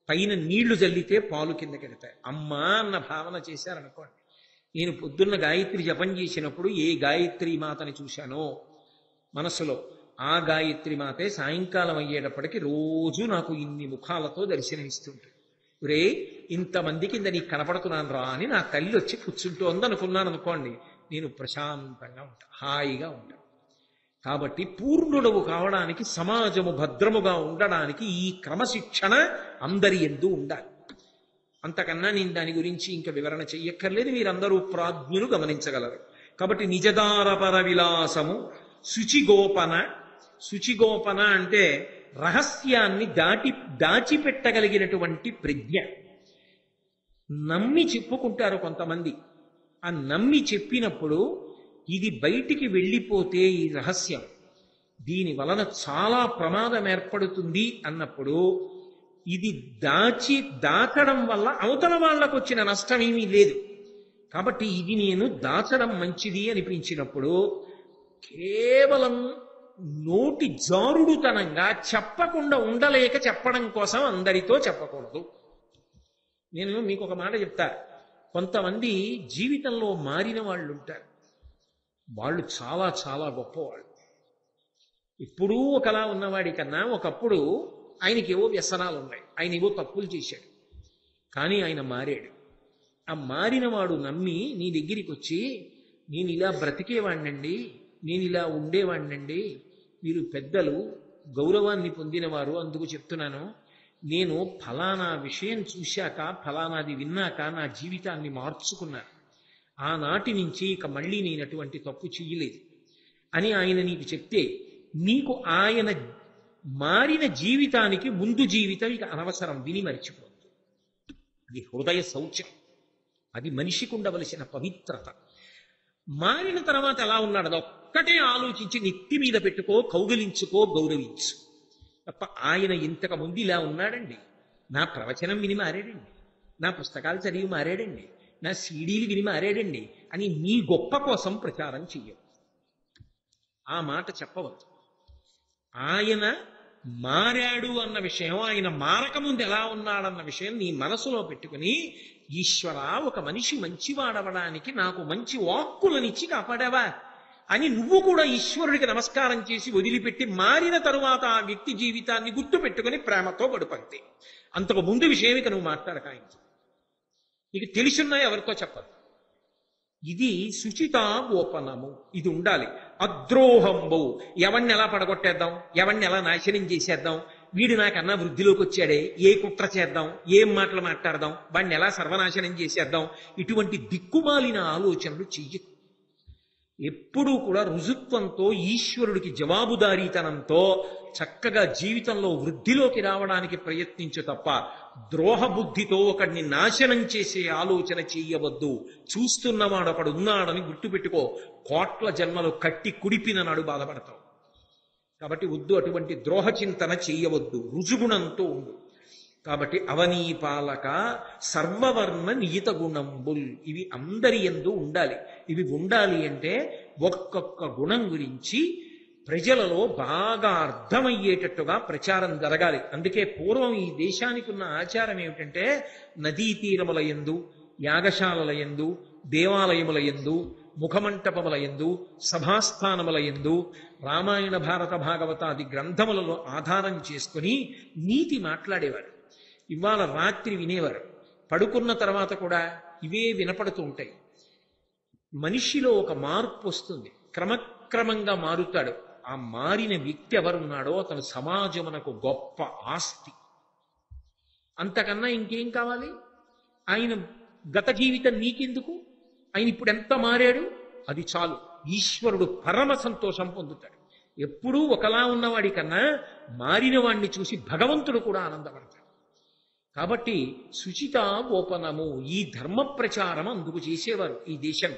పైన నీళ్లు జల్లితే పాలు కిందకెడతాయి. అమ్మా అన్న భావన చేశారనుకోండి. నేను పొద్దున్న గాయత్రి జపం చేసినప్పుడు ఏ గాయత్రి మాతని చూశానో మనసులో, ఆ గాయత్రి మాతే సాయంకాలం అయ్యేటప్పటికి రోజు నాకు ఇన్ని ముఖాలతో దర్శనమిస్తుంటుంది. రే, ఇంతమంది కింద నీకు కనపడుతున్నాను రా అని నా తల్లి వచ్చి కూర్చుంటోంది అనుకున్నాను అనుకోండి, నేను ప్రశాంతంగా ఉంటా, హాయిగా ఉంటాను. కాబట్టి పూర్ణుడవు కావడానికి, సమాజము భద్రముగా ఉండడానికి ఈ క్రమశిక్షణ అందరి యందు ఉండాలి. అంతకన్నా నేను దాని గురించి ఇంకా వివరణ చెయ్యక్కర్లేదు, మీరందరూ ప్రాజ్ఞులు గమనించగలరు. కాబట్టి నిజదారపర విలాసము, శుచిగోపన. శుచిగోపన అంటే రహస్యాన్ని దాచిపెట్టగలిగినటువంటి ప్రజ్ఞ. నమ్మి చెప్పుకుంటారు కొంతమంది. ఆ నమ్మి చెప్పినప్పుడు ఇది బయటికి వెళ్ళిపోతే ఈ రహస్యం, దీని వలన చాలా ప్రమాదం ఏర్పడుతుంది అన్నప్పుడు, ఇది దాచడం వల్ల అవతల వాళ్లకు వచ్చిన నష్టమేమీ లేదు. కాబట్టి ఇది నేను దాచడం మంచిది అనిపించినప్పుడు కేవలం నోటి జారుడుతనంగా చెప్పకుండా ఉండలేక చెప్పడం కోసం అందరితో చెప్పకూడదు. నేను మీకు ఒక మాట చెప్తా. కొంతమంది జీవితంలో మారిన వాళ్ళు ఉంటారు. వాళ్ళు చాలా చాలా గొప్పవాళ్ళు. ఇప్పుడు ఒకలా ఉన్నవాడి కన్నా ఒకప్పుడు ఆయనకేవో వ్యసనాలు ఉన్నాయి, ఆయన ఏవో తప్పులు చేశాడు, కానీ ఆయన మారాడు. ఆ మారినవాడు నమ్మి నీ దగ్గరికి వచ్చి, నేను ఇలా బ్రతికేవాణ్ణండి, నేను ఇలా ఉండేవాణ్ణండి, మీరు పెద్దలు, గౌరవాన్ని పొందినవారు, అందుకు చెప్తున్నాను, నేను ఫలానా విషయం చూశాక, ఫలానాది విన్నాక నా జీవితాన్ని మార్చుకున్నాను. ఆనాటి నుంచి ఇక మళ్ళీ నేను అటువంటి తప్పు చెయ్యలేదు అని ఆయన నీకు చెప్తే, నీకు ఆయన మారిన జీవితానికి ముందు జీవితం ఇక అనవసరం, విని మరిచిపోతుంది. అది హృదయ శౌచం, అది మనిషికి ఉండవలసిన పవిత్రత. మారిన తర్వాత ఎలా ఉన్నాడు అది ఒక్కటే ఆలోచించి నెత్తి మీద పెట్టుకో, కౌగిలించుకో, గౌరవించు. తప్ప ఆయన ఇంతకు ముందు ఇలా ఉన్నాడండి, నా ప్రవచనం విని మారాడండి, నా పుస్తకాలు చదివి మారాడండి, నా సీడీలు విని మారాడండి అని నీ గొప్ప కోసం ప్రచారం చెయ్యవు. ఆ మాట చెప్పవద్దు. ఆయన మారాడు అన్న విషయం, ఆయన మారకముందు ఎలా ఉన్నాడన్న విషయం నీ మనసులో పెట్టుకుని, ఈశ్వర, ఒక మనిషి మంచివాడవడానికి నాకు మంచి వాక్కులనిచ్చి కాపాడావా అని నువ్వు కూడా ఈశ్వరుడికి నమస్కారం చేసి వదిలిపెట్టి, మారిన తరువాత ఆ వ్యక్తి జీవితాన్ని గుర్తు పెట్టుకుని ప్రేమతో గడుపంతే. అంతకు ముందు విషయం ఇక నువ్వు మాట్లాడక, ఆయనతో నీకు తెలిసున్నాయి ఎవరితో చెప్పదు. ఇది శుచితాగోపనము, ఇది ఉండాలి. అద్రోహంబు, ఎవరిని ఎలా పడగొట్టేద్దాం, ఎవరిని ఎలా నాశనం చేసేద్దాం, వీడు నాకన్నా వృద్ధిలోకి వచ్చాడే, ఏ కుట్ర చేద్దాం, ఏం మాటలు మాట్లాడదాం, వాడిని ఎలా సర్వనాశనం చేసేద్దాం, ఇటువంటి దిక్కుమాలిన ఆలోచనలు చెయ్యకు. ఎప్పుడూ కూడా రుజుత్వంతో, ఈశ్వరుడికి జవాబుదారీతనంతో చక్కగా జీవితంలో వృద్ధిలోకి రావడానికి ప్రయత్నించు తప్ప ద్రోహబుద్ధితో ఒకడిని నాశనం చేసే ఆలోచన చెయ్యవద్దు. చూస్తున్నవాడు ఒకడు ఉన్నాడని గుర్తుపెట్టుకో, కోట్ల జన్మలు కట్టి కుడిపిన నాడు బాధపడతావు. కాబట్టి వద్దు, అటువంటి ద్రోహ చింతన చెయ్యవద్దు, రుజుగుణంతో ఉండు. కాబట్టి అవనీపాలక సర్వవర్ణ నియత గుణంబుల్, ఇవి అందరి యందు ఉండాలి. ఇవి ఉండాలి అంటే ఒక్కొక్క గుణం గురించి ప్రజలలో బాగా అర్థమయ్యేటట్టుగా ప్రచారం జరగాలి. అందుకే పూర్వం ఈ దేశానికి ఉన్న ఆచారం ఏమిటంటే, నదీ తీరముల యందు, యాగశాలల యందు, దేవాలయముల యందు, ముఖమంటపముల యందు, సభాస్థానముల యందు రామాయణ భారత భాగవతాది గ్రంథములలో ఆధారం చేసుకుని నీతి మాట్లాడేవారు. ఇవాళ రాత్రి వినేవారు, పడుకున్న తర్వాత కూడా ఇవే వినపడుతూ ఉంటాయి. మనిషిలో ఒక మార్పు వస్తుంది, క్రమక్రమంగా మారుతాడు. ఆ మారిన వ్యక్తి ఎవరున్నాడో అతను సమాజమునకు గొప్ప ఆస్తి. అంతకన్నా ఇంకేం కావాలి? ఆయన గత జీవితం నీకెందుకు? ఆయన ఇప్పుడు ఎంత మారాడు అది చాలు. ఈశ్వరుడు పరమ సంతోషం పొందుతాడు. ఎప్పుడూ ఒకలా ఉన్నవాడి కన్నా మారిన వాణ్ణి చూసి భగవంతుడు కూడా ఆనందపడతాడు. కాబట్టి శుచిత గోపనము, ఈ ధర్మ ప్రచారం అందుకు చేసేవారు. ఈ దేశం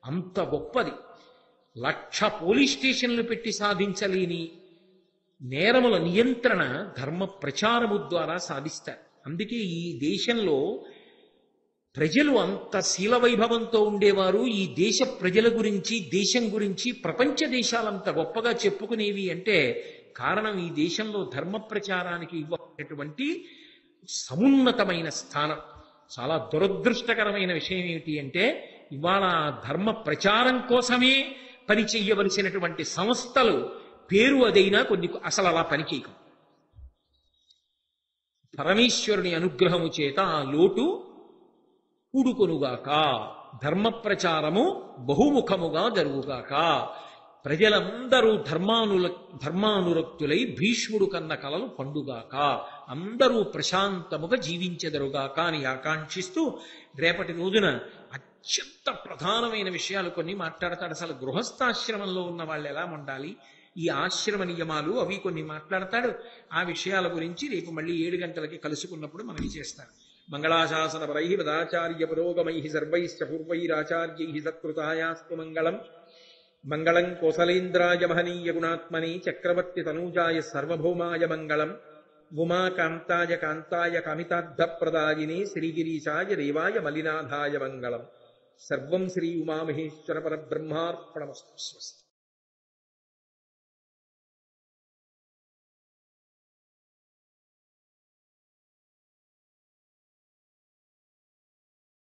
అంత గొప్పది. 1,00,000 పోలీస్ స్టేషన్లు పెట్టి సాధించలేని నేరముల నియంత్రణ ధర్మ ప్రచారము ద్వారా సాధిస్తారు. అందుకే ఈ దేశంలో ప్రజలు అంత శీల వైభవంతో ఉండేవారు. ఈ దేశ ప్రజల గురించి, దేశం గురించి ప్రపంచ దేశాలంత గొప్పగా చెప్పుకునేవి అంటే కారణం ఈ దేశంలో ధర్మ ప్రచారానికి ఇవ్వబడినటువంటి సమున్నతమైన స్థానం. చాలా దురదృష్టకరమైన విషయం ఏమిటి అంటే ఇవాళ ధర్మ ప్రచారం కోసమే పని చెయ్యవలసినటువంటి సంస్థలు పేరు అదైనా కొన్ని అసలు అలా పనిచేయకు. పరమేశ్వరుని అనుగ్రహము చేత ఆ లోటు కూడుకొనుగాక, ధర్మ ప్రచారము బహుముఖముగా జరుగుగాక, ప్రజలందరూ ధర్మానురక్తులై భీష్ముడు కన్న కలలు పండుగాక, అందరూ ప్రశాంతముగా జీవించెదరుగాక అని ఆకాంక్షిస్తూ రేపటి రోజున అత్యంత ప్రధానమైన విషయాలు కొన్ని మాట్లాడతాడు. అసలు గృహస్థాశ్రమంలో ఉన్న వాళ్ళు ఎలా ఉండాలి, ఈ ఆశ్రమ నియమాలు అవి కొన్ని మాట్లాడతాడు. ఆ విషయాల గురించి రేపు మళ్ళీ 7 గంటలకి కలుసుకున్నప్పుడు మనవి చేస్తాను. మంగళాశాసన పరై పదాచార్య పురోగమై సర్వైశ్చ పూర్వైరాచార్యై సత్కృతాయాస్తు మంగళం. మంగళం కోసలేంద్రాయ మహనీయ గుణాత్మనే చక్రవర్తి తనూజాయ సర్వభౌమాయ మంగళం. ఉమాకాంతాయ కాంతాయ కామితార్థప్రదాయినే శ్రీగిరీశాయ దేవాయ మలినాథాయ మంగళం. సర్వం శ్రీ ఉమామహేశ్వర పరబ్రహ్మార్పణమస్తు. స్వస్తి.